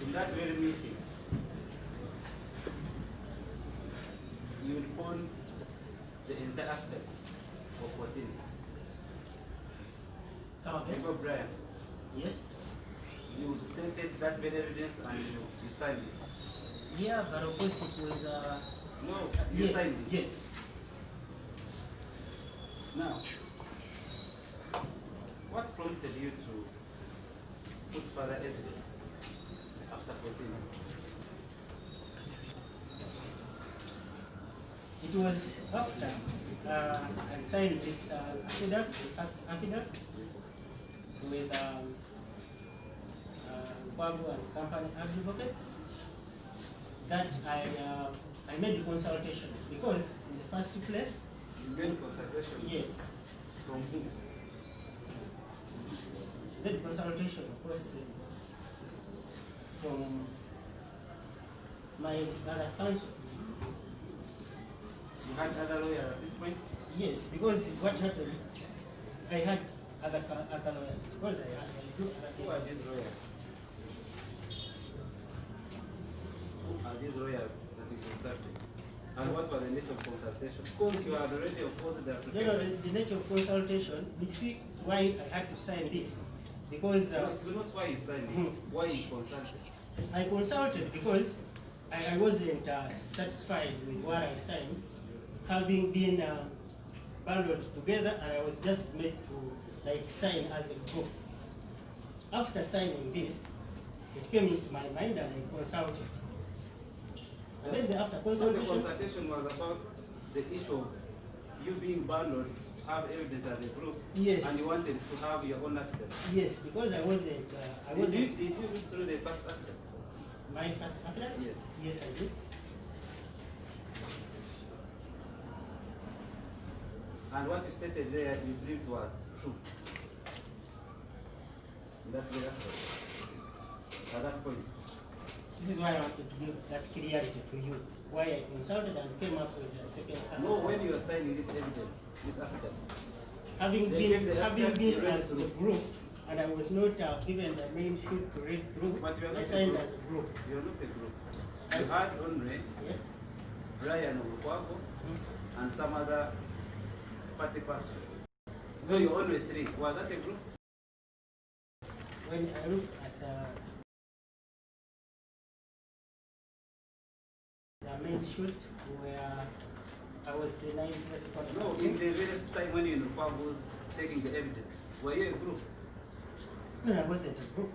in that very meeting, you will own the entire affidavit of 14. Before Brian. Yes. You stated that very evidence and you signed it. Yeah, but of course it was no, you yes, signed it. Yes. Now, what prompted you to put further evidence after 14? It was after I signed this affidavit, the first affidavit, with Kwago and company advocates, that I made consultations, because in the first place, you made consultation? Yes. From whom? Made consultation, of course, from my other councils. You had other lawyers at this point? Yes, because what happens, I had other lawyers, because I do other cases. Who are these lawyers? Who are these lawyers that you consulted? And what was the nature of consultation? Because you had already opposed the application. The nature of consultation, you see why I had to sign this. Because it's not why you signed it, why you consulted. I consulted because I wasn't satisfied with what I signed, having been bundled together, and I was just made to sign as a group. After signing this, it came into my mind and I consulted. And then after consultation, so the consultation was about the issue of you being bundled to have evidence as a group. Yes. And you wanted to have your own affidavit. Yes, because I wasn't. Did you read through the first affidavit? My first affidavit? Yes. Yes, I did. And what you stated there, you believed was true. That very affidavit. At that point. This is why I wanted to give that clarity to you. Why I consulted and came up with the second affidavit. No, when you were signing this evidence, this affidavit. Having been as a group, and I was not given the main sheet to read through, but you are not I signed a group. as a group. You are not a group. You had only Brian Kwago and some other party person. So you only three. Was that a group? When I looked at the main shoot where I was the ninth respondent. No, in the very time when you was taking the evidence, were you a group? No, I wasn't a group.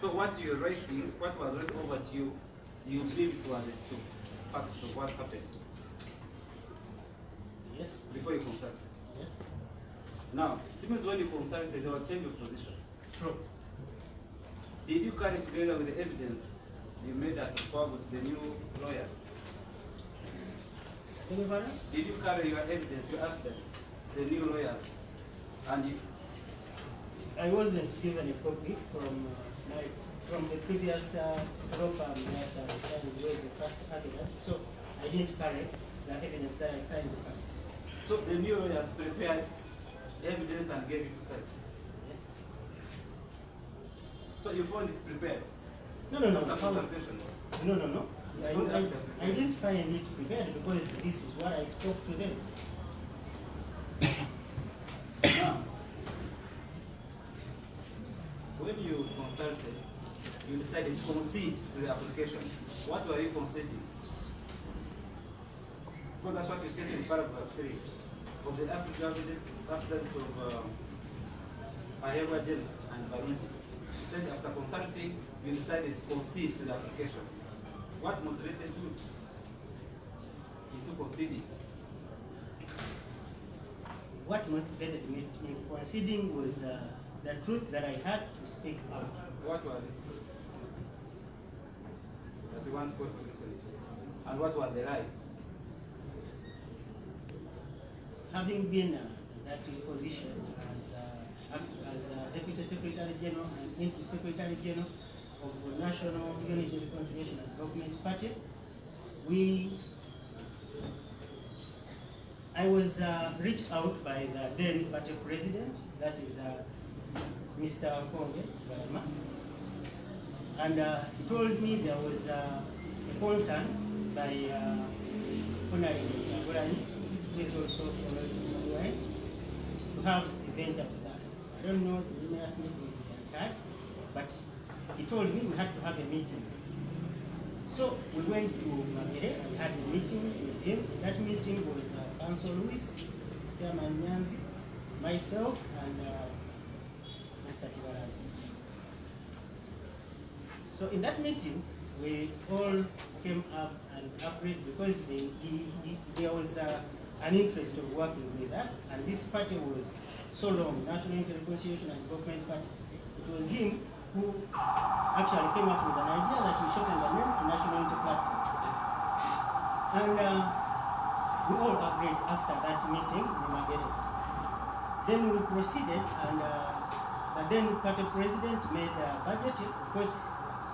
So what you're writing, what was read over to you, you believe it was the true facts of what happened? Yes. Before you consulted? Yes. Now, it means when you consulted, there was change of position. True. Did you carry together with the evidence you made at Kwago to the new lawyers? Did you carry your evidence, your affidavit, the new lawyers? And you... I wasn't given a copy from the previous law firm that I signed with the first affidavit, so I didn't carry the evidence that I signed the first. So the new lawyers prepared evidence and gave it to sign? Yes. So you found it prepared? No. After consultation? No. I didn't find it prepared because this is what I spoke to them. Now, when you consulted, you decided to concede to the application. What were you conceding? Because that's what you stated in paragraph 3 of the affidavit of Aheva James and Barundi. You said after consulting, you decided to concede to the application. What motivated you into conceding? What motivated me in conceding was the truth that I had to speak out. What was this truth that you want God to listen to? And what was the lie? Having been in that position as Deputy Secretary General and Interim Secretary General of the National Unity Reconciliation and Development Party, I was reached out by the then party president, that is Mr. Kibalama, and he told me there was a concern by Honorable Kibalama, who is also to have a venture with us. I don't know the numerous meetings we had, but he told me we had to have a meeting. So we went to Magere and had a meeting with him. That meeting was Council Luis, Chairman Nyanzi, myself, and Mr. Kibalama. So in that meeting, we all came up and agreed because there was an interest of working with us, and this party was so long, National Unity Reconciliation and Development Party. It was him who actually came up with an idea that we shorten the name to National Unity Platform. And we all agreed after that meeting in Magere. Then we proceeded, and the then party president made a budget, of course,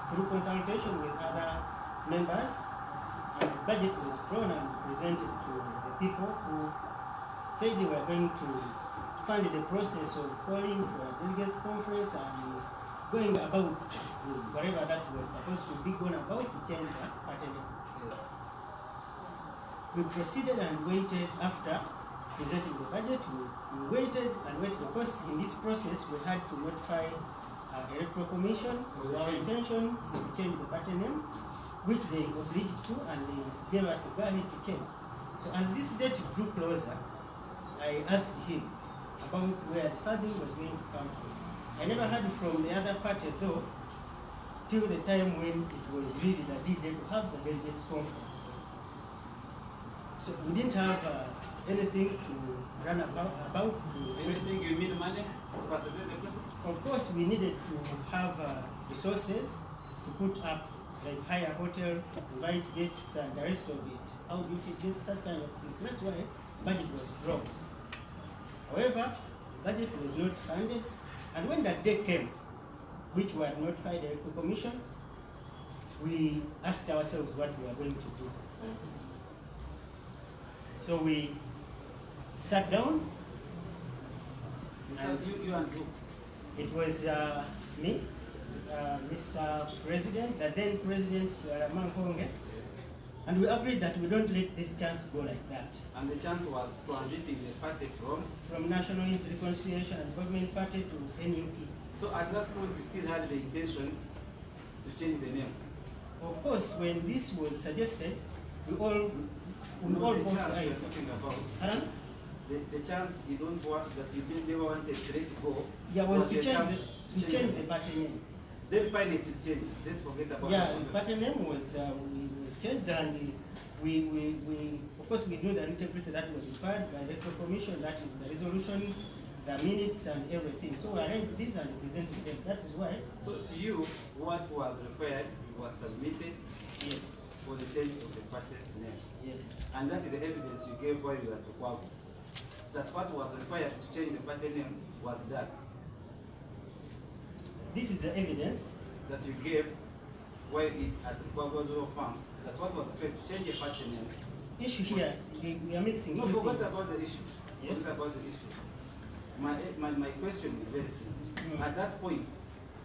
through consultation with other members. And the budget was drawn and presented to the people who said they were going to fund the process of calling for a delegates conference and going about whatever that was supposed to be gone about to change the party name. Yes. We proceeded and waited after presenting the budget. We waited and waited. Of course, in this process, we had to notify Electoral Commission of our intentions to change the party name, which they agreed to, and they gave us a go-ahead to change. So as this date drew closer, I asked him about where the funding was going to come from. I never heard from the other party though, till the time when it was really the D-Day to have the delegates conference. So we didn't have anything to run about. Anything you need money to facilitate the process? Of course, we needed to have resources to put up, like hire a hotel, invite guests and the rest of it. How do you take this, such kind of things? That's why budget was dropped. However, budget was not funded, and when that day came, which we had notified the Electoral Commission, we asked ourselves what we were going to do. So we sat down. You and who? It was me, Mr. President, the then President Kibalama, and we agreed that we don't let this chance go like that. And the chance was transiting the party from National Unity Reconciliation and Development Party to NUP. So at that point, you still had the intention to change the name? Of course, when this was suggested, we all the chance you're talking about. The chance you don't want, that you never wanted to let it go. Yeah, was to change the party name. Then finally it is changed. Let's forget about the party name was changed, and we of course we knew the integrity that was required by the Electoral Commission, that is the resolutions, the minutes and everything. So we arranged this and presented them. That is why. So to you, what was required was submitted. Yes. For the change of the party name. Yes. And that is the evidence you gave while you were at Okwago. That what was required to change the party name was done. This is the evidence that you gave while at Okwago Farm, that what was required to change the party name. Issue here, we are mixing. No, forget about the issue. Yes. Forget about the issue. My question is very simple. At that point,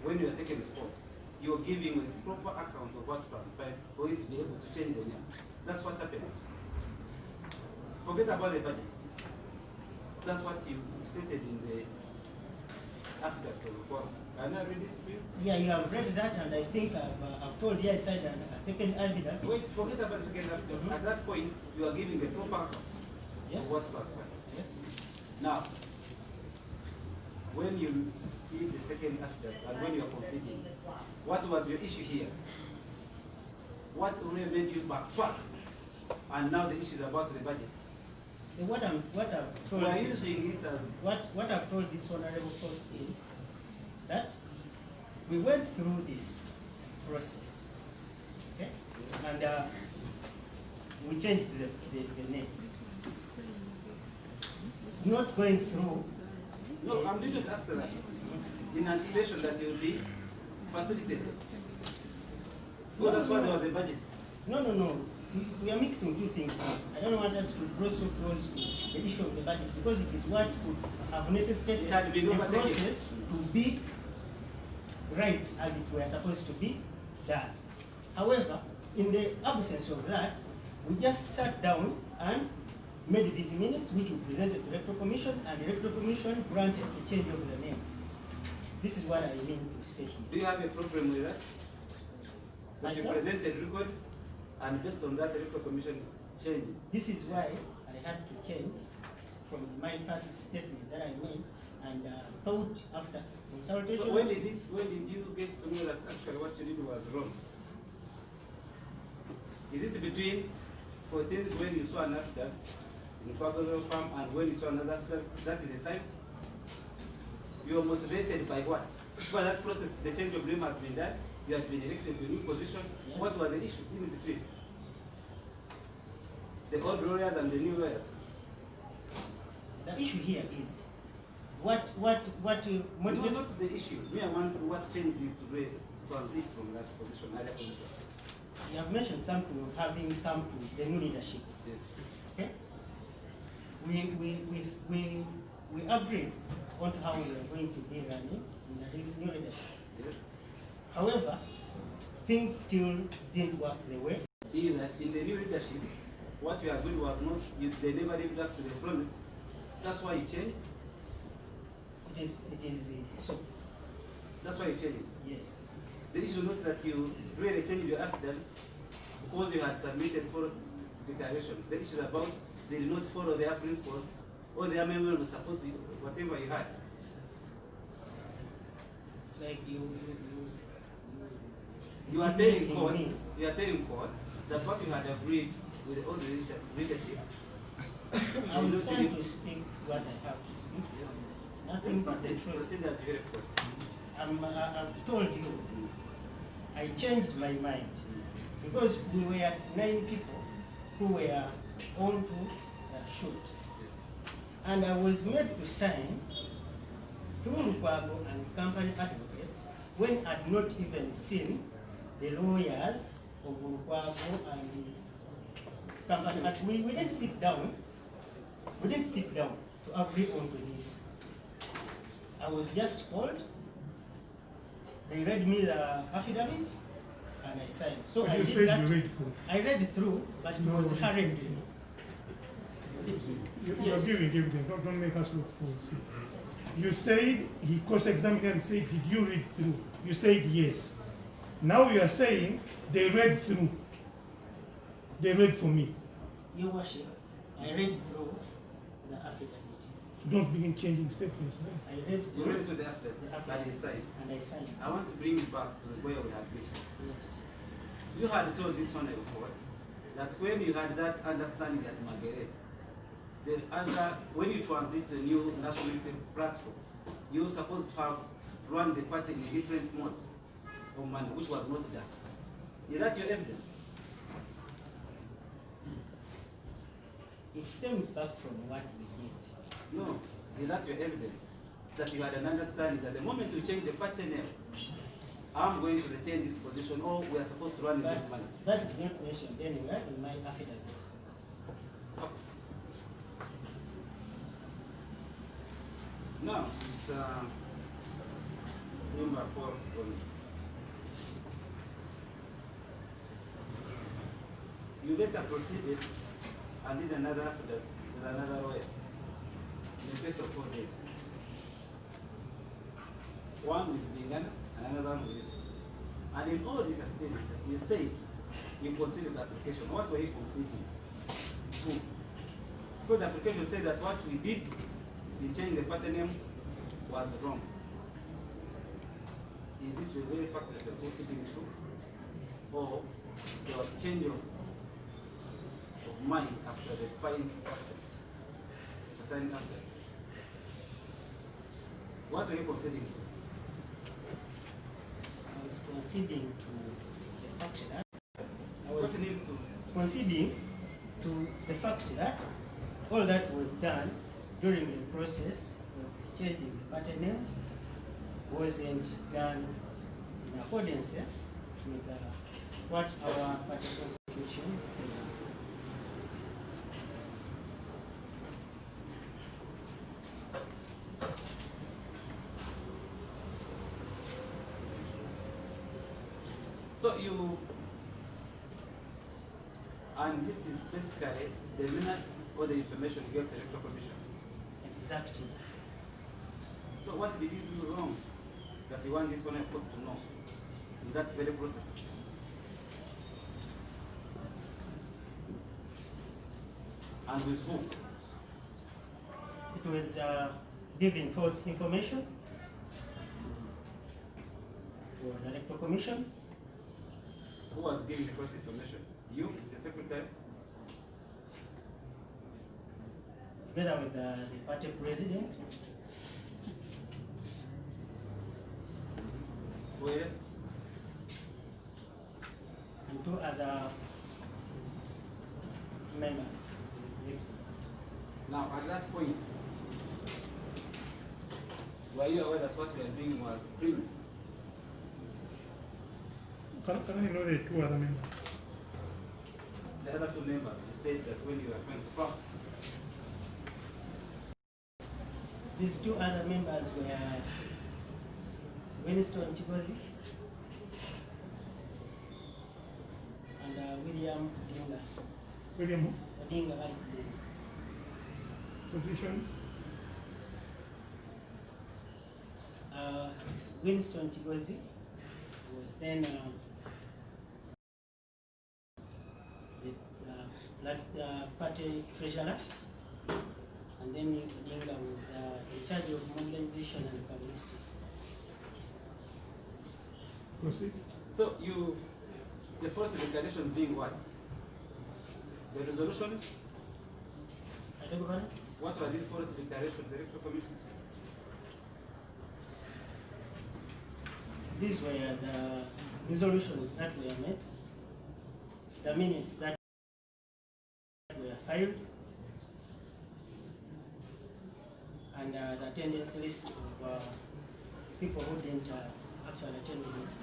when you are taking the spot, you are giving a proper account of what transpired for you to be able to change the name. That's what happened. Forget about the budget. That's what you stated in the affidavit report. Can I read this to you? Yeah, you have read that, and I think I've told you I said a second affidavit. Wait, forget about the second affidavit. At that point, you are giving a proper account of what transpired. Yes. Now, when you did the second affidavit and when you are conceding, what was your issue here? What really made you backtrack? And now the issue is about the budget. What I've told we are using it as what I've told this honorable court is that we went through this process, okay, and we changed the name. Not going through. No, I'm doing it as per that. In anticipation that you will be facilitated. So that's why there was a budget. No. We are mixing two things. I don't want us to draw so close to the issue of the budget because it is what could have necessitated the process to be right as it were supposed to be done. However, in the absence of that, we just sat down and made these minutes which we presented to the Electoral Commission, and the Electoral Commission granted the change of the name. This is what I mean to say here. Do you have a problem with that? That you Myself? presented records and based on that the Electoral Commission changed? This is why I had to change from my first statement that I made and thought after consultation. So when did you get to know that actually what you did was wrong? Is it between 14th when you saw an affidavit in Pablo Farm and when you saw another affidavit, that is the time? You are motivated by what? Well, that process, the change of name has been done, you have been elected to a new position. Yes. What were the issues in between? The old lawyers and the new lawyers? The issue here is what you motivate? No, not the issue. Me, I want what changed you to transit from that position, other position. You have mentioned something of having come to the new leadership. Yes. Okay. We agreed on how we are going to be running in the new leadership. Yes. However, things still didn't work the way. Either in the new leadership, what you agreed was not, they never lived up to the promise. That's why you changed? It is so. That's why you changed it? Yes. The issue is not that you really changed your affidavit because you had submitted false declaration. The issue is about they did not follow their principles or their member will support you, whatever you had. It's like you are telling court that what you had agreed with the old leadership. I will stand to speak what I have to speak. Yes. Nothing but the truth. Proceed as you report. I've told you, I changed my mind because we were 9 people who were on to shoot. And I was made to sign through Lukwago and company advocates when I'd not even seen the lawyers of Lukwago and the company. We didn't sit down. We didn't sit down to agree on to this. I was just called. They read me the affidavit and I signed. So I did that. I read it through, but it was hurriedly. You are giving evidence, don't make us look fools. You said, he cross-examined and said, did you read through? You said yes. Now you are saying, they read through. They read for me. Your worship, I read through the affidavit. Don't begin changing statements now. I read You through read with the affidavit and you signed. And I signed. I want to bring you back to where we had reached. Yes. You had told this one before that when you had that understanding at Margaret, when you transit to a new national platform, you were supposed to have run the party in a different mode or manner, which was not done. Is that your evidence? It stems back from what we did. No. Is that your evidence? That you had an understanding that the moment you change the party name, I'm going to retain this position, or we are supposed to run in this manner. That is not mentioned anywhere in my affidavit. Okay. Now, Mr. Simba Paul, you later proceeded and did another affidavit with another lawyer in the space of 4 days. One with Lingana and another one with this one. And in all these stages, you said you considered the application. What were you conceding to? Because the application said that what we did in changing the party name was wrong. is this the very fact that they're proceeding through? Or there was change of mind after the fine after, the sign after? What are you conceding to? I was conceding to the fact that conceding to the fact that all that was done during the process of changing the party name wasn't done in accordance with what our party constitution says. So you, and this is basically the minutes or the information you gave the Electoral Commission. Exactly. So what did you do wrong that you want this one court to know in that very process? And with whom? It was giving false information for the Electoral Commission. Who was giving the false information? You, the secretary? Together with the party president. Who else? And 2 other members. Now, at that point, were you aware that what we were doing was criminal? Can I know the 2 other members? The other 2 members, you said that when you were trying to craft. These 2 other members were Winston Chigozi and William Odinga. William? Odinga. Positions? Winston Chigozi was then the party treasurer, and then Odinga was in charge of mobilization and publicity. Proceed. So you, the false declarations being what? The resolutions? I don't know. What were these false declarations, the Electoral Commission? These were the resolutions that were made, the minutes that were filed, and the attendance list of people who didn't actually attend the meeting.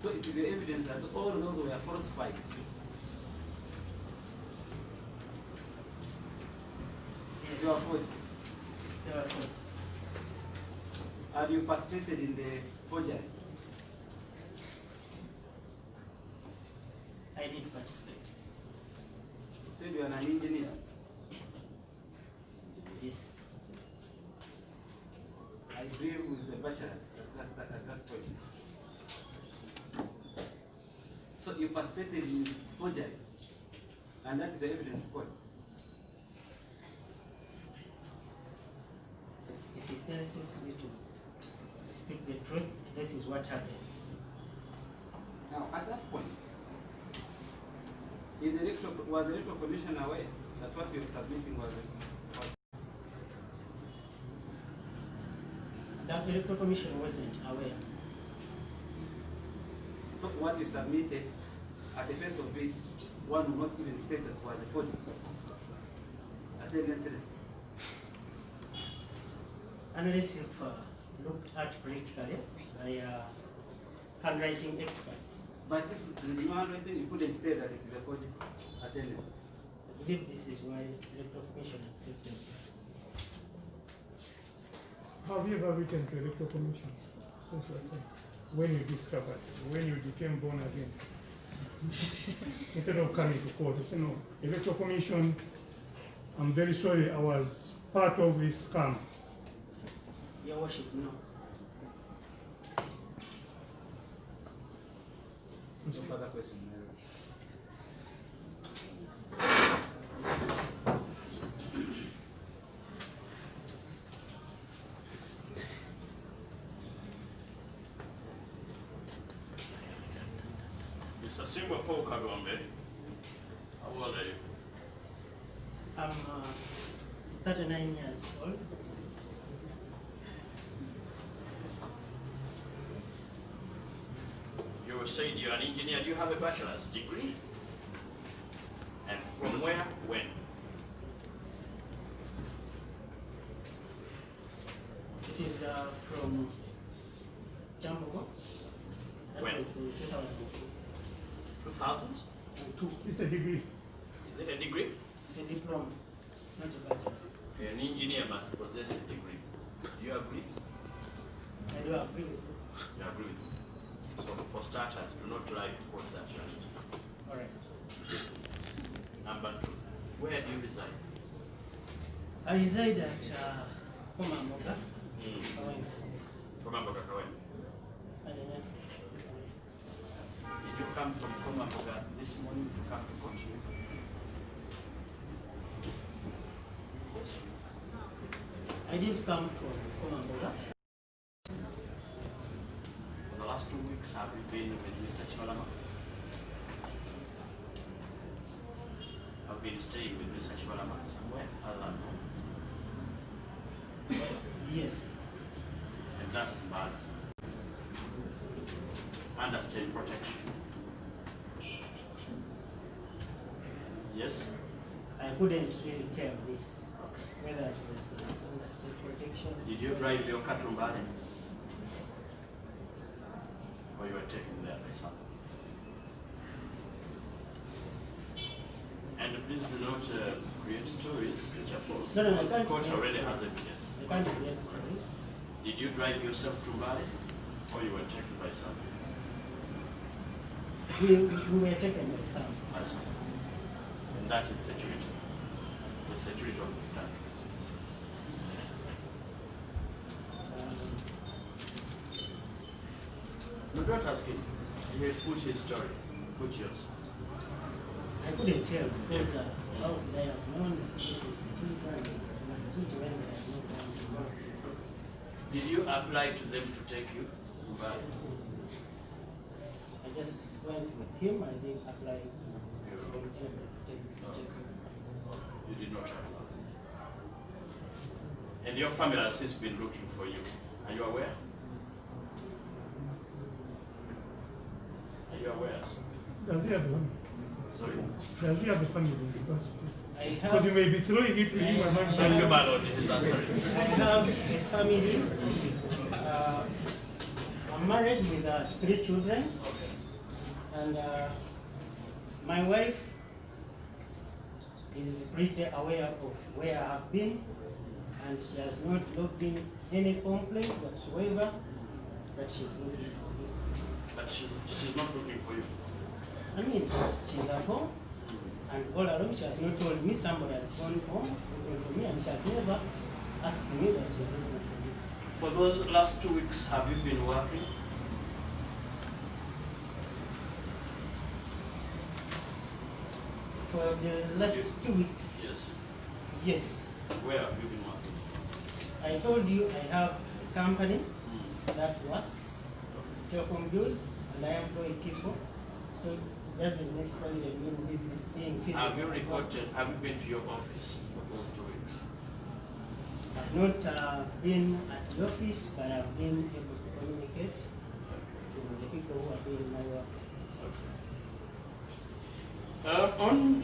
So it is evident that all those were falsified. Yes. They were forged. They were forged. And you participated in the forgery? I did participate. You said you are an engineer? Yes. I agree with the bachelor's at that point. So you participated in forgery, and that is the evidence court. If he still insists me to speak the truth, this is what happened. Now, at that point, was the Electoral Commission aware that what you were submitting was The Electoral Commission wasn't aware. So what you submitted, at the face of it, one would not even think that was a forgery. Attendance list. Unless if looked at critically by handwriting experts. But if there is no handwriting, you couldn't state that it is a forgery attendance. I believe this is why the Electoral Commission accepted. Have you ever written to the Electoral Commission since you were when you discovered, when you became born again? Instead of coming to court, you say, no, Electoral Commission, I'm very sorry, I was part of this scam. Your Worship, no. No further question. Mr. Simba Paul Kagombe, how old are you? I'm 39 years old. You were saying you're an engineer. Do you have a bachelor's degree? And from where? When? It is from Jambo. When? 2000? It's a degree. Is it a degree? It's a diploma. It's not a bachelor's. An engineer must possess a degree. Do you agree? I do agree with you. You agree with me? So for starters, do not lie to quote that you're an engineer. All right. Number 2, where do you reside? I reside at Komamoga. Komamoga, Kawen. Did you come from Komamoga this morning to come to court? Yes. I did come from Komamoga. For the last 2 weeks, have you been with Mr. Kibalama? Have been staying with Mr. Kibalama somewhere other than home? Yes. And that's bad. Under state protection. Yes? I couldn't really tell this, whether it was under state protection. Did you drive your car to Mbale? Or you were taken there by someone? And please do not create stories which are false. No, I The can't court create already stories. has evidence. I can't create stories. Did you drive yourself to Mbale? Or you were taken by someone? We were taken by some. By someone. And that is security. The security of this country. No, don't ask him. He will put his story. Put yours. I couldn't tell because how would I have known that this is security and this is my security when there are no guns involved? Because Did you apply to them to take you? But I just went with him. I didn't apply to volunteer to take him. you did not apply. And your family has since been looking for you. Are you aware? Are you aware? Does he have a family? Sorry? Does he have a family in the first place? I Because have, you may be throwing it to him and not Thank you, my lord. His answer. I have a family. I'm married with 3 children. And my wife is pretty aware of where I have been, and she has not logged in any complaint whatsoever that she's looking for me. But she's not looking for you. I mean, she's at home, and all along she has not told me somebody has gone home looking for me, and she has never asked me that she's looking for me. For those last 2 weeks, have you been working? For the last 2 weeks, Yes. yes. Where have you been working? I told you I have a company that works, telecom bills, and I employ people. So it doesn't necessarily mean being physical. Have you reported, have you been to your office for those 2 weeks? I've not been at the office, but I've been able to communicate to the people who are doing my work. On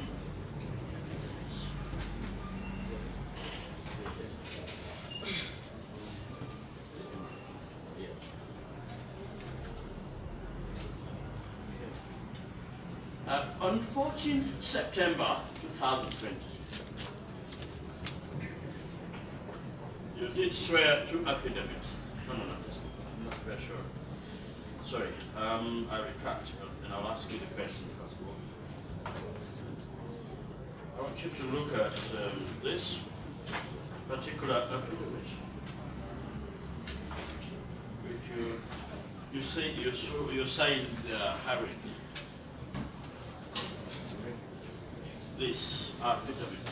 on 14th September 2020, you did swear to affidavits. No, just I'm not very sure. Sorry, I retract, and I'll ask you the question first of all. I want you to look at this particular affidavit, which you say you signed Harry. This affidavit,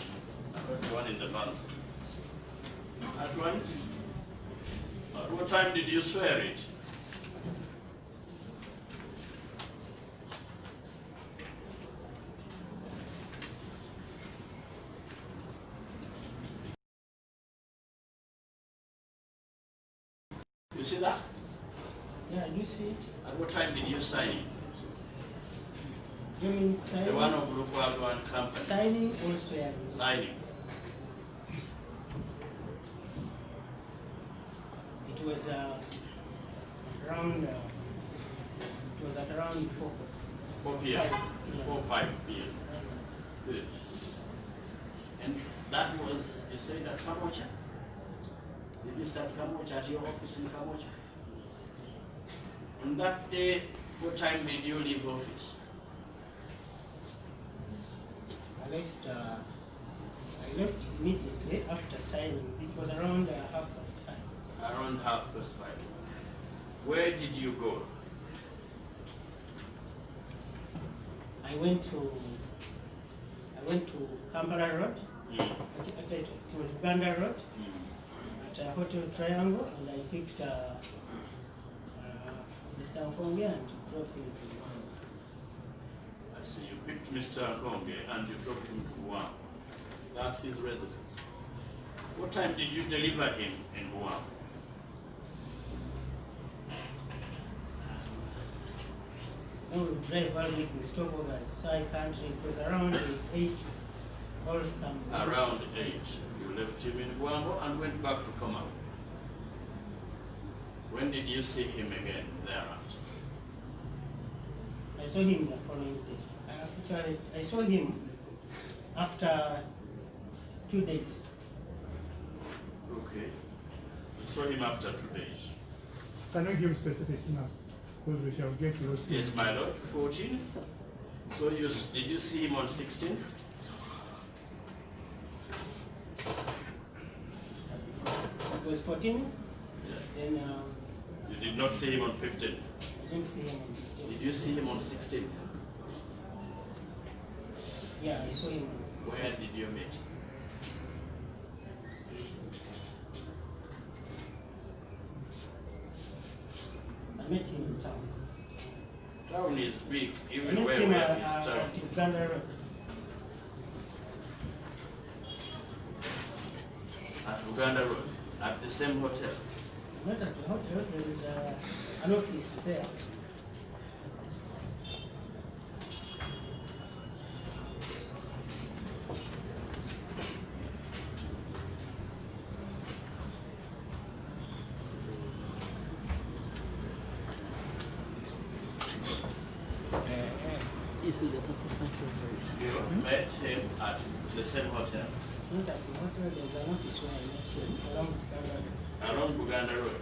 the one in the van. That one? At what time did you swear it? see that? Yeah, I do see it. At what time did you sign it? You mean signing? The one of Lukwago and Company. Signing or swearing? Signing. It was around. It was at around 4 p.m. 5 p.m. Good. And that was, you said at Kamocha? Did you start Kamocha at your office in Kamocha? On that day, what time did you leave office? I left immediately after signing. It was around 5:30. Around 5:30. Where did you go? I went to Kampala Road. It was Banda Road at a Hotel Triangle, and I picked Mr. Nkonge and dropped him to Guam. I see, you picked Mr. Nkonge and you dropped him to Guam. That's his residence. What time did you deliver him in Guam? I would drive while making stopovers, so I can't. It was around 8 or something. Around 8. You left him in Guam and went back to Kamau. When did you see him again thereafter? I saw him the following day. Actually, I saw him after 2 days. Okay. You saw him after 2 days. Can you give specific now? Because we shall get lost. Yes, my lord. 14th. So did you see him on 16th? It was 14th. Then You did not see him on 15th? I didn't see him on 15th. Did you see him on 16th? Yeah, I saw him on 16th. Where did you meet? I met him in town. Town is big, I even met where him we are at is town. Uganda Road. At Uganda Road, at the same hotel. Not at the hotel, there is an office there. You met him at the same hotel. Not at the hotel, there's an office where I met him around Uganda Road. Around Uganda Road.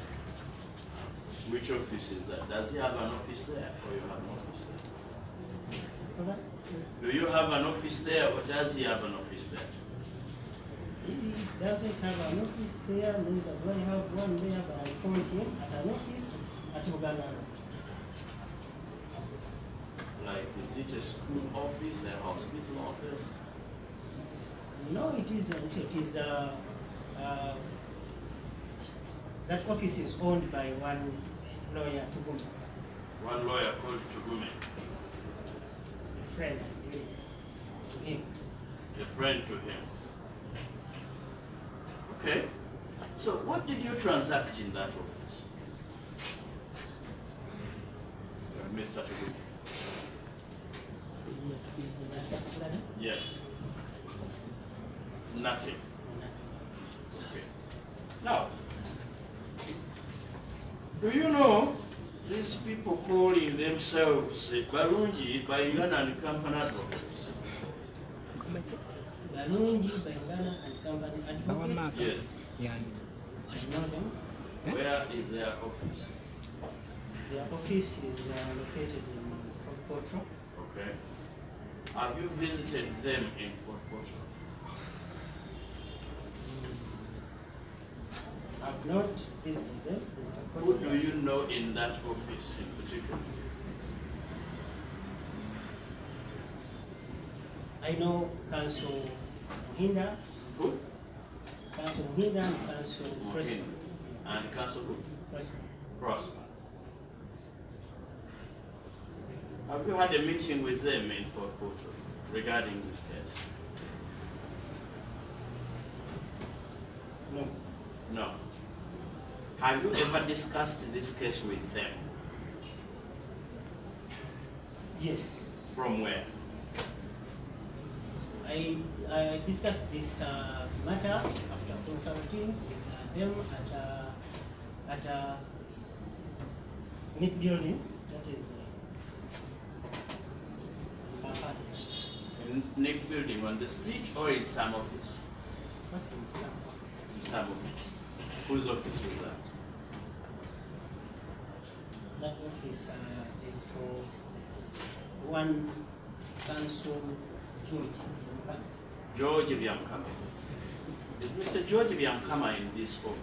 Which office is that? Does he have an office there or you have an office there? Do you have an office there or does he have an office there? He doesn't have an office there, neither do I have one there, but I found him at an office at Uganda Road. Like, is it a school office, a hospital office? No, it isn't. It is that office is owned by one lawyer, Tugume. One lawyer called Tugume. A friend to him. A friend to him. Okay. So what did you transact in that office? Mr. Tugume. Yes. Nothing. Okay. Now, do you know these people calling themselves Barungi, Bayingana and Company advocates? Barungi, Bayingana and Company advocates? Yes. I know them. Where is their office? Their office is located in Fort Portal. Okay. Have you visited them in Fort Portal? I've not visited them. Who do you know in that office in particular? I know Council Hinda. Who? Council Hinda and Council Prosper. And Council who? Prosper. Prosper. Have you had a meeting with them in Fort Portal regarding this case? No. No. Have you ever discussed this case with them? Yes. From where? I discussed this matter after consulting with them at a Nick building, that is In Nick building on the street or in some office? What's in some office? In some office. Whose office was that? That office is for one council George. George Biamkama. Is Mr. George Biamkama in this court?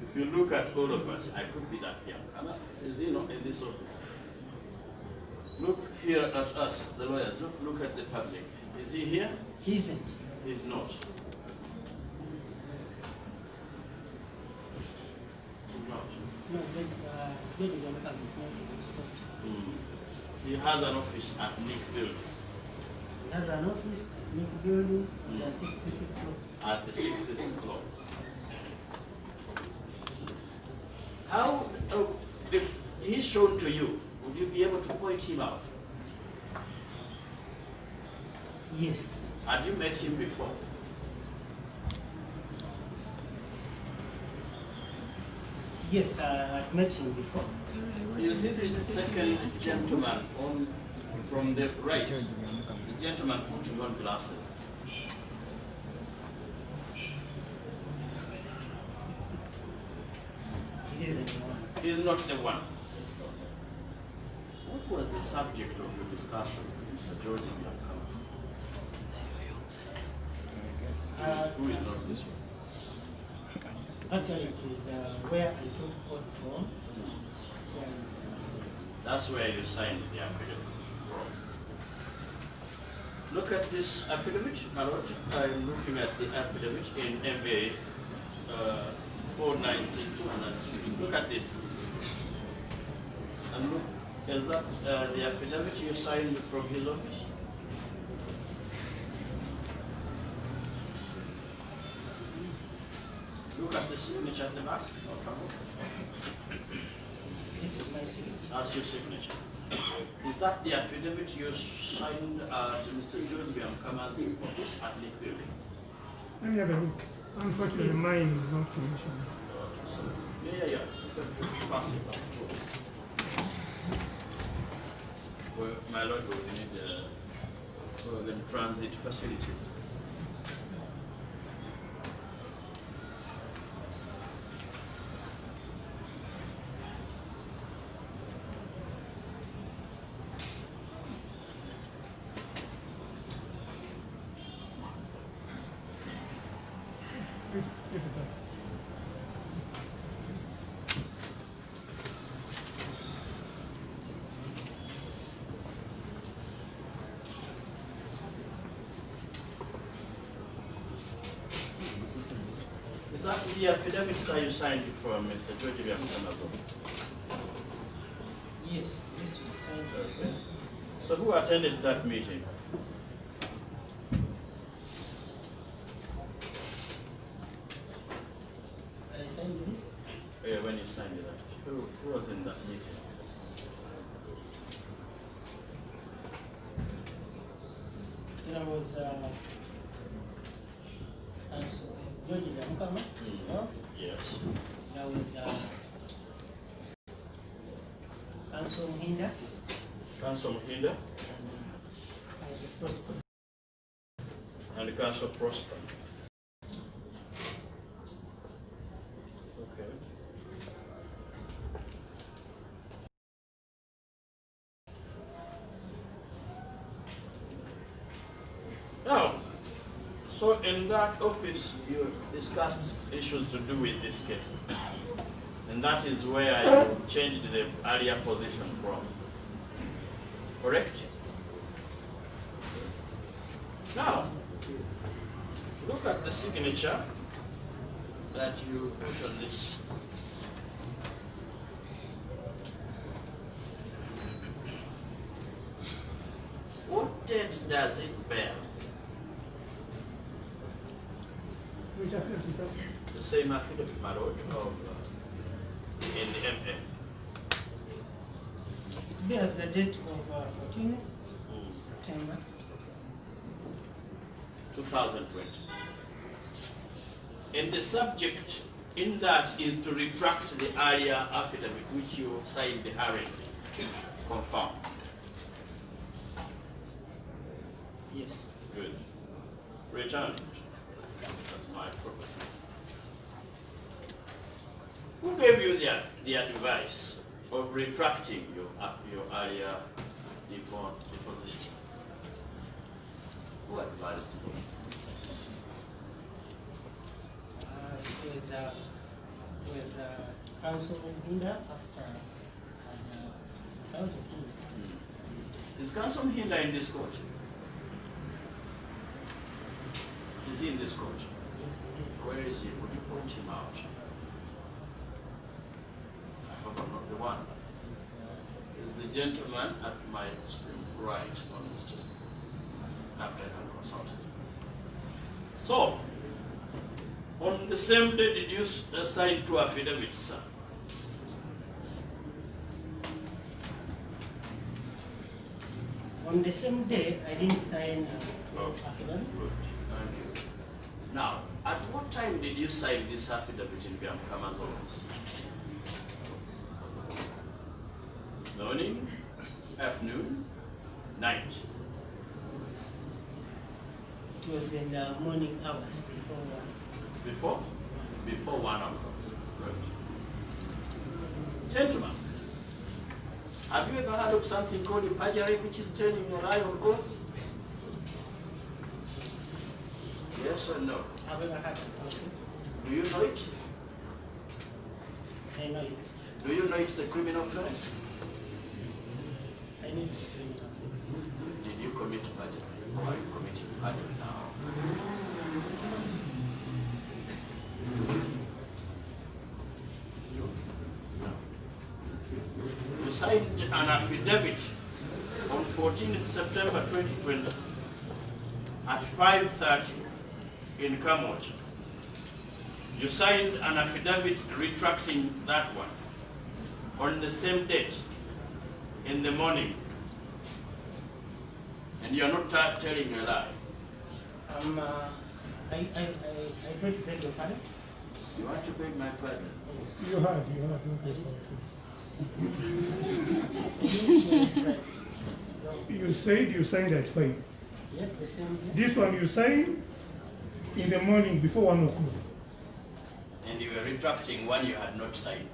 If you look at all of us, I could be that Biamkama. Is he not in this office? Look here at us, the lawyers. Look at the public. Is he here? He isn't. He's not. He's not. No, George Biamkama is not in this court. He has an office at Nick Building. He has an office at Nick Building on the 60th floor. At the 60th floor. How, if he's shown to you, would you be able to point him out? Yes. Had you met him before? Yes, I've met him before. Is he the second gentleman from the right? The gentleman putting on glasses. He isn't the one. He's not the one. What was the subject of your discussion with Mr. George Biamkama? Who is not this one? Actually, it is where I took court from. That's where you signed the affidavit from. Look at this affidavit, my lord. I'm looking at the affidavit in MA 492. Look at this. And look, is that the affidavit you signed from his office? Look at the signature at the back. No trouble. This is my signature. That's your signature. Is that the affidavit you signed to Mr. George Biamkama's office at Nick Building? Let me have a look. Unfortunately, mine is not commissioned. Yeah. Pass it on. Well, my lord, we need transit facilities. Is that the affidavit that you signed for Mr. George Biamkama's office? Yes, this was signed. So who attended that meeting? I signed this. Yeah, when you signed it, who was in that meeting? There was George Biamkama. So Yes. there was Council Hinda. Council Hinda And Prosper. and the Council Prosper. Okay. Now, so in that office, you discussed issues to do with this case. And that is where you changed the earlier position from. Correct? Now, look at the signature that you put on this. What date does it bear? Which the same affidavit, my lord, of, in the MA. It bears the date of 14 September 2020. And the subject in that is to retract the earlier affidavit which you signed hurriedly. Confirm. Yes. Good. Return it. That's my property. Who gave you the advice of retracting your earlier deposition? Who advised you? It was Council Hinda after South of Hinda. Is Council Hinda in this court? Is he in this court? Yes, Where is he? Would you point him out? I hope I'm not the one. Is the gentleman at my right on the stream after I have consulted. So, on the same day, did you sign two affidavits, sir? On the same day, I didn't sign affidavits. Good. Thank you. Now, at what time did you sign this affidavit in Biamkama's office? Morning, afternoon, night? It was in the morning hours before 1. Before? Before 1 o'clock. Good. Gentlemen, have you ever heard of something called perjury, which is telling a lie on oath? Yes or no? I've ever had it. Do you know it? I know it. Do you know it's a criminal offense? I know it's a criminal offense. Did you commit perjury? Or are you committing perjury now? You signed an affidavit on 14th September 2020 at 5:30 in Kamoja. You signed an affidavit retracting that one on the same date in the morning. And you're not telling a lie. I beg your pardon? You want to beg my pardon? You had no question. You said you signed at 5. Yes, the same day. This one you signed in the morning before 1 o'clock. And you were retracting one you had not signed.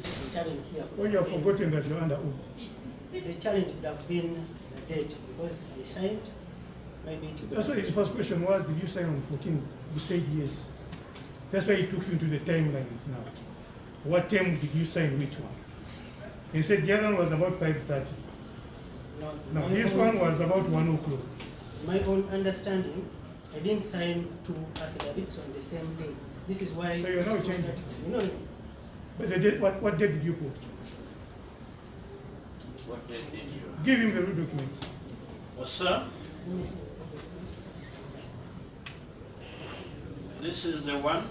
The challenge here. When you have forgotten that you're under oath. The challenge would have been the date because I signed. Maybe it That's why his first question was, did you sign on 14th? You said yes. That's why he took you to the timeline now. What time did you sign which one? He said the other one was about 5:30. No, this one was about 1 o'clock. My own understanding, I didn't sign two affidavits on the same day. This is why. So you're now changing. You know. But the date, what date did you put? What date did you? Give him the real documents. Well, sir, this is the one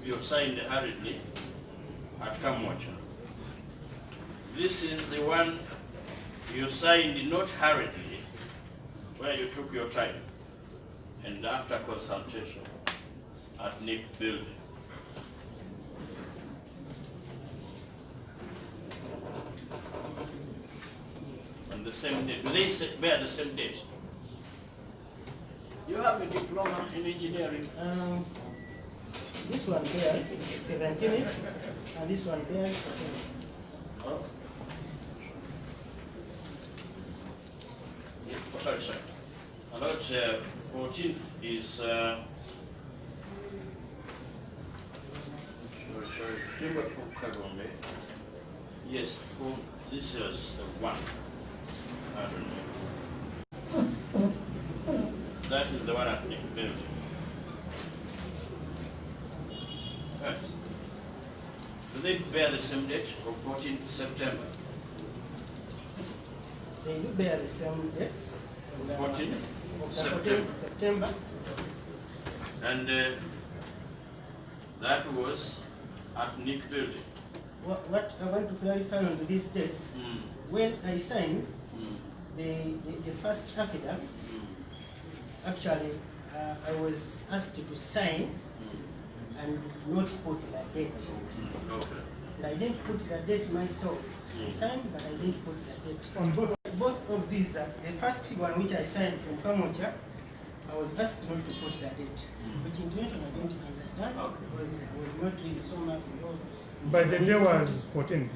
you signed hurriedly at Kamwacha. This is the one you signed not hurriedly, where you took your time, and after consultation at Nick Building. On the same day. Do they bear the same date? You have a diploma in engineering. This one bears 17, and this one bears 14. Oh. Yeah, oh, sorry. About 14th is sorry. Yes, for this is one. I don't know. That is the one at Nick Building. Right. Do they bear the same date of 14th September? They do bear the same dates. 14th? of the 14th September. And that was at Nick Building. What I want to clarify on these dates, when I signed the first affidavit, actually I was asked to sign and not put the date. And I didn't put the date myself. I signed, but I didn't put the date. On both of these, the first one which I signed from Kamocha, I was asked not to put the date, which in turn I didn't understand because I was not really so much involved. But the day was 14.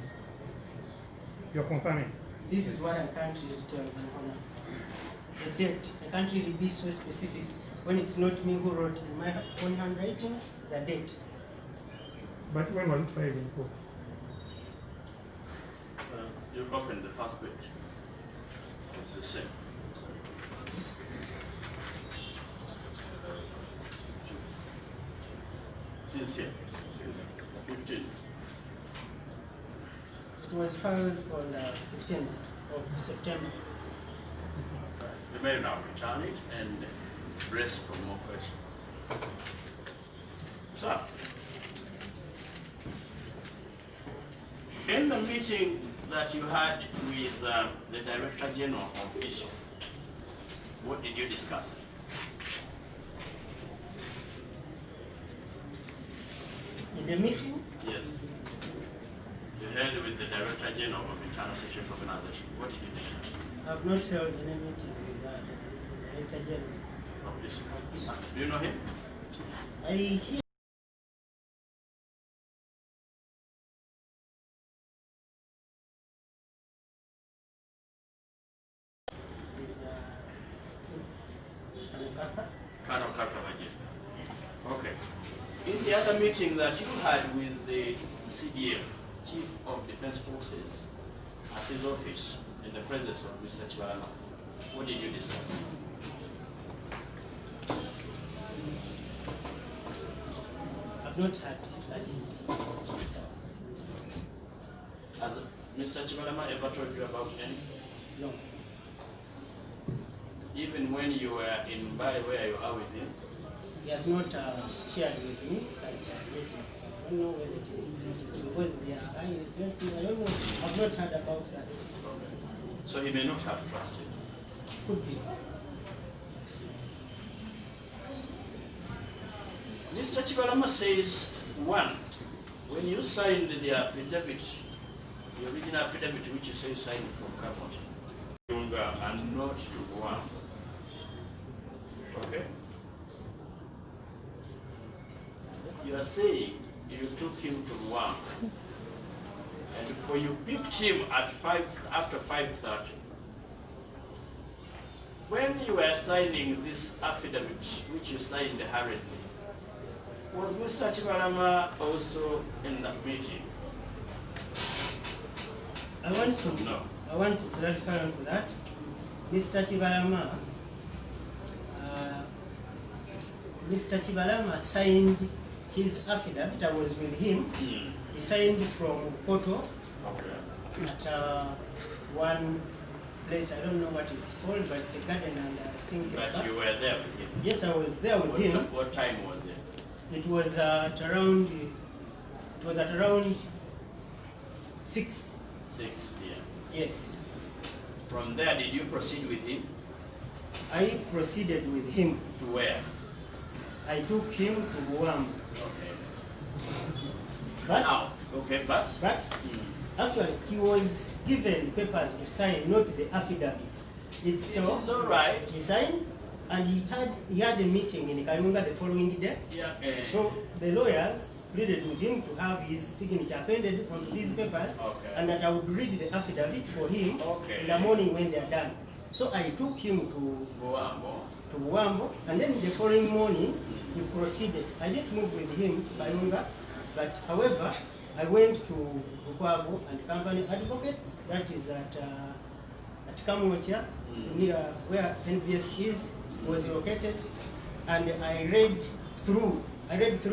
You're confirming? This is what I can't really tell you, Honor. The date, I can't really be so specific when it's not me who wrote in my own handwriting the date. But when was it filed in court? You opened the first page of the same. It is here, 15. It was filed on the 15th of September. You may now return it and brace for more questions. So, in the meeting that you had with the Director General of ISO, what did you discuss? In the meeting? Yes. You held with the Director General of Internal Security Organization. What did you discuss? I have not held any meeting with the Director General of ISO. Do you know him? I hear. Okay. In the other meeting that you had with the CDF, Chief of Defense Forces, at his office, in the presence of Mr. Kibalama, what did you discuss? I've not had such myself. Has Mr. Kibalama ever told you about any? No. Even when you were in Bali where you are with him? He has not shared with me such meetings. I don't know whether it is because they are high investing. I don't know. I've not heard about that. So he may not have trusted. Could be. Mr. Kibalama says, one, when you signed the affidavit, the original affidavit which you say you signed from Kamocha, and not to one. Okay? You are saying you took him to one, and for you picked him at after 5:30. When you were signing this affidavit, which you signed hurriedly, was Mr. Kibalama also in that meeting? I want to clarify on to that. Mr. Kibalama signed his affidavit. I was with him. He signed from Poto at one place. I don't know what it's called, but it's a garden, and I think. But you were there with him? Yes, I was there with him. What time was it? It was at around. It was at around 6. 6 p.m. Yes. From there, did you proceed with him? I proceeded with him. To where? I took him to Guam. Okay. But, actually, he was given papers to sign, not the affidavit itself. It is all right. He signed, and he had a meeting in Kayunga the following day. Yeah. So the lawyers pleaded with him to have his signature appended onto these papers, and that I would read the affidavit for him in the morning when they are done. So I took him to Wambo, and then the following morning we proceeded. I didn't move with him to Kayunga, but however, I went to Bukwabo and Company Advocates, that is at Kamocha, near where NBS was located, and I read through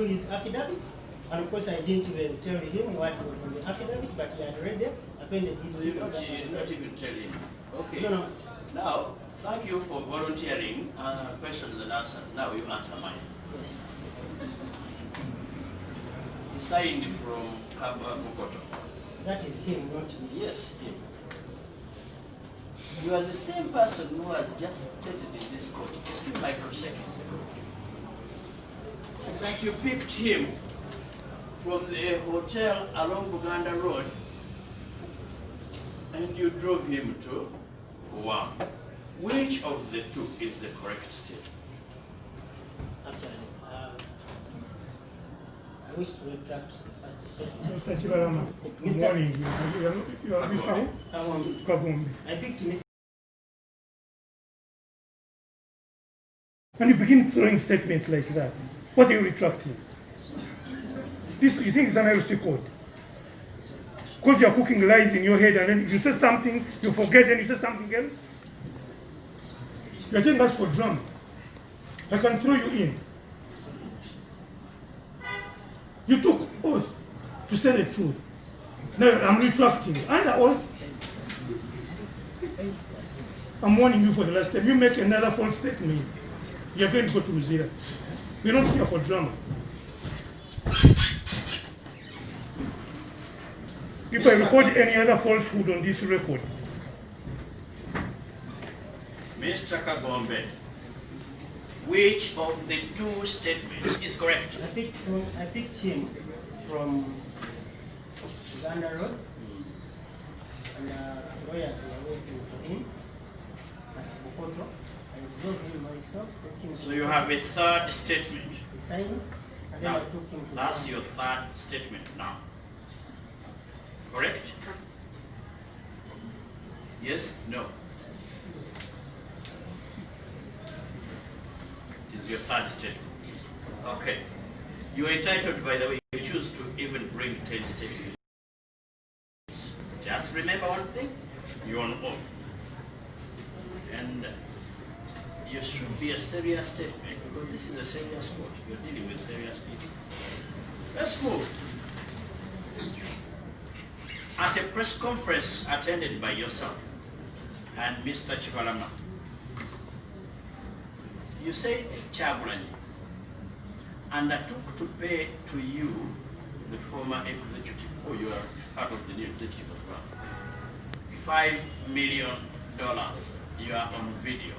his affidavit, and of course I didn't even tell him what was in the affidavit, but he had read it, appended his. So you did not even tell him? Okay. No. Now, Thank you for volunteering questions and answers. Now you answer mine. Yes. He signed from Mukoto. That is him, not me. Yes, him. You are the same person who has just stated in this court a few microseconds ago that you picked him from the hotel along Buganda Road and you drove him to Guam. Which of the two is the correct statement? Actually, I wish to retract the first statement. Mr. Kibalama, good morning. You are Mr. Kagombe. I picked Mr. When you begin throwing statements like that, what are you retracting? This, you think it's an IRC code? Because you are cooking lies in your head and then you say something, you forget, and you say something else? You are taking us for drama. I can throw you in. You took oath to say the truth. Now I'm retracting. Under oath, I'm warning you for the last time. You make another false statement, you're going to go to Luzira. We're not here for drama. If I record any other falsehood on this record. Mr. Kagombe, which of the two statements is correct? I picked him from Uganda Road, and lawyers were waiting for him at Bukoto. I drove him myself. So you have a third statement. He signed, and then Now, I took him to that's Uganda. your third statement now. Correct? Yes? No? It is your third statement. Okay. You are entitled, by the way, you choose to even bring 10 statements. Just remember one thing, you're on oath. And you should be a serious statement, because this is a serious court. You're dealing with serious people. Let's move. At a press conference attended by yourself and Mr. Kibalama, you said Kyagulanyi undertook to pay to you, the former executive, or you are part of the new executive as well, $5 million. You are on video.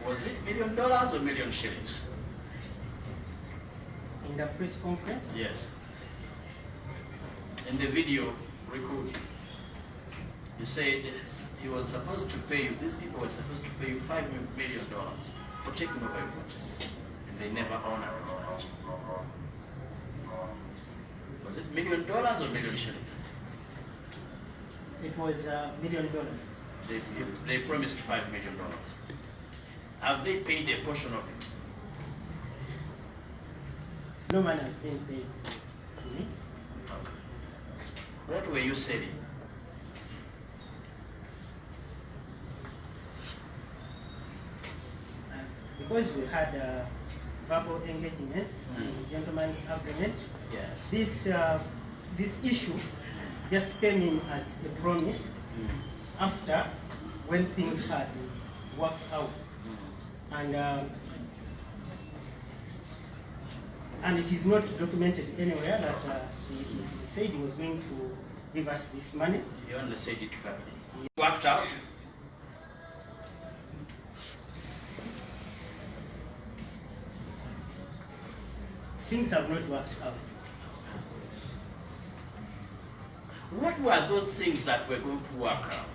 Was it $1 million or million shillings? In the press conference? Yes. In the video recording, you said he was supposed to pay you, these people were supposed to pay you $5 million for taking over your vote, and they never honored it. Was it $1 million or million shillings? It was $1 million. They promised $5 million. Have they paid a portion of it? No man has been paid to me. Okay. What were you selling? Because we had verbal engagements and gentleman's agreement, yes. This issue just came in as a promise after when things had worked out. And it is not documented anywhere that he said he was going to give us this money. You only said it verbally. It worked out? Things have not worked out. What were those things that were going to work out?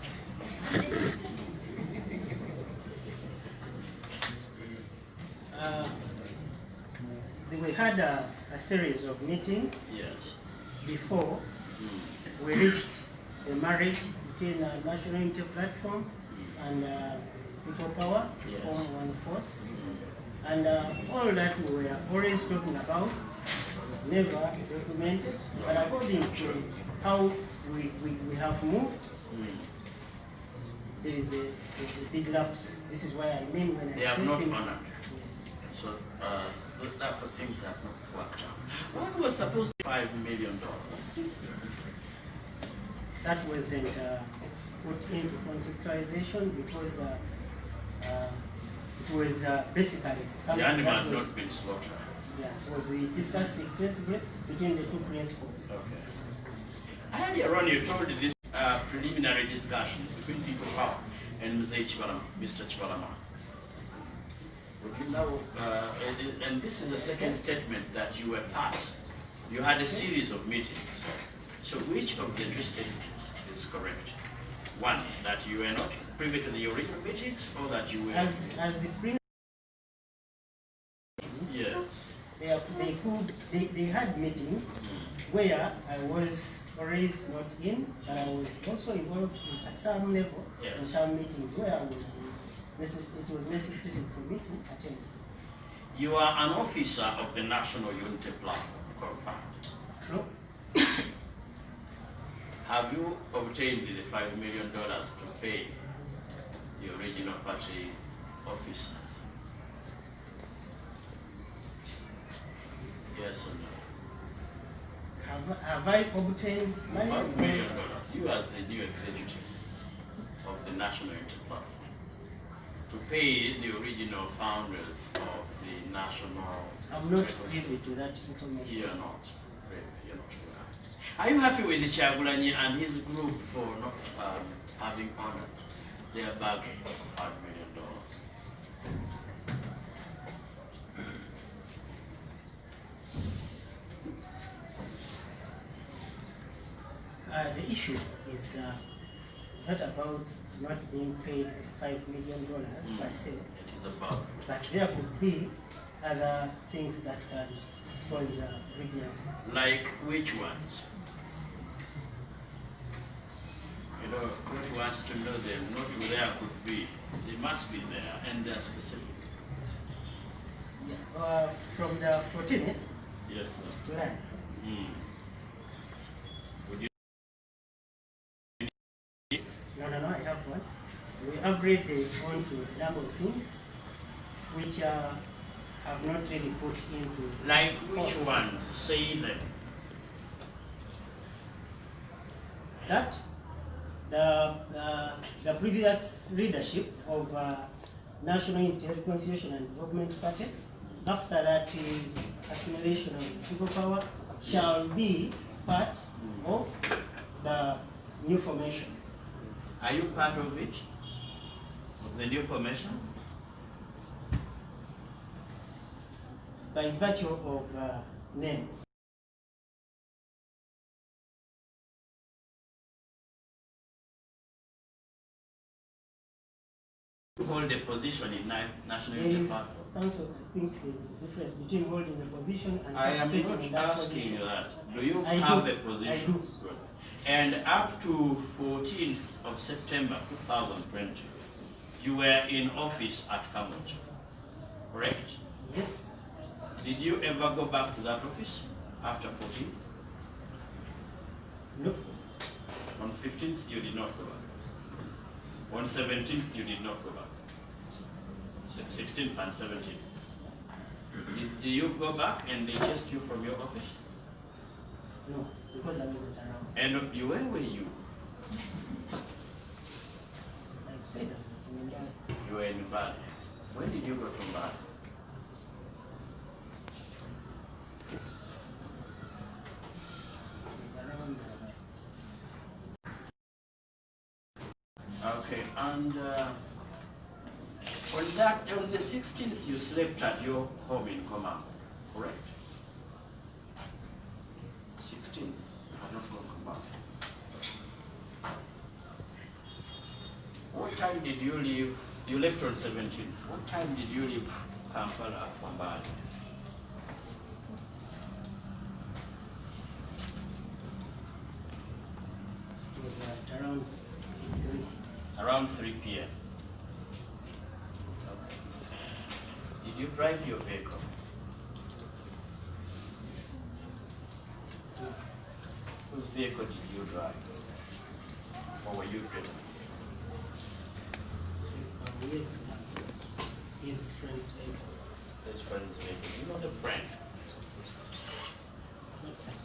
We had a series of meetings before we reached a marriage between National Unity Platform and People Power to form one force. And all that we were always talking about was never documented. But according to how we have moved, there is a big lapse. This is why I mean when I say they have not things. honored. Yes. So therefore things have not worked out. What was supposed to be $5 million? That wasn't put into contractualization because it was basically something The animal that had was, not been slaughtered. yeah, it was discussed extensively between the two principals. Okay. Earlier on, you told this preliminary discussion between people power and Mr. Kibalama. Would you now, and this is the second statement that you were part. You had a series of meetings. So which of the three statements is correct? One, that you were not privy to the original meetings, or that you were... As the principals, yes. They had meetings where I was always not in, but I was also involved at some level in some meetings where I was it was necessary for me to attend. You are an officer of the National Unity Platform, confirmed? True. Have you obtained the $5 million to pay the original party officers? Yes or no? Have I obtained money? $5 million. You as the new executive of the National Unity Platform to pay the original founders of the national... I'm not privy to that information. You're not. You're not. Are you happy with the Chagulanyi and his group for not having honored their bargain of $5 million? The issue is not about not being paid $5 million per se. It is about. But there could be other things that can cause grievances. Like which ones? You know, God wants to know them, not who there could be. They must be there, and they're specific. Yeah. From the 14th Yes, sir. July. Would you? No, I have one. We upgraded on to a number of things which have not really put into... Like which ones? Say them. That the previous leadership of National Unity Reconciliation and Development Party, after that assimilation of people power, shall be part of the new formation. Are you part of it? Of the new formation? By virtue of name. You hold a position in National There Unity is Platform. also, I think there's a difference between holding a position and I am participating in not that asking position. you that. Do you I have do. a position? I do. Good. And up to 14th of September 2020, you were in office at Kamboja, correct? Yes. Did you ever go back to that office after 14th? No. On 15th, you did not go back. On 17th, you did not go back. 16th and 17th. Did you go back and they chased you from your office? No, because I wasn't around. And where were you? I've said I was in India. You were in Bali. When did you go to Bali? It was around Okay, and on the 16th, you slept at your home in Komam, correct? 16th, I don't know Komam. What time did you leave? You left on 17th. What time did you leave Kampala from Bali? It was around 3. Around 3 p.m. Did you drive your vehicle? Whose vehicle did you drive? Or were you driven? His friend's vehicle. His friend's vehicle. You know the friend. Not certain.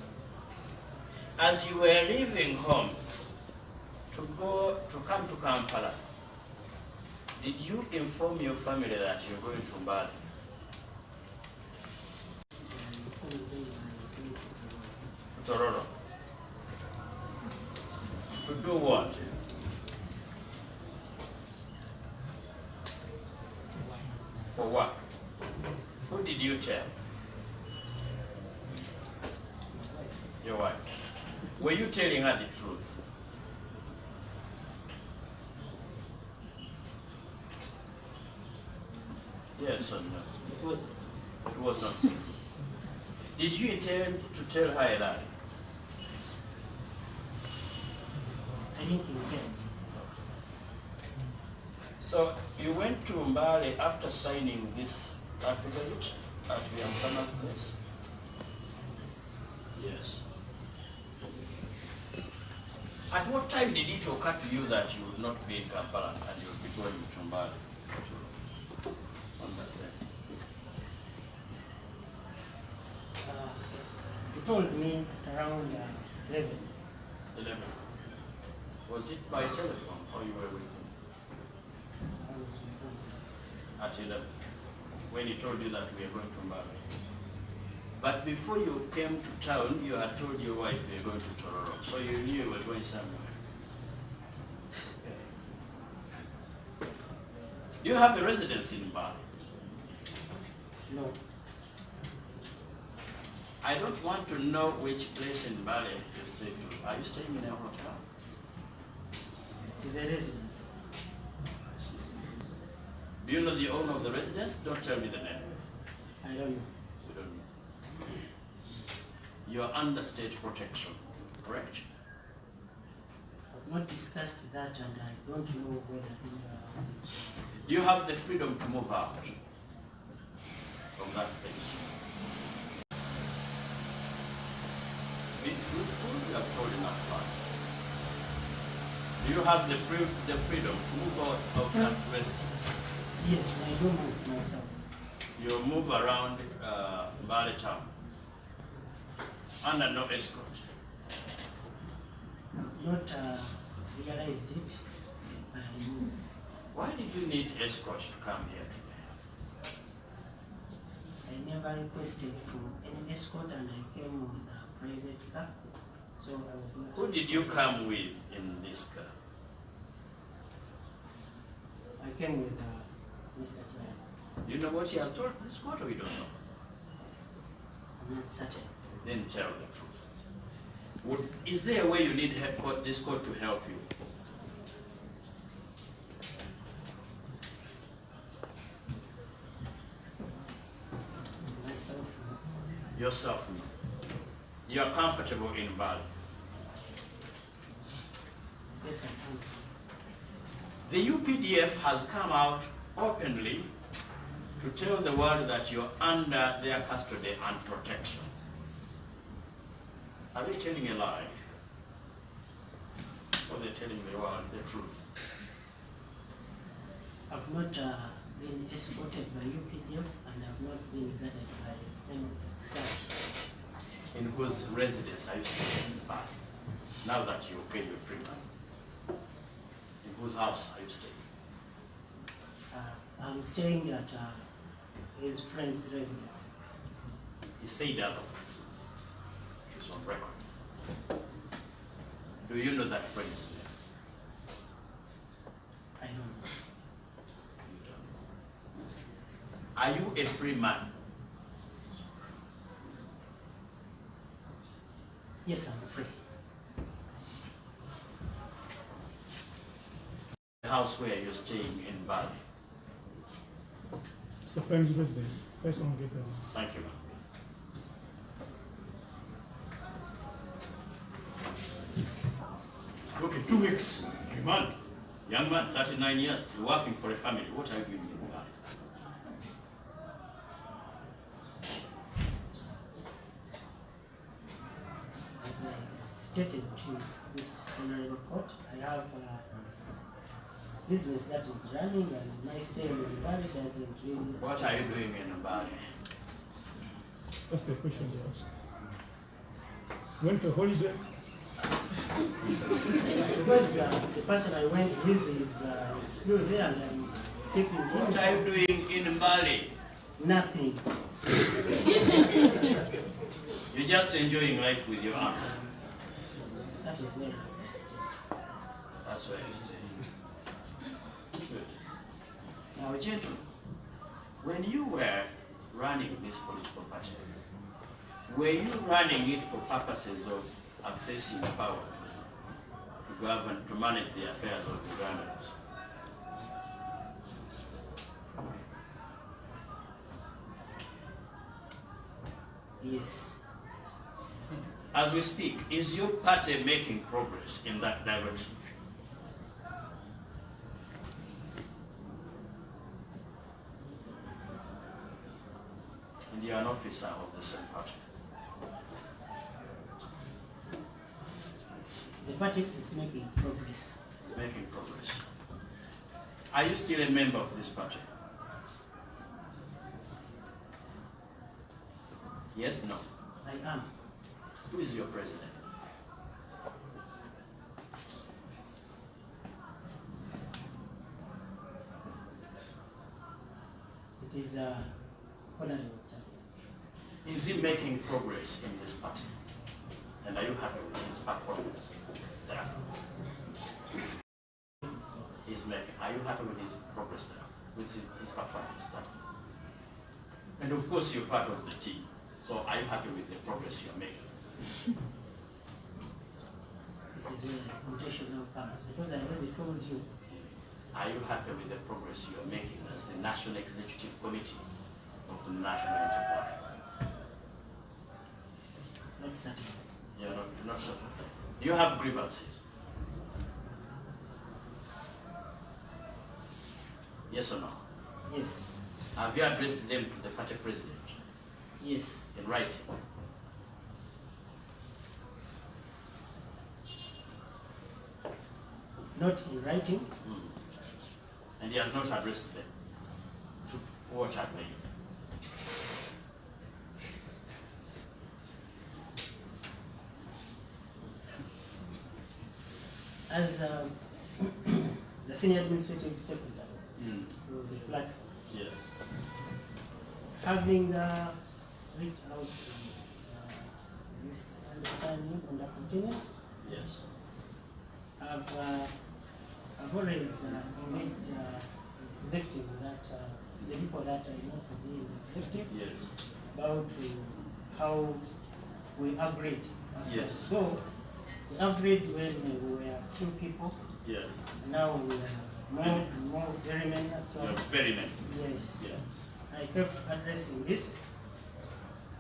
As you were leaving home to to come to Kampala, did you inform your family that you're going to Mbale? Tororo. To do what? For what? Who did you tell? Your wife. Were you telling her the truth? Yes or no? It was. It was not. Did you intend to tell her a lie? I didn't intend. So you went to Mbale after signing this affidavit at Biankana's place? Yes. At what time did it occur to you that you would not be in Kampala and you would be going to Mbale on that day? You told me at around 11. 11. Was it by telephone or you were with him? I was with him. At 11, when he told you that we are going to Mbale. But before you came to town, you had told your wife you were going to Tororo, so you knew you were going somewhere. Do you have a residence in Mbale? No. I don't want to know which place in Mbale you stay to. Are you staying in a hotel? It is a residence. Do you know the owner of the residence? Don't tell me the name. I don't know. You don't know. You are under state protection, correct? I've not discussed that and I don't know whether You have the freedom to move out from that place. Be truthful, you have told enough lies. Do you have the freedom to move out of that residence? Yes, I do move myself. You move around Mbale town under no escort. I've not realized it, but I move. Why did you need escort to come here today? I never requested for any escort and I came with a private car, so I was not. Who did you come with in this car? I came with Mr. Kibalama. Do you know what he has told this court or you don't know? I'm not certain. Then tell the truth. Is there a way you need this court to help you? Myself. Yourself, no. You are comfortable in Mbale. Yes, I am. The UPDF has come out openly to tell the world that you're under their custody and protection. Are they telling a lie? Or are they telling the world the truth? I've not been escorted by UPDF and I've not been guarded by any such. In whose residence are you staying in Mbale? Now that you pay your free money. In whose house are you staying? I'm staying at his friend's residence. He said otherwise. He's on record. Do you know that friend's name? I don't know. You don't know. Are you a free man? Yes, I'm free. The house where you're staying in Mbale. It's the friend's residence. Let's not get them. Thank you, ma'am. Okay, 2 weeks. You man, young man, 39 years, you're working for a family. What are you doing in Mbale? As I stated to this honorable court, I have business that is running and my stay in Mbale doesn't really... What are you doing in Mbale? That's the question they ask. Went for holiday, Because the person I went with is still there and I'm keeping him. What are you doing in Bali? Nothing. You're just enjoying life with your uncle. That is where I stay. That's where you stay. Good. Now, gentlemen, when you were running this political party, were you running it for purposes of accessing power to govern, to manage the affairs of the Ugandans? Yes. As we speak, is your party making progress in that direction? And you are an officer of the same party. The party is making progress. It's making progress. Are you still a member of this party? Yes, no? I am. Who is your president? It is Honorable. Is he making progress in this party? And are you happy with his performance? He's making. Are you happy with his progress there? With his performance? And of course, you're part of the team. So are you happy with the progress you're making? This is where the quotation now comes, because I already told you. Are you happy with the progress you're making as the National Executive Committee of the National Unity Platform? Not certain. You're not certain. Do you have grievances? Yes or no? Yes. Have you addressed them to the party president? Yes. In writing? Not in writing. And he has not addressed them. What have they? As the senior administrative secretary of the platform. Yes. Having reached out to this understanding on the continuum. Yes. I've always engaged executive that the people that I know to be in the executive. Yes. About how we upgrade. Yes. So we upgrade when we were few people. Yeah. Now we are more and more, very many actually. You are very many. Yes. Yes. I kept addressing this,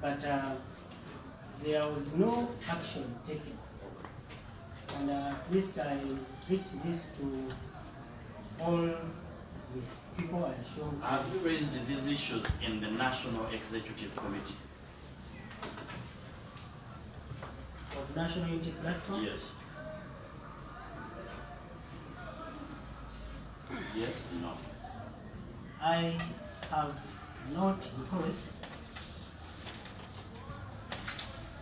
but there was no action taken. And at least I reached this to all these people I showed. Have you raised these issues in the National Executive Committee? Of National Unity Platform? Yes. Yes, no. I have not, because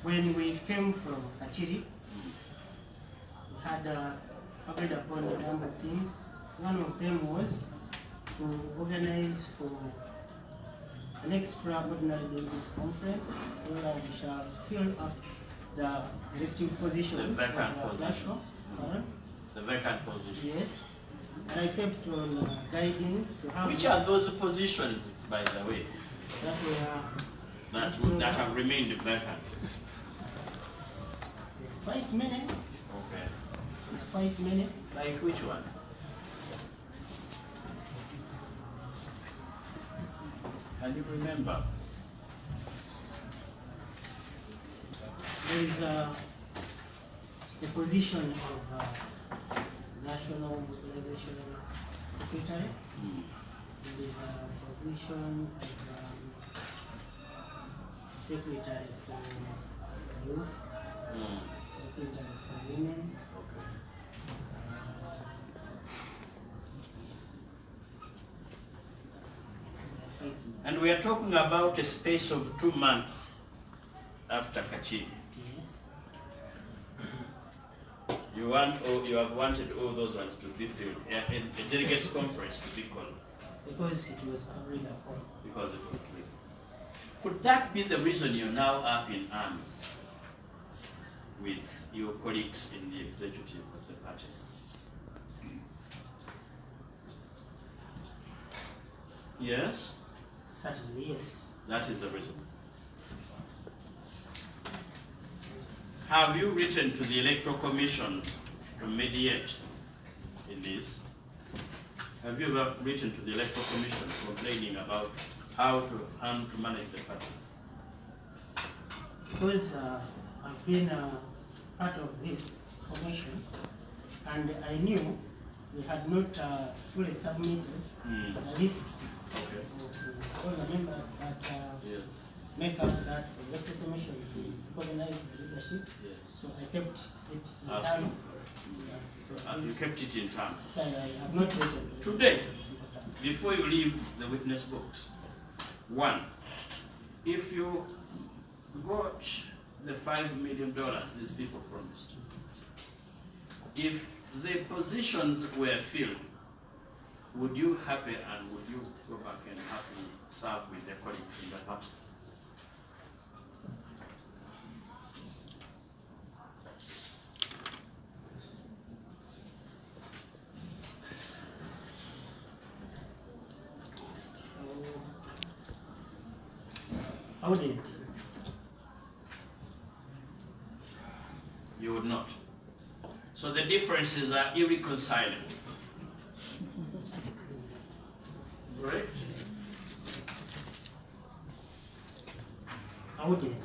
when we came from Kachiri, we had agreed upon a number of things. One of them was to organize for an extraordinary ladies conference where we shall fill up the elective positions. The vacant of the positions. platform. The vacant positions. Yes. And I kept on guiding to have. Which are those positions, by the way, that that have remained vacant? 5 minutes. Okay. 5 minutes. Like which one? Can you remember? There is the position of National Mobilization Secretary. There is a position of Secretary for Youth, Secretary for Women. And we are talking about a space of 2 months after Kachiri. Yes. You have wanted all those ones to be filled. A delegates conference to be called. Because it was agreed upon. Because it was agreed. Could that be the reason you're now up in arms with your colleagues in the executive of the party? Yes? Certainly, yes. That is the reason. Have you written to the Electoral Commission to mediate in this? Have you ever written to the Electoral Commission complaining about how to manage the party? Because I've been part of this commission, and I knew we had not fully submitted the list of all the members that make up that electoral commission to organize the leadership. Yes. So I kept it in time. And you kept it in time. So I have not written. Today, before you leave the witness box, one, if you got the $5 million these people promised, if the positions were filled, would you happy and would you go back and happily serve with the colleagues in the party? I wouldn't. You would not. So the differences are irreconcilable. Right? I wouldn't.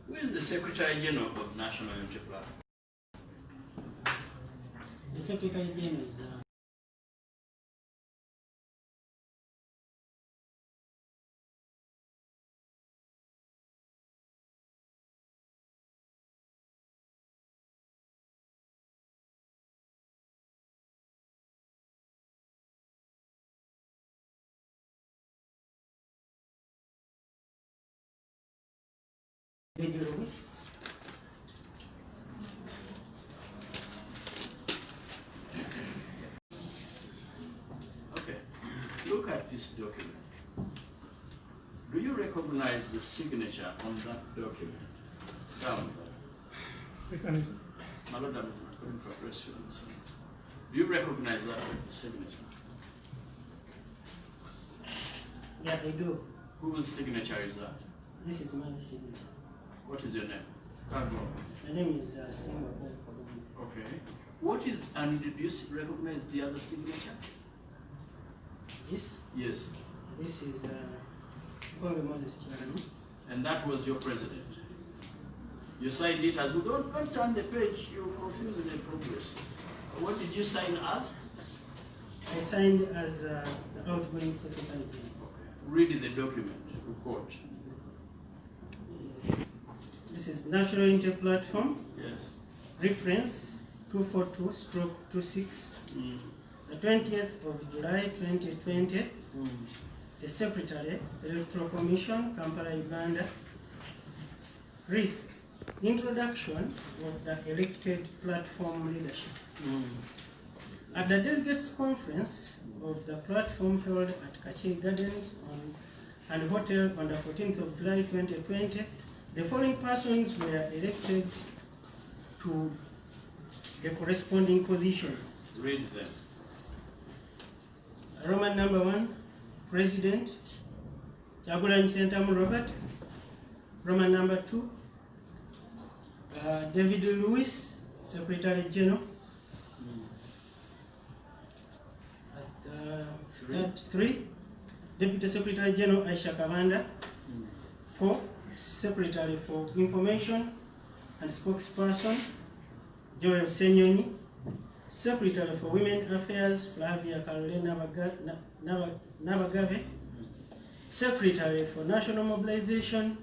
Who is the Secretary General of National Unity Platform? The Secretary General is Lewis. Okay. Look at this document. Do you recognize the signature on that document? Down there. My Lord, I'm going to address you on this. Do you recognize that signature? Yeah, I do. Whose signature is that? This is my signature. What is your name? My name is Simba. Okay. What is, and did you recognize the other signature? This? Yes. This is Moses Chirani. And that was your president? You signed it as, don't turn the page, you're confusing the progress. What did you sign as? I signed as the outgoing secretary general. Okay. Read the document, report. This is National Unity Platform. Yes. Reference 242/26. The 20th of July 2020. The Secretary, Electoral Commission, Kampala, Uganda. Read. Introduction of the elected platform leadership. At the delegates conference of the platform held at Kachi Gardens and Hotel on the 14th of July 2020, the following persons were elected to the corresponding positions. Read them. Roman number 1, President, Kyagulanyi Ssentamu Robert. Roman number 2, David Lewis, Secretary General. 3, Deputy Secretary General Aisha Kabanda. 4, Secretary for Information and Spokesperson Joel Senyonyi. Secretary for Women Affairs Flavia Carolina Nabagave. Secretary for National Mobilization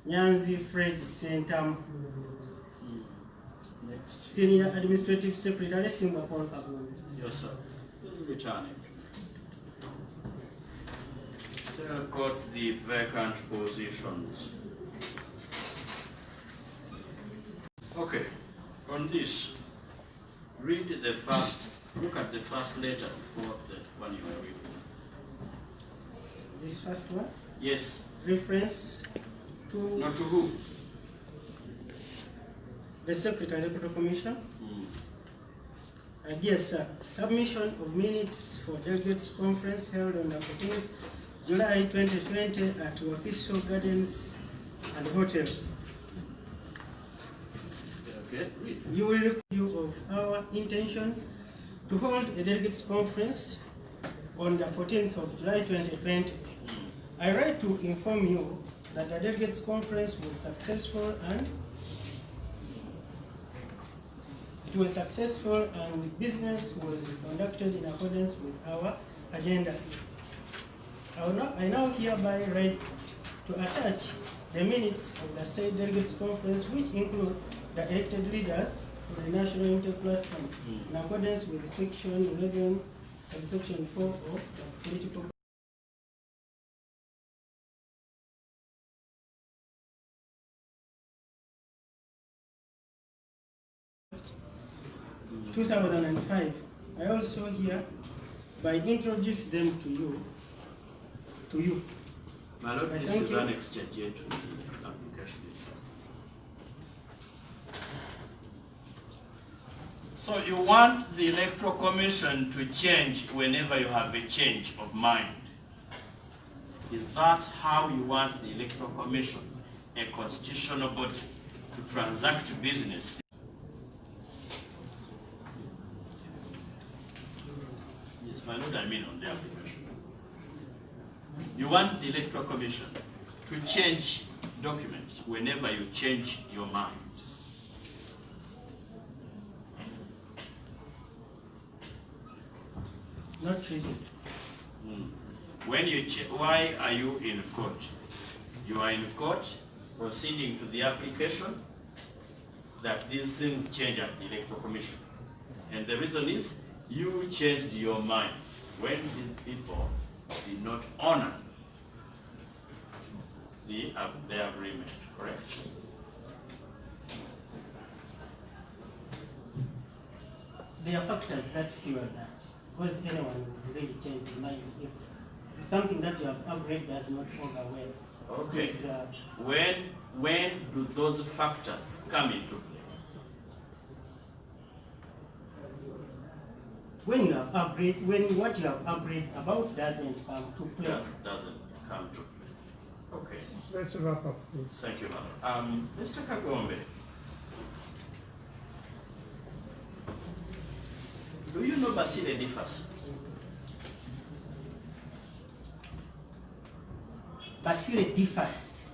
Nyanzi Fred Sentam. Senior Administrative Secretary Simba Paul Kagunde. Yes, sir. Who's returning? I've got the vacant positions. Okay, on this, read the first, look at the first letter for the one you are reading. This first one? Yes. Reference to... Not to who? The Secretary Electoral Commission. Yes, sir. Submission of minutes for delegates conference held on the 14th July 2020 at Wakiso Gardens and Hotel. Okay, read. You will review of our intentions to hold a delegates conference on the 14th of July 2020. I write to inform you that the delegates conference was successful and business was conducted in accordance with our agenda. I now hereby write to attach the minutes of the said delegates conference, which include the elected leaders for the National Unity Platform, in accordance with Section 11, subsection 4 of the Political 2005. I also hereby introduce them to you. My Lord, this is annexed yet to the application itself. So you want the Electoral Commission to change whenever you have a change of mind. Is that how you want the Electoral Commission, a constitutional body, to transact business? Yes, my Lord, I mean on the application. You want the Electoral Commission to change documents whenever you change your mind. Not really. When you why are you in court? You are in court proceeding to the application that these things change at the Electoral Commission. And the reason is you changed your mind when these people did not honor the agreement, correct? There are factors that fuel that. Because anyone will really change their mind if something that you have agreed does not over well. Okay. When do those factors come into play? When you have agreed, when what you have agreed about doesn't come to play. Doesn't come to play. Okay. Let's wrap up, please. Thank you, Madam. Mr. Kagombe, do you know Basile differs? Basile differs.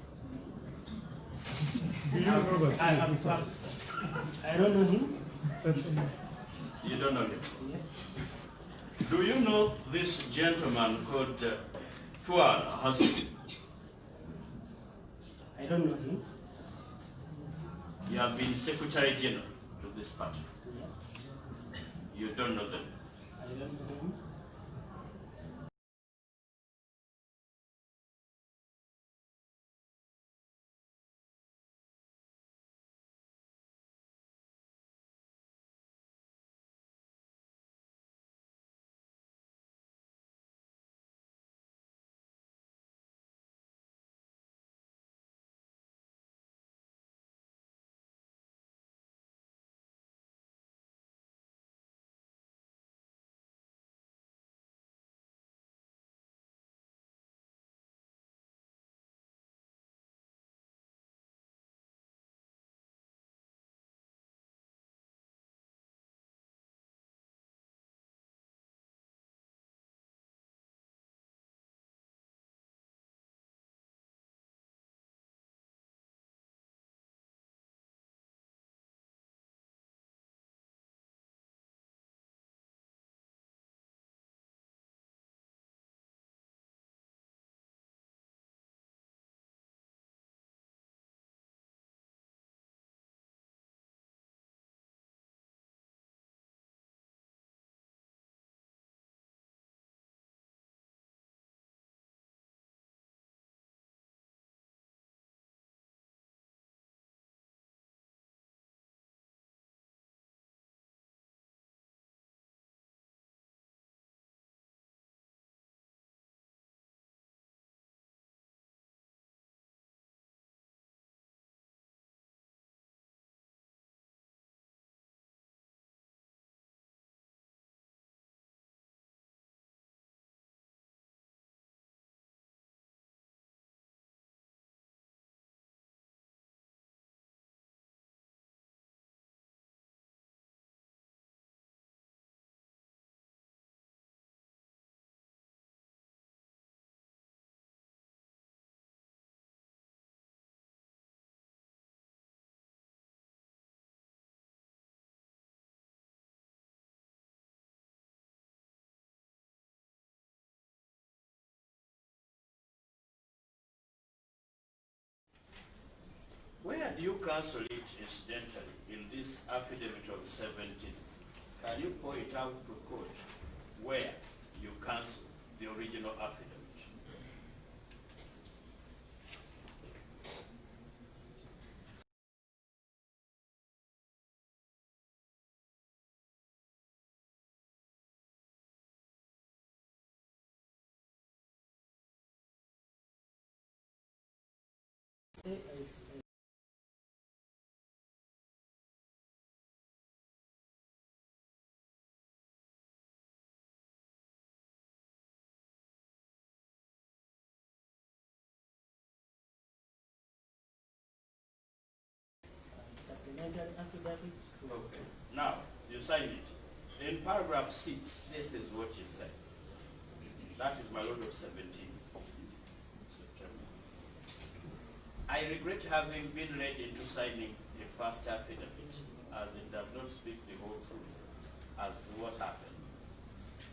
Do you know Basile? I don't know him. You don't know him? Yes. Do you know this gentleman called Tuala Hassan? I don't know him. You have been Secretary General to this party. Yes. You don't know them. I don't know him. you cancel it incidentally in this affidavit of the 17th? Can you point out to court where you cancel the original affidavit? Supplementary affidavit. Okay. Now, you sign it. In paragraph 6, this is what you say. That is my Lord of 17th September. I regret having been led into signing a first affidavit, as it does not speak the whole truth as to what happened.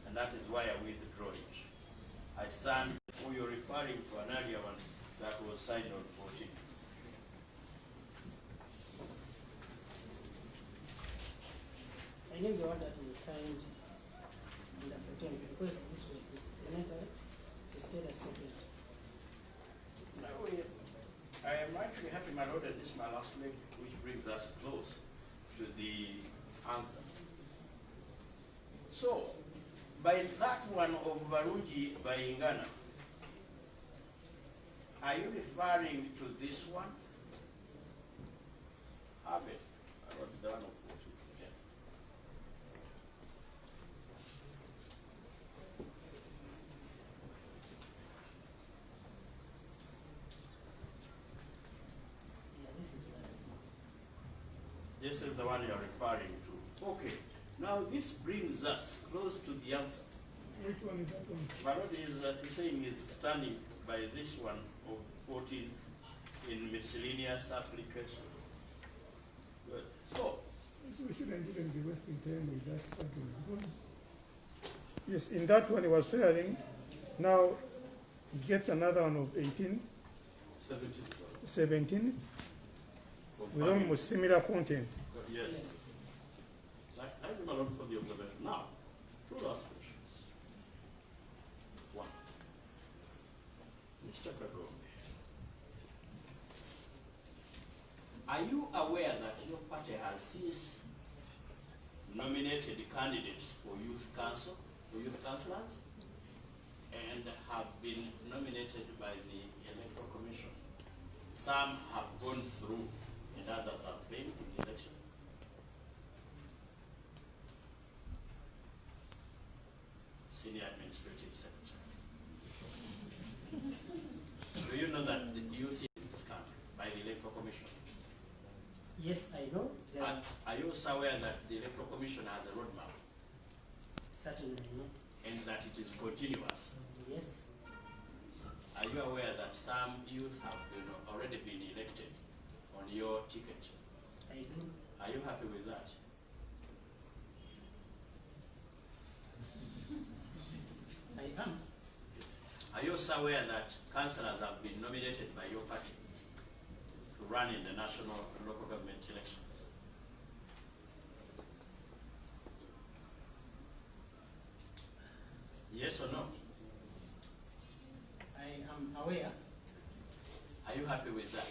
And that is why I withdraw it. I stand before you referring to an earlier one that was signed on 14th. I need the one that was signed on the 14th because this was this supplementary to state a second. Now, I am actually happy, my Lord, that this is my last leg, which brings us close to the answer. So, by that one of Barungi by Ingana, are you referring to this one? Have it. I wrote the one of 14. Okay. This is the one you're referring to. Okay. Now this brings us close to the answer. Which one is that one? Barod is saying he's standing by this one of 14th in miscellaneous application. Good. So, We shouldn't even be wasting time with that argument. Yes, in that one he was swearing. Now he gets another one of 18, 17 with almost similar content. yes. Thank you, my Lord, for the observation. Now, two last questions. One. Mr. Kagombe, are you aware that your party has since nominated candidates for youth council, for youth councillors, and have been nominated by the Electoral Commission? Some have gone through and others have failed in the election. Senior Administrative Secretary. Do you know that the youth in this country by the Electoral Commission? Yes, I know. Are you also aware that the Electoral Commission has a roadmap? Certainly I know. And that it is continuous? Yes. Are you aware that some youth have already been elected on your ticket? I do. Are you happy with that? I am. Are you also aware that councillors have been nominated by your party to run in the national and local government elections? Yes or no? I am aware. Are you happy with that?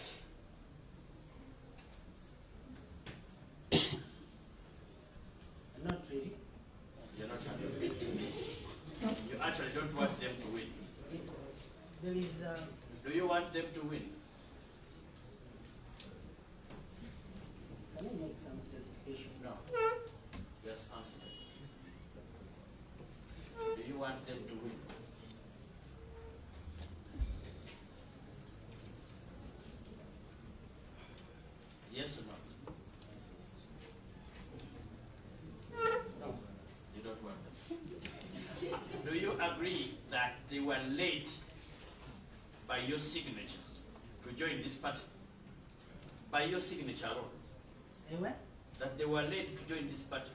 Not really. You're not happy. You actually don't want them to win. There is. Do you want them to win? Can I make some clarification? No. Just answer this. Do you want them to win? Yes or no? No. You don't want them. Do you agree that they were late by your signature to join this party? By your signature alone? They were? That they were late to join this party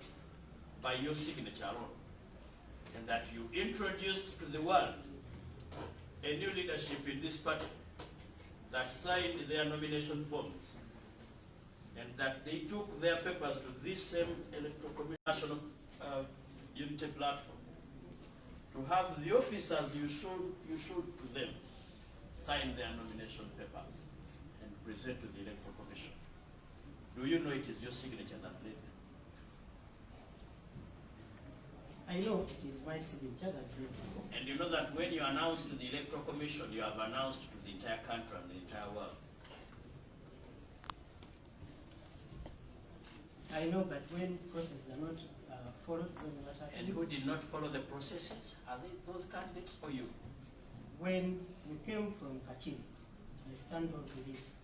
by your signature alone. And that you introduced to the world a new leadership in this party that signed their nomination forms and that they took their papers to this same electoral commission national unity platform to have the officers you showed to them sign their nomination papers and present to the electoral commission. Do you know it is your signature that led them? I know it is my signature that did it. And you know that when you announce to the electoral commission, you have announced to the entire country and the entire world. I know, but when processes are not followed, when what happens? And who did not follow the processes? Are they those candidates or you? When we came from Kachiri, I stand on to this.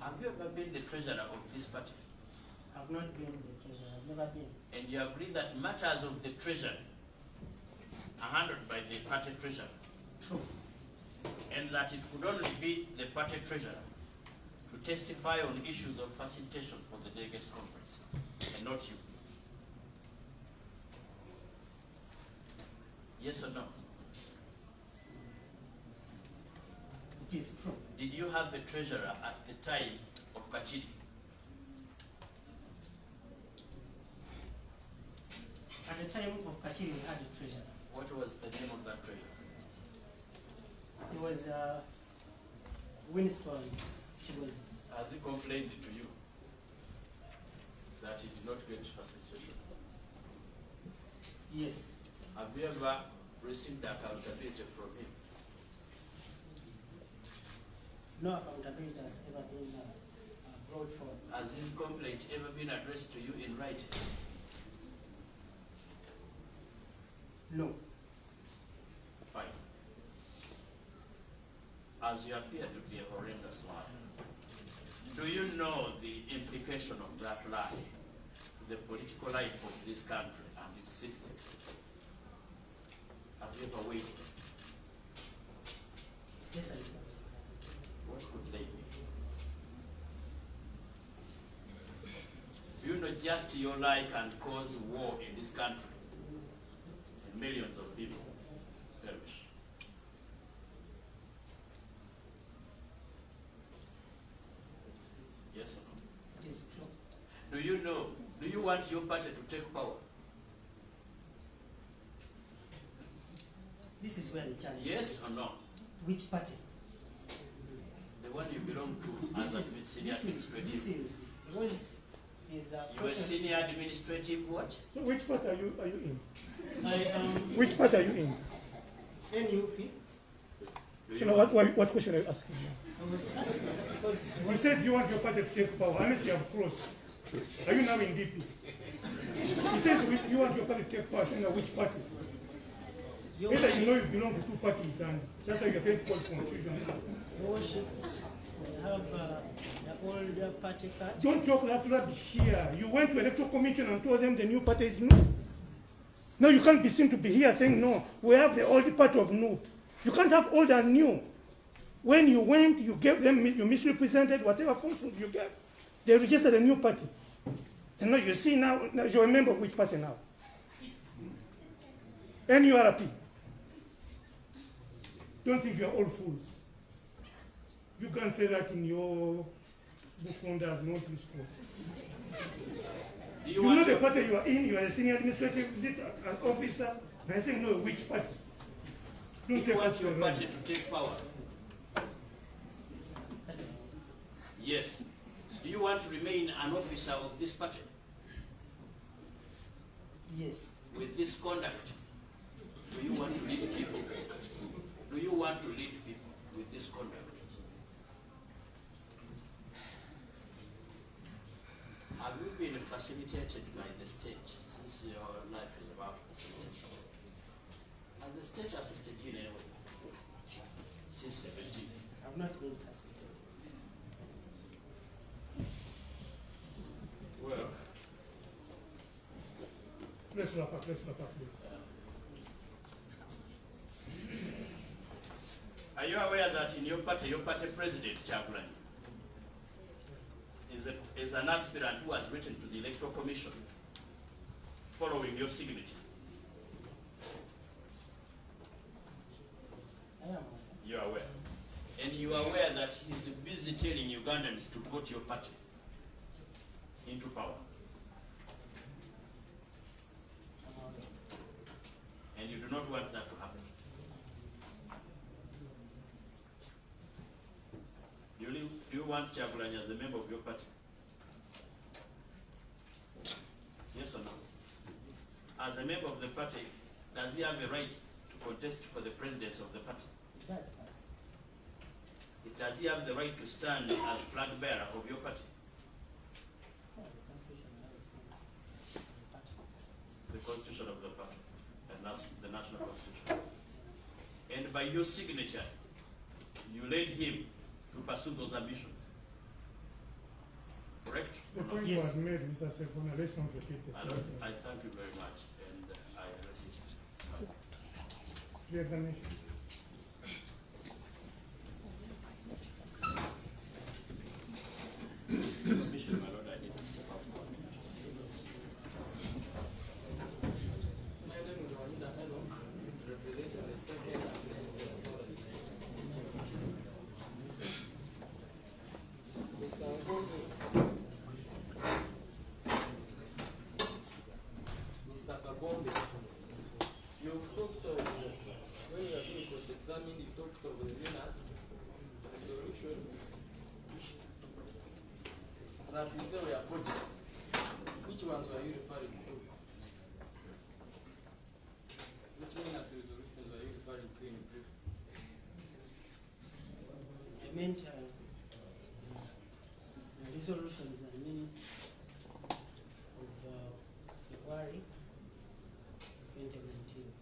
Have you ever been the treasurer of this party? I've not been the treasurer, I've never been. And you agree that matters of the treasury are handled by the party treasurer? True. And that it could only be the party treasurer to testify on issues of facilitation for the delegates conference, and not you? Yes or no? It is true. Did you have a treasurer at the time of Kachiri? At the time of Kachiri, we had a treasurer. What was the name of that treasurer? It was Winston. She was. Has he complained to you that he did not get facilitation? Yes. Have you ever received accountability from him? No accountability has ever been brought forward. Has his complaint ever been addressed to you in writing? No. Fine. As you appear to be a horrendous liar, do you know the implication of that lie to the political life of this country and its citizens? Have you ever weighed them? Yes, I do. What could they be? Do you know just your lie can cause war in this country and millions of people perish? Yes or no? It is true. Do you know, do you want your party to take power? This is where the challenge Yes is. or no? Which party? The one you belong to as a senior administrative. This is because it is You're a senior administrative what? So which part are you in? I am. Which part are you in? NUP. So now what question are you asking now? I was asking because You said you want your party to take power, unless you have crossed. Are you now in DP? He says you want your party to take power, saying which party? Either you know you belong to two parties, and that's why you're trying to cause confusion. worship, we have the older party card. Don't talk that rubbish here. You went to electoral commission and told them the new party is no. No, you can't be seen to be here saying no. We have the old party of no. You can't have old and new. When you went, you gave them, you misrepresented whatever councils you gave. They registered a new party. And now you see now you're a member of which party now? NURP. Don't think you're all fools. You can say that in your book founders notice code. You know the party you are in, you are a senior administrative officer, and I say no, which party? Do you want your party to take power? Yes. Do you want to remain an officer of this party? Yes. With this conduct, do you want to lead people? Do you want to lead people with this conduct? Have you been facilitated by the state since your life is about facilitation? Has the state assisted you in any way since 17? I've not been facilitated. Well, Let's wrap up, please. Are you aware that in your party president, Chagulanyi, is an aspirant who has written to the Electoral Commission following your signature? I am. You are aware. And you are aware that he's busy telling Ugandans to vote your party. into power. And you do not want that to happen. Do you want Chagulanyi as a member of your party? Yes or no? Yes. As a member of the party, does he have a right to contest for the presidency of the party? Yes. Does he have the right to stand as flag bearer of your party? The constitution of the party, and that's the national constitution. And by your signature, you led him to pursue those ambitions. Correct? The point was made, Mr. Sekona. Let's not repeat the same thing. I thank you very much, and I rest. The examination. Permission, my Lord, I need to step up for My name is Juanita Eno, representing the second Mr. Ngombe. Mr. Kagombe, you've talked of, when you are being cross-examined, you talked of the winners, the solution, that you say we are 40. Which ones were you referring to? Which winners resolutions are you referring to in brief? I meant resolutions and minutes of February 2019.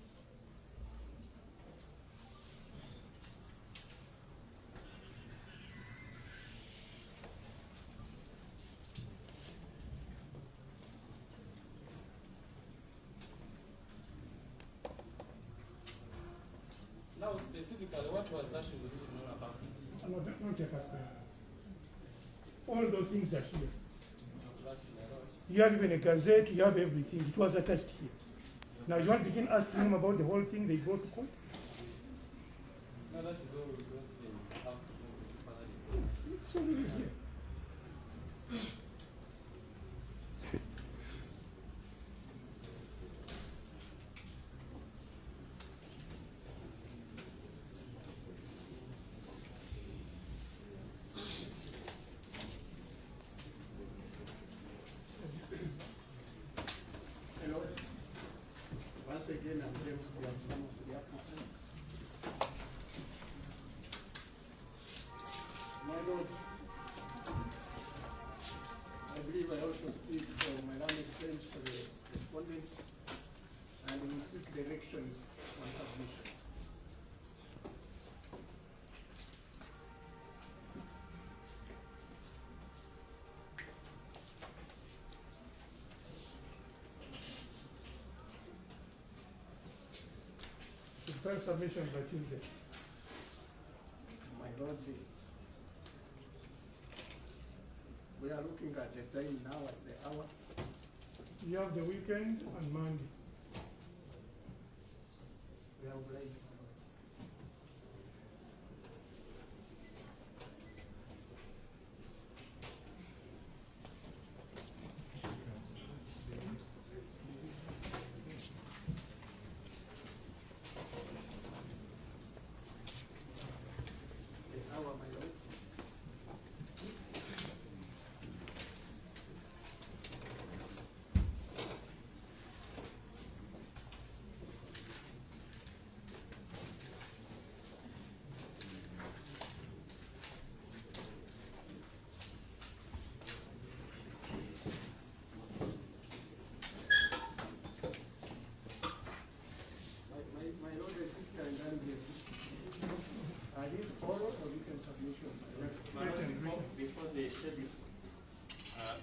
Now, specifically, what was that resolution all about? No, don't take us there. All those things are here. You have even a gazette, you have everything. It was attached here. Now you want to begin asking them about the whole thing, they go to court? No, that is all we don't have to go to. It's already here. Hello. Once again, I'm James Kibalama of the applicant. My Lord, I believe I also speak for my learned friends, for the respondents, and we seek directions on submissions. The first submission by Tuesday. My Lord, we are looking at the time now, at the hour. You have the weekend and Monday. We are obliged. The hour, my Lord. My Lord, I seek your indulgence. Are these oral or written submissions? My Lord, before the schedule,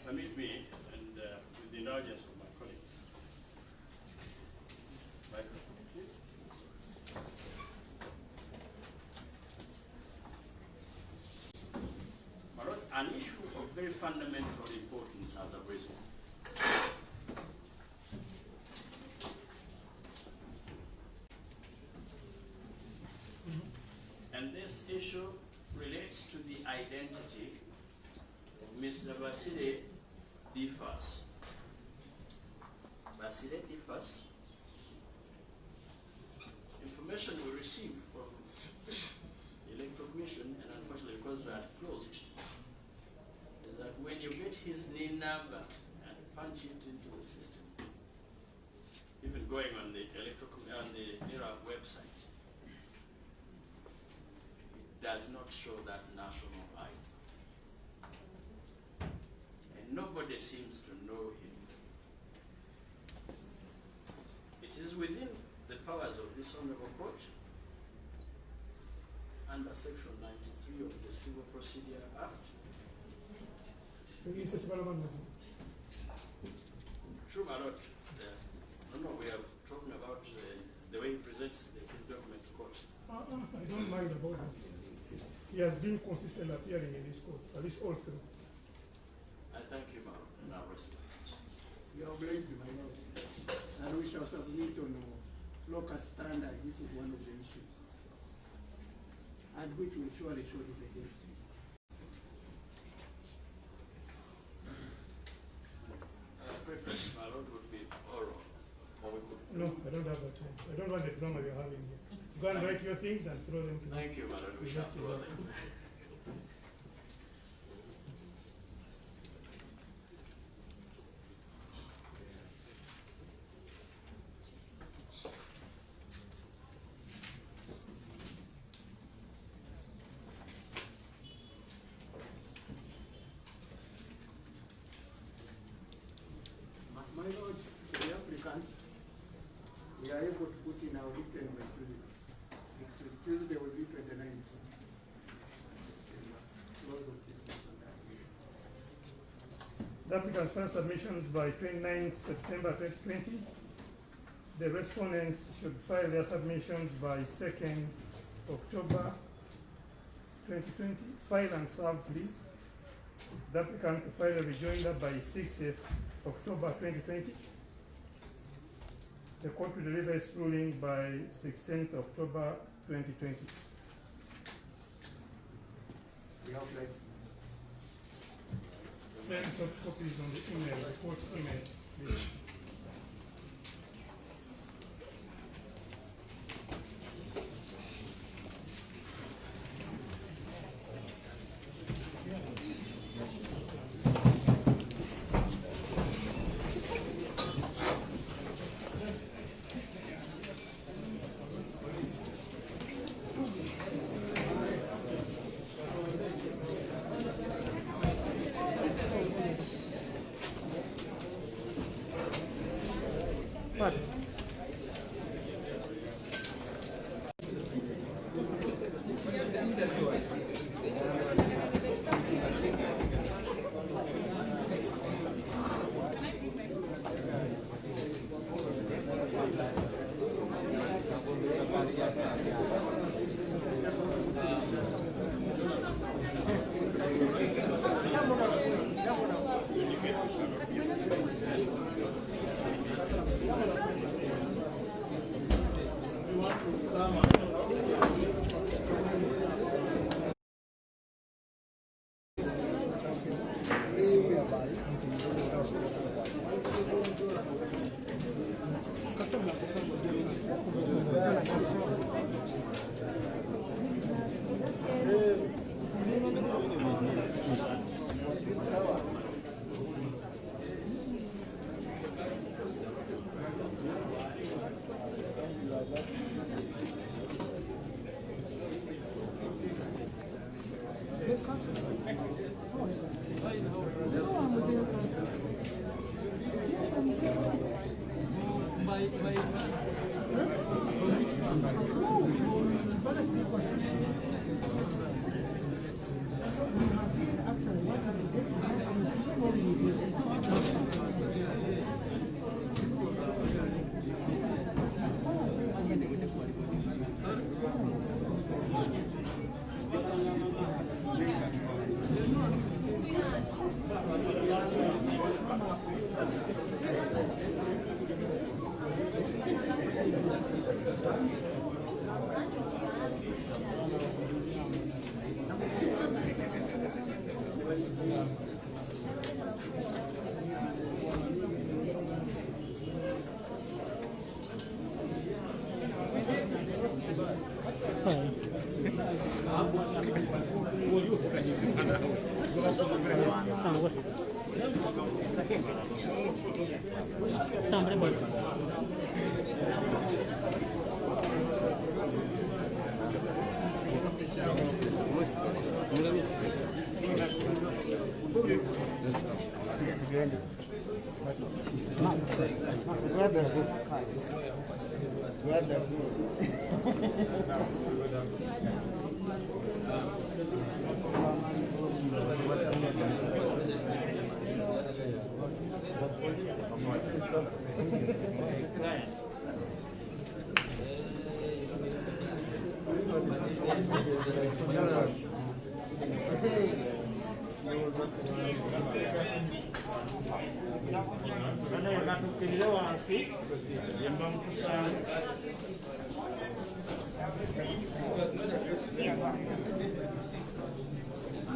permit me, and with the indulgence of my colleague. My Lord, an issue of very fundamental importance has arisen. And this issue relates to the identity of Mr. Vasile, differs. Basile differs. Information we receive from the Electoral Commission, and unfortunately because we are closed, is that when you get his NIN number and punch it into the system, even going on the NERA website, it does not show that national ID. And nobody seems to know him. It is within the powers of this Honorable Court, under Section 93 of the Civil Procedure Act. Mr. Kibalama. True, my lord. No, we are talking about the way he presents his document to court. I don't mind about that. He has been consistent appearing in this court, at least all through. I thank you, my lord, and I'll rest it. We are obliged, my lord. And we shall submit on local standard, which is one of the issues, and which will surely show his against him. Preference, my lord, would be oral. Or we could. No, I don't have that time. I don't want the drama you're having here. Go and write your things and throw them to me. Thank you, my lord. We shall throw them. My lord, the applicants, we are able to put in our written by Tuesday. Next week, Tuesday will be 29th September. Close of business on that. The applicants file submissions by 29 September 2020. The respondents should file their submissions by 2nd October 2020. File and serve, please. The applicant to file a rejoinder by 6th October 2020. The court will deliver its ruling by 16th October 2020. We have like Send soft copies on the email, the court email, please.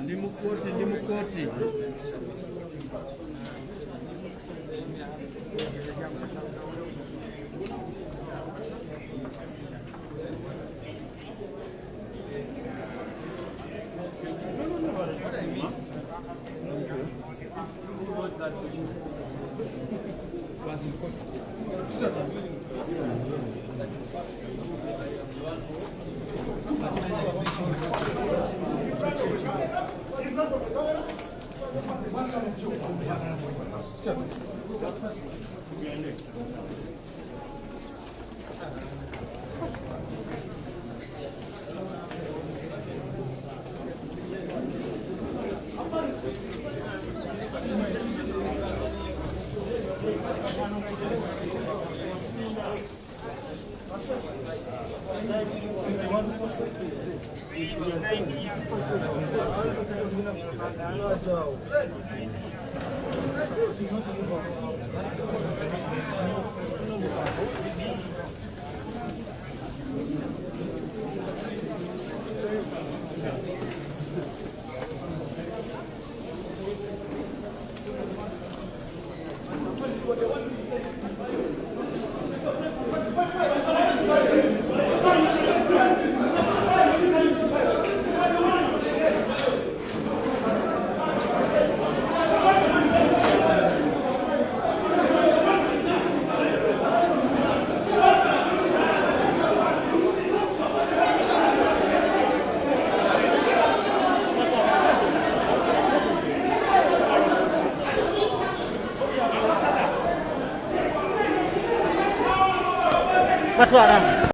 Ndi mukoti. Watu haramu.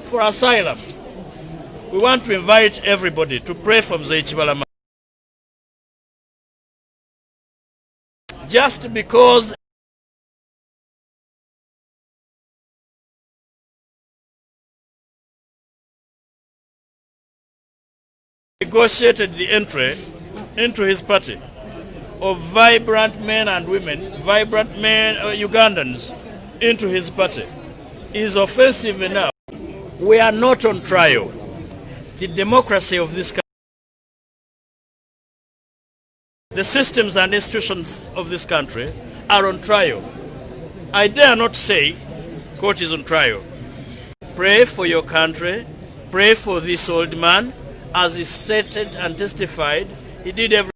for asylum. We want to invite everybody to pray for Mzee Kibalama. Just because negotiated the entry into his party of vibrant men and women, vibrant men, Ugandans, into his party is offensive enough. We are not on trial. The democracy of this country, the systems and institutions of this country are on trial. I dare not say court is on trial. Pray for your country. Pray for this old man. As he stated and testified, he did everything.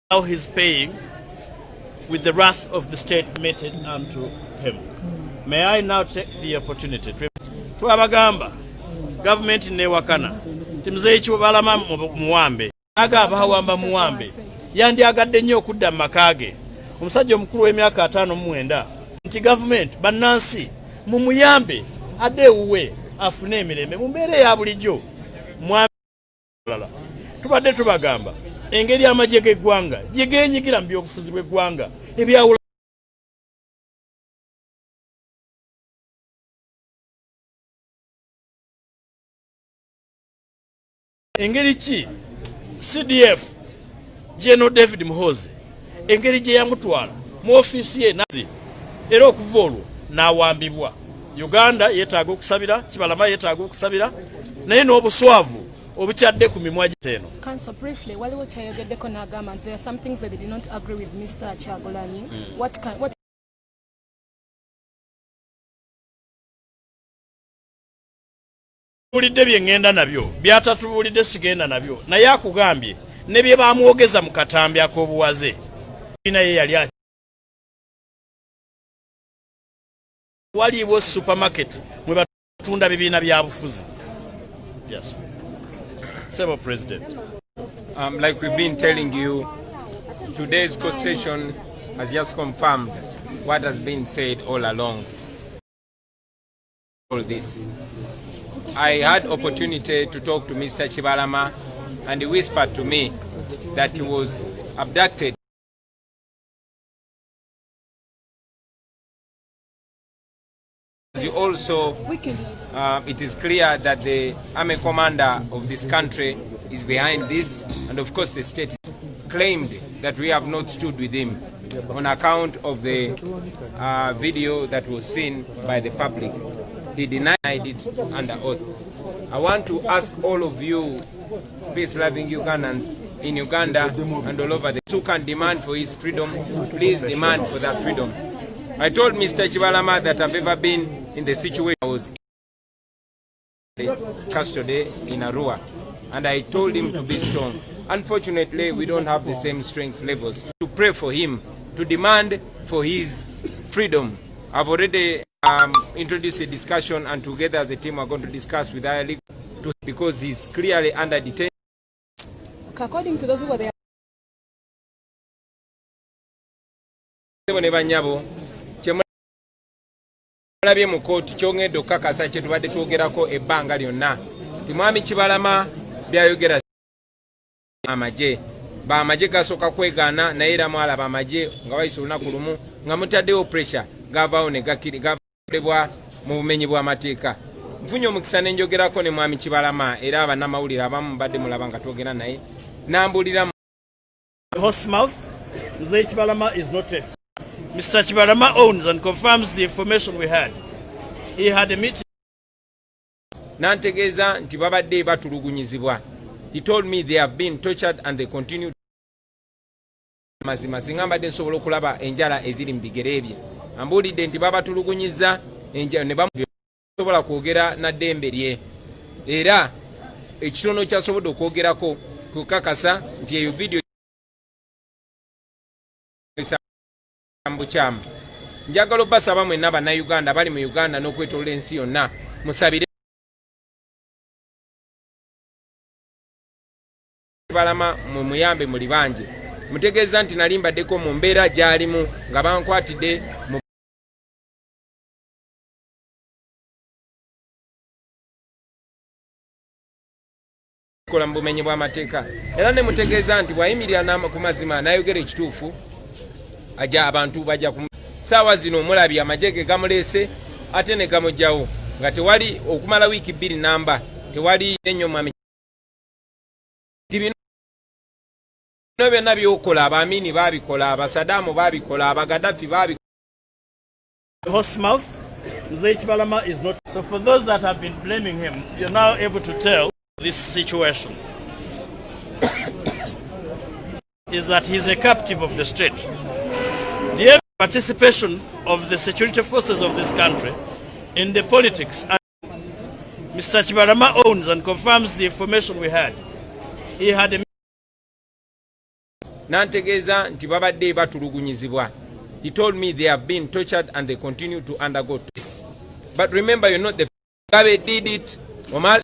Now he's paying with the wrath of the state meted unto him. May I now take the opportunity to abagamba government newakana Mzee Kibalama muwambe agaba wamba muwambe yandi agadde nnyo okudda makage omusajja omukulu w'emyaka 59 nti government bannansi mumuyambe adewuwe afune emirembe mu mbeera ya bulijjo mwamala tubadde tubagamba engeri amagye g'eggwanga gye geenyigira mu byobufuzi bw'eggwanga ebyawula engeri ki CDF General David Muhoozi engeri gye yamutwala mu ofiisi ye nazi era okuva olwo n'awambibwa. Uganda yeetaaga okusabira, Kibalama yeetaaga okusabira, naye n'obuswavu obukyadde ku mimwa gy'eno. Council, briefly, waliwo kyayogeddeko n'agamba there are some things that they did not agree with Mr. Kyagulanyi. What bulidde bye ngenda nabyo byatatubuulidde sigenda nabyo naye akugambye ne bye bamwogeza mu katambi ak'obuwaze naye yali waliwo supermarket mwe batunda bibiina bya bufuzi. Yes. Several President. Like we've been telling you, today's court session has just confirmed what has been said all along. All this. I had opportunity to talk to Mr. Kibalama, and he whispered to me that he was abducted. Also, it is clear that the army commander of this country is behind this, and of course the state claimed that we have not stood with him on account of the video that was seen by the public. He denied it under oath. I want to ask all of you peace-loving Ugandans in Uganda and all over the who can demand for his freedom, please demand for that freedom. I told Mr. Kibalama that I've ever been in the situation I was in custody in Arua, and I told him to be strong. Unfortunately, we don't have the same strength levels. To pray for him, to demand for his freedom. I've already introduced a discussion, and together as a team we're going to discuss with our league because he's clearly under detention. According to those who were there, labye mu kooti kyongedde okukakasa kye tubadde twogerako ebbanga lyonna ti mwami Kibalama byayogera amagye bamagye gasooka kwegaana naye era mwalaba amagye nga bayise olunaku lumu nga mutaddewo pressure gavaawo ne gakolebwa mu bumenyi bw'amateeka. Nfunye omukisa ne njogerako ne mwami Kibalama era abannamawulire abamu mbadde mulaba nga twogera naye n'ambuulira Horsemouth. Mzee Kibalama is not a Mr. Kibalama owns and confirms the information we had. He had a meeting. Nantegeeza nti babadde batulugunyizibwa. He told me they have been tortured and they continue. Mazima singa mbadde nsobola okulaba enjala eziri mu bigere bye. Ambuulidde nti babatulugunyiza enjala ne bamusobola kwogera na ddembe lye. Era ekitono kyasobodde okwogerako kukakasa nti eyo video Mbuchamu. Njagala basaba mwenna bannayuganda bali mu Uganda n'okwetooloola ensi yonna musabire Kibalama mu muyambe muli banje mutegeeza nti nali mbaddeko mu mbeera gy'alimu nga bankwatidde mu kola mu bumenyi bw'amateeka era ne mutegeeza nti bwayimirira ku mazima n'ayogera ekituufu ajja abantu bajja ku saawa zino omulabi amagye ge gamuleese ate ne gamugjawo nga tewali okumala wiiki 2 namba tewali ennyo mwami bino byonna byokola abaamini baabikola abasadaamu baabikola abagadafi baabikola. Horsemouth, Mzee Kibalama is not. So for those that have been blaming him, you're now able to tell this situation is that he's a captive of the state. The participation of the security forces of this country in the politics, and Mr. Kibalama owns and confirms the information we had. He had a nantegeeza nti babadde batulugunyizibwa. He told me they have been tortured and they continue to undergo this. But remember, you're not the Mugabe did it, Omar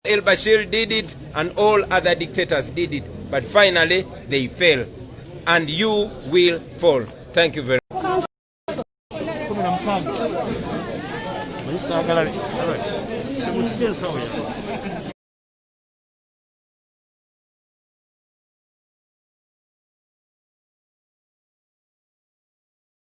el-Bashir did it, and all other dictators did it. But finally, they fell. And you will fall. Thank you very much.